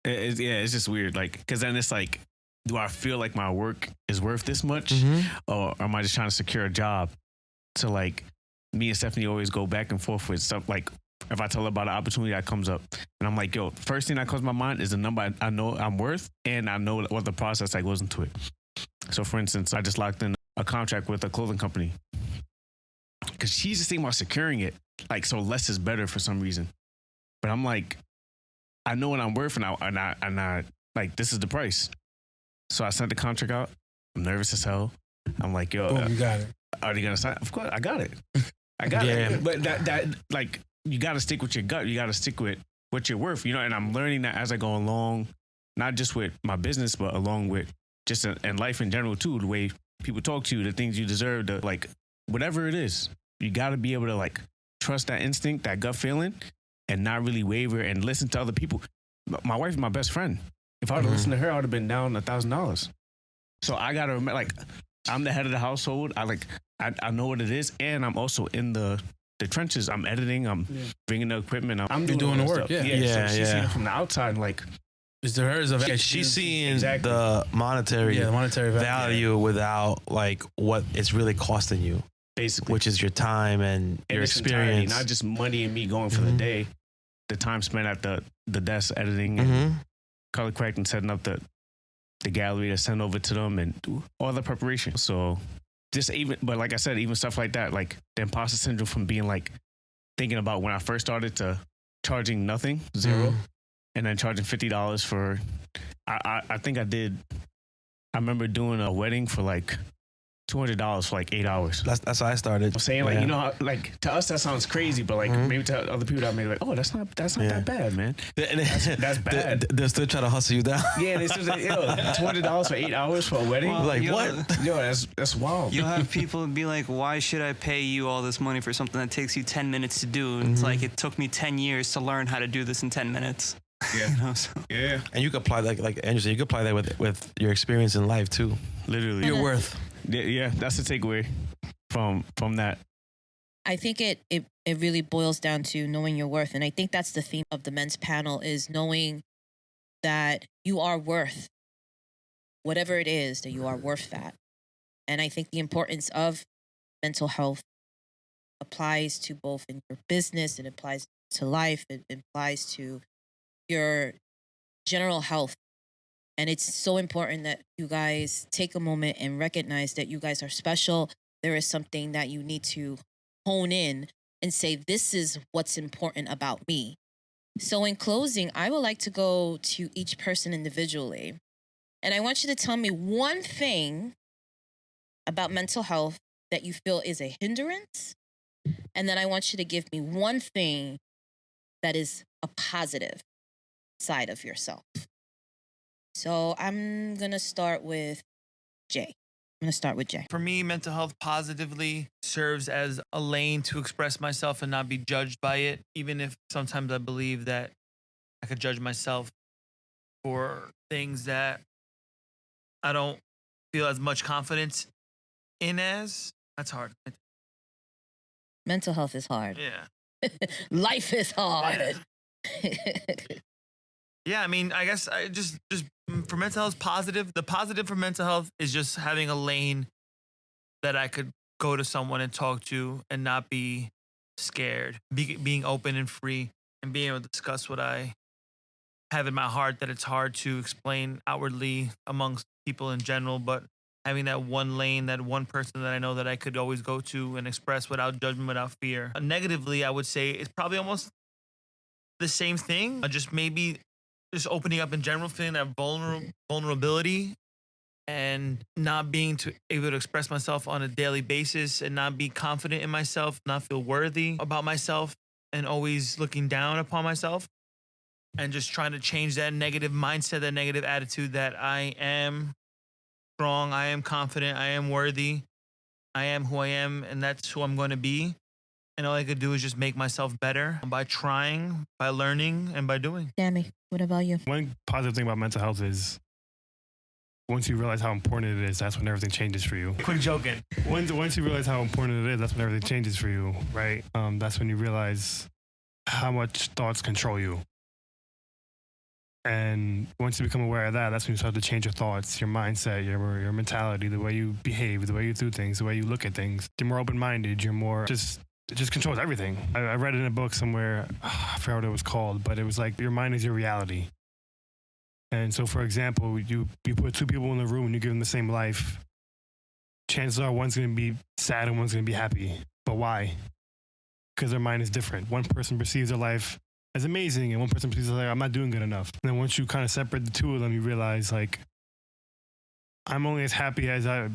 it's just weird. Like, because then it's like, do I feel like my work is worth this much? Or am I just trying to secure a job? So, like, me and Stephanie always go back and forth with stuff. Like, if I tell her about an opportunity that comes up, and I'm like, yo, first thing that comes to my mind is the number I know I'm worth, and I know what the process that goes into it. So, for instance, I just locked in a contract with a clothing company because she's just thinking about securing it. Like, so less is better for some reason. But I'm like, I know what I'm worth, and I like, this is the price. So I sent the contract out. I'm nervous as hell. I'm like, yo, Boom, you got it. Are they gonna sign? Of course, I got it. I got it. But that like, you got to stick with your gut. You got to stick with what you're worth, you know. And I'm learning that as I go along, not just with my business, but along with just in life in general too. The way people talk to you, the things you deserve, the like, whatever it is, you got to be able to like trust that instinct, that gut feeling, and not really waver and listen to other people. My wife is my best friend. If I would have listened to her, I would have been down $1,000. So I got to remember, like, I'm the head of the household. I know what it is, and I'm also in the trenches. I'm editing. I'm bringing the equipment. I'm doing the work. Stuff. So she's seeing it from the outside, like, is there hers of she's seeing the monetary value without like what it's really costing you, basically, which is your time and your experience. Entirety, not just money and me going for the day, the time spent at the desk editing and color correcting, setting up the gallery to send over to them and do all the preparation. So just but like I said, even stuff like that, like the imposter syndrome from being like thinking about when I first started to charging nothing, zero, and then charging $50 for, I think I remember doing a wedding for like $200 for like 8 hours. That's how I started. I'm saying, like, you know, like to us that sounds crazy, but like maybe to other people that may be like, oh, that's not that bad, man. That's bad. They're still trying to hustle you down. Yeah, they still say, yo, $200 for 8 hours for a wedding. Well, like what? Yo, that's wild. You'll have people be like, why should I pay you all this money for something that takes you 10 minutes to do? And it's like, it took me 10 years to learn how to do this in 10 minutes. Yeah. You know, so. Yeah. And you could apply that, like Andrew said, you could apply that with your experience in life too. Literally. Your worth. Yeah, that's the takeaway from that. I think it really boils down to knowing your worth. And I think that's the theme of the men's panel, is knowing that you are worth whatever it is, that you are worth that. And I think the importance of mental health applies to both in your business, it applies to life, it applies to your general health. And it's so important that you guys take a moment and recognize that you guys are special. There is something that you need to hone in and say, this is what's important about me. So in closing, I would like to go to each person individually. And I want you to tell me one thing about mental health that you feel is a hindrance. And then I want you to give me one thing that is a positive side of yourself. So I'm going to start with Jay. For me, mental health positively serves as a lane to express myself and not be judged by it, even if sometimes I believe that I could judge myself for things that I don't feel as much confidence in as. That's hard. Mental health is hard. Yeah. Life is hard. Yeah, I mean, I guess I just for mental health, positive. The positive for mental health is just having a lane that I could go to someone and talk to and not be scared, being open and free, and being able to discuss what I have in my heart that it's hard to explain outwardly amongst people in general, but having that one lane, that one person that I know that I could always go to and express without judgment, without fear. Negatively, I would say it's probably almost the same thing, just maybe just opening up in general, feeling that vulnerability and not being able to express myself on a daily basis and not be confident in myself, not feel worthy about myself and always looking down upon myself and just trying to change that negative mindset, that negative attitude that I am strong, I am confident, I am worthy, I am who I am, and that's who I'm going to be. And all I could do is just make myself better by trying, by learning, and by doing. Sammy, what about you? One positive thing about mental health is once you realize how important it is, that's when everything changes for you. Quick joking. Once you realize how important it is, that's when everything changes for you, right? That's when you realize how much thoughts control you. And once you become aware of that, that's when you start to change your thoughts, your mindset, your mentality, the way you behave, the way you do things, the way you look at things. You're more open-minded. You're more it just controls everything. I read it in a book somewhere. I forgot what it was called, but it was like your mind is your reality. And so, for example, you put two people in the room and you give them the same life. Chances are one's going to be sad and one's going to be happy. But why? Because their mind is different. One person perceives their life as amazing, and one person perceives like, I'm not doing good enough. And then once you kind of separate the two of them, you realize, like, I'm only as happy as I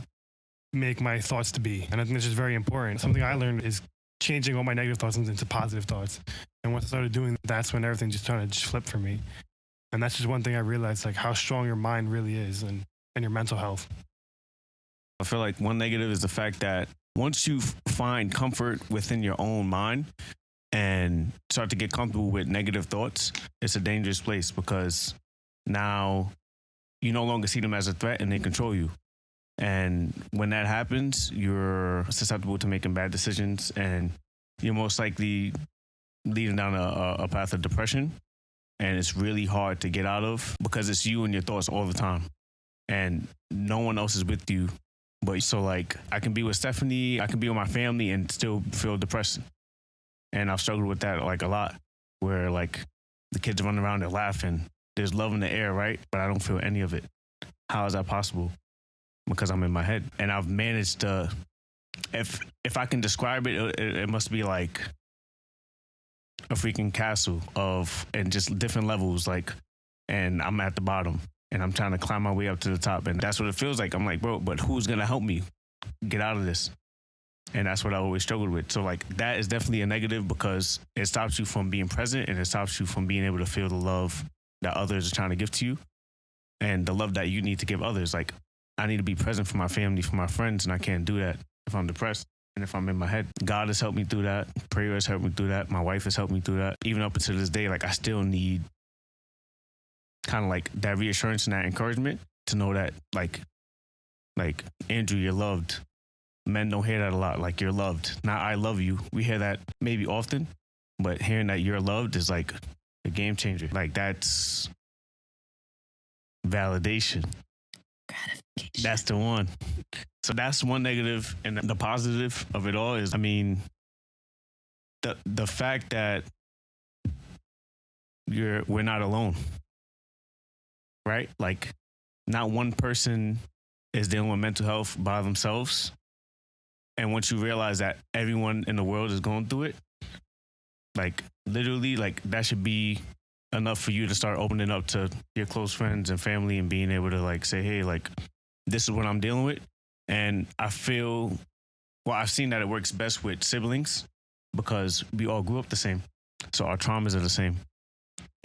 make my thoughts to be. And I think that's just very important. Something I learned is changing all my negative thoughts into positive thoughts. And once I started doing that, that's when everything just started to just flip for me. And that's just one thing I realized, like, how strong your mind really is and your mental health. I feel like one negative is the fact that once you find comfort within your own mind and start to get comfortable with negative thoughts, it's a dangerous place because now you no longer see them as a threat and they control you. And when that happens, you're susceptible to making bad decisions and you're most likely leading down a path of depression. And it's really hard to get out of because it's you and your thoughts all the time. And no one else is with you. But so, like, I can be with Stephanie, I can be with my family and still feel depressed. And I've struggled with that, like, a lot, where, like, the kids run around, they're laughing. There's love in the air, right? But I don't feel any of it. How is that possible? Because I'm in my head. And I've managed to, if I can describe it, it must be like a freaking castle and just different levels, like, and I'm at the bottom. And I'm trying to climb my way up to the top. And that's what it feels like. I'm like, bro, but who's going to help me get out of this? And that's what I always struggled with. So, like, that is definitely a negative because it stops you from being present and it stops you from being able to feel the love that others are trying to give to you and the love that you need to give others. Like, I need to be present for my family, for my friends, and I can't do that if I'm depressed and if I'm in my head. God has helped me through that. Prayer has helped me through that. My wife has helped me through that. Even up until this day, like, I still need kind of like that reassurance and that encouragement to know that like Andrew, you're loved. Men don't hear that a lot. Like, you're loved. Not I love you. We hear that maybe often, but hearing that you're loved is like a game changer. Like, that's validation. Gratification. That's the one. So that's one negative. And the positive of it all is, I mean, the fact that we're not alone. Right? Like, not one person is dealing with mental health by themselves. And once you realize that everyone in the world is going through it, like, literally, like, that should be enough for you to start opening up to your close friends and family and being able to, like, say, hey, like, this is what I'm dealing with. And I feel, well, I've seen that it works best with siblings because we all grew up the same. So our traumas are the same.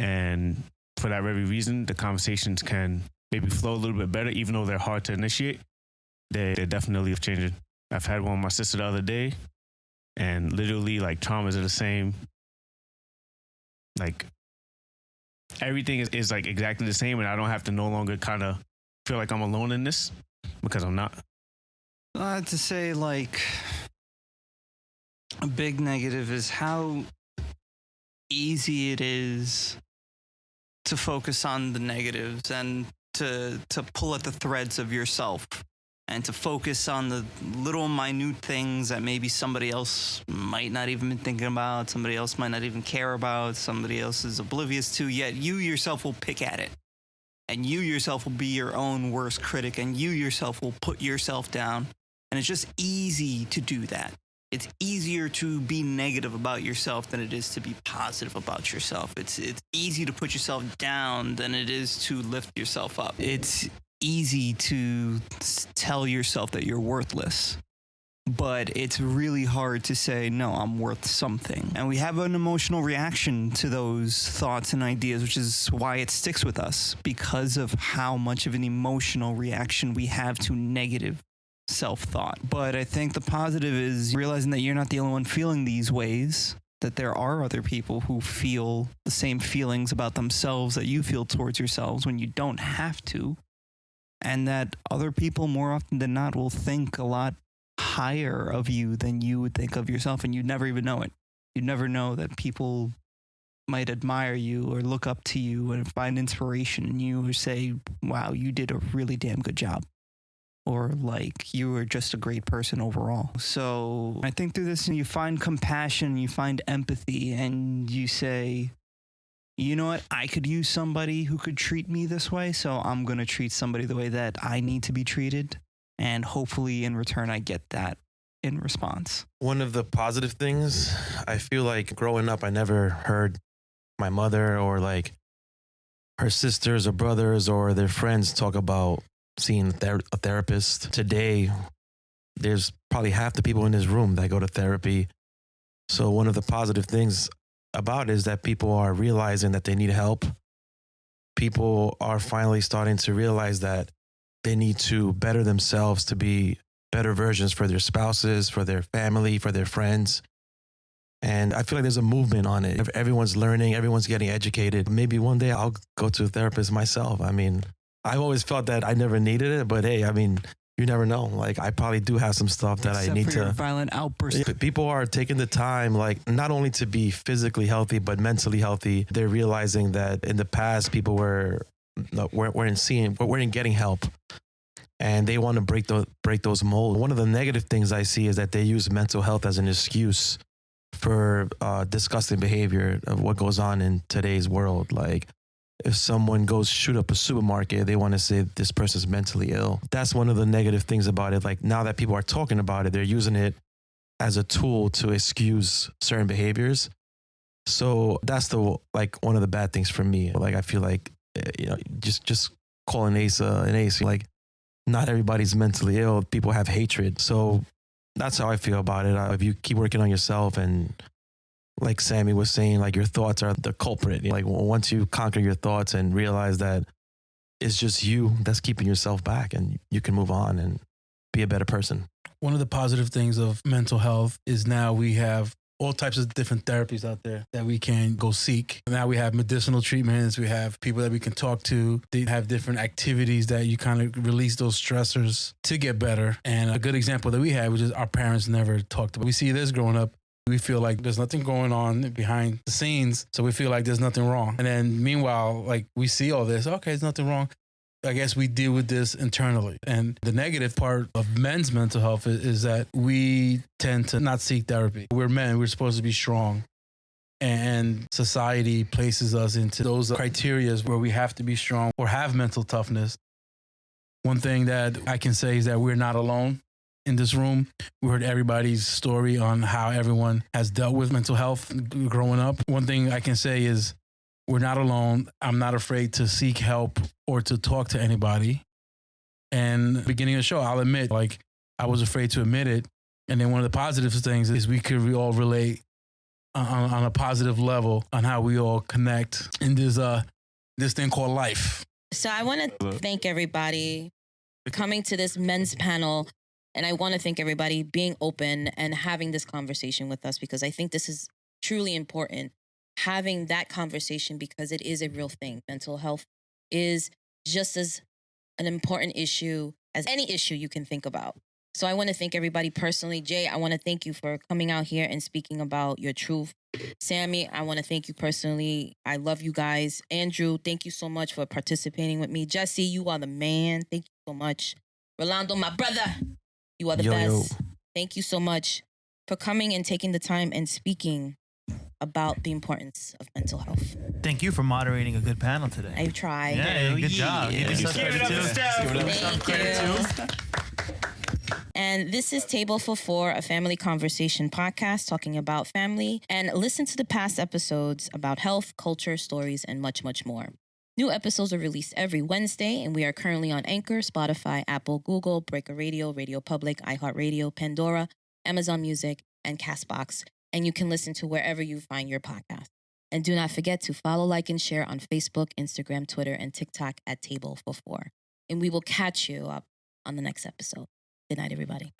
And for that very reason, the conversations can maybe flow a little bit better, even though they're hard to initiate. They're definitely changing. I've had one with my sister the other day, and literally, like, traumas are the same. Like, everything is like exactly the same, and I don't have to no longer kind of feel like I'm alone in this because I'm not. I have to say, like, a big negative is how easy it is to focus on the negatives and to pull at the threads of yourself and to focus on the little minute things that maybe somebody else might not even be thinking about, somebody else might not even care about, somebody else is oblivious to, yet you yourself will pick at it. And you yourself will be your own worst critic, and you yourself will put yourself down. And it's just easy to do that. It's easier to be negative about yourself than it is to be positive about yourself. It's easy to put yourself down than it is to lift yourself up. It's easy to tell yourself that you're worthless, but it's really hard to say, no, I'm worth something. And we have an emotional reaction to those thoughts and ideas, which is why it sticks with us, because of how much of an emotional reaction we have to negative self-thought. But I think the positive is realizing that you're not the only one feeling these ways, that there are other people who feel the same feelings about themselves that you feel towards yourselves when you don't have to, and that other people more often than not will think a lot higher of you than you would think of yourself, and you'd never even know it. You'd never know that people might admire you or look up to you and find inspiration in you or say, wow, you did a really damn good job. Or like, you were just a great person overall. So I think through this, you find compassion, you find empathy, and you say, you know what? I could use somebody who could treat me this way, so I'm going to treat somebody the way that I need to be treated. And hopefully in return, I get that in response. One of the positive things, I feel like growing up, I never heard my mother or like her sisters or brothers or their friends talk about seeing a therapist. Today, there's probably half the people in this room that go to therapy. So one of the positive things about it is that people are realizing that they need help. People are finally starting to realize that they need to better themselves to be better versions for their spouses, for their family, for their friends. And I feel like there's a movement on it. Everyone's learning, everyone's getting educated. Maybe one day I'll go to a therapist myself. I mean, I've always felt that I never needed it, but hey, I mean, you never know. Like, I probably do have some stuff that Except I need for your to. violent outbursts. People are taking the time, like, not only to be physically healthy, but mentally healthy. They're realizing that in the past, people weren't getting help. And they want to break those molds. One of the negative things I see is that they use mental health as an excuse for disgusting behavior of what goes on in today's world. Like, if someone goes shoot up a supermarket, they want to say this person's mentally ill. That's one of the negative things about it. Like, now that people are talking about it, they're using it as a tool to excuse certain behaviors. So that's one of the bad things for me. Like, I feel like, just calling Ace an Ace, like, not everybody's mentally ill. People have hatred. So that's how I feel about it. If you keep working on yourself, and like Sammy was saying, like, your thoughts are the culprit. Like, once you conquer your thoughts and realize that it's just you that's keeping yourself back, and you can move on and be a better person. One of the positive things of mental health is now we have all types of different therapies out there that we can go seek. Now we have medicinal treatments. We have people that we can talk to. They have different activities that you kind of release those stressors to get better. And a good example that we had, which is our parents never talked about. We see this growing up. We feel like there's nothing going on behind the scenes. So we feel like there's nothing wrong. And then meanwhile, like, we see all this. Okay, there's nothing wrong. I guess we deal with this internally. And the negative part of men's mental health is that we tend to not seek therapy. We're men. We're supposed to be strong. And society places us into those criteria where we have to be strong or have mental toughness. One thing that I can say is that we're not alone in this room. We heard everybody's story on how everyone has dealt with mental health growing up. One thing I can say is we're not alone. I'm not afraid to seek help or to talk to anybody. And beginning of the show, I'll admit, like, I was afraid to admit it. And then one of the positive things is we could all relate on a positive level on how we all connect in this thing called life. So I want to thank everybody for coming to this men's panel. And I want to thank everybody being open and having this conversation with us, because I think this is truly important. Having that conversation, because it is a real thing. Mental health is just as an important issue as any issue you can think about. So I want to thank everybody personally. Jay, I want to thank you for coming out here and speaking about your truth. Sammy, I want to thank you personally. I love you guys. Andrew, thank you so much for participating with me. Jesse, you are the man. Thank you so much. Rolando, my brother, you are the best. Thank you so much for coming and taking the time and speaking about the importance of mental health. Thank you for moderating a good panel today. I tried. Yeah, good job. Give yourself credit too. And this is Table for Four, a family conversation podcast talking about family. And listen to the past episodes about health, culture, stories, and much, much more. New episodes are released every Wednesday, and we are currently on Anchor, Spotify, Apple, Google, Breaker Radio, Radio Public, iHeartRadio, Pandora, Amazon Music, and CastBox. And you can listen to wherever you find your podcast. And do not forget to follow, like, and share on Facebook, Instagram, Twitter, and TikTok at Table for Four. And we will catch you up on the next episode. Good night, everybody.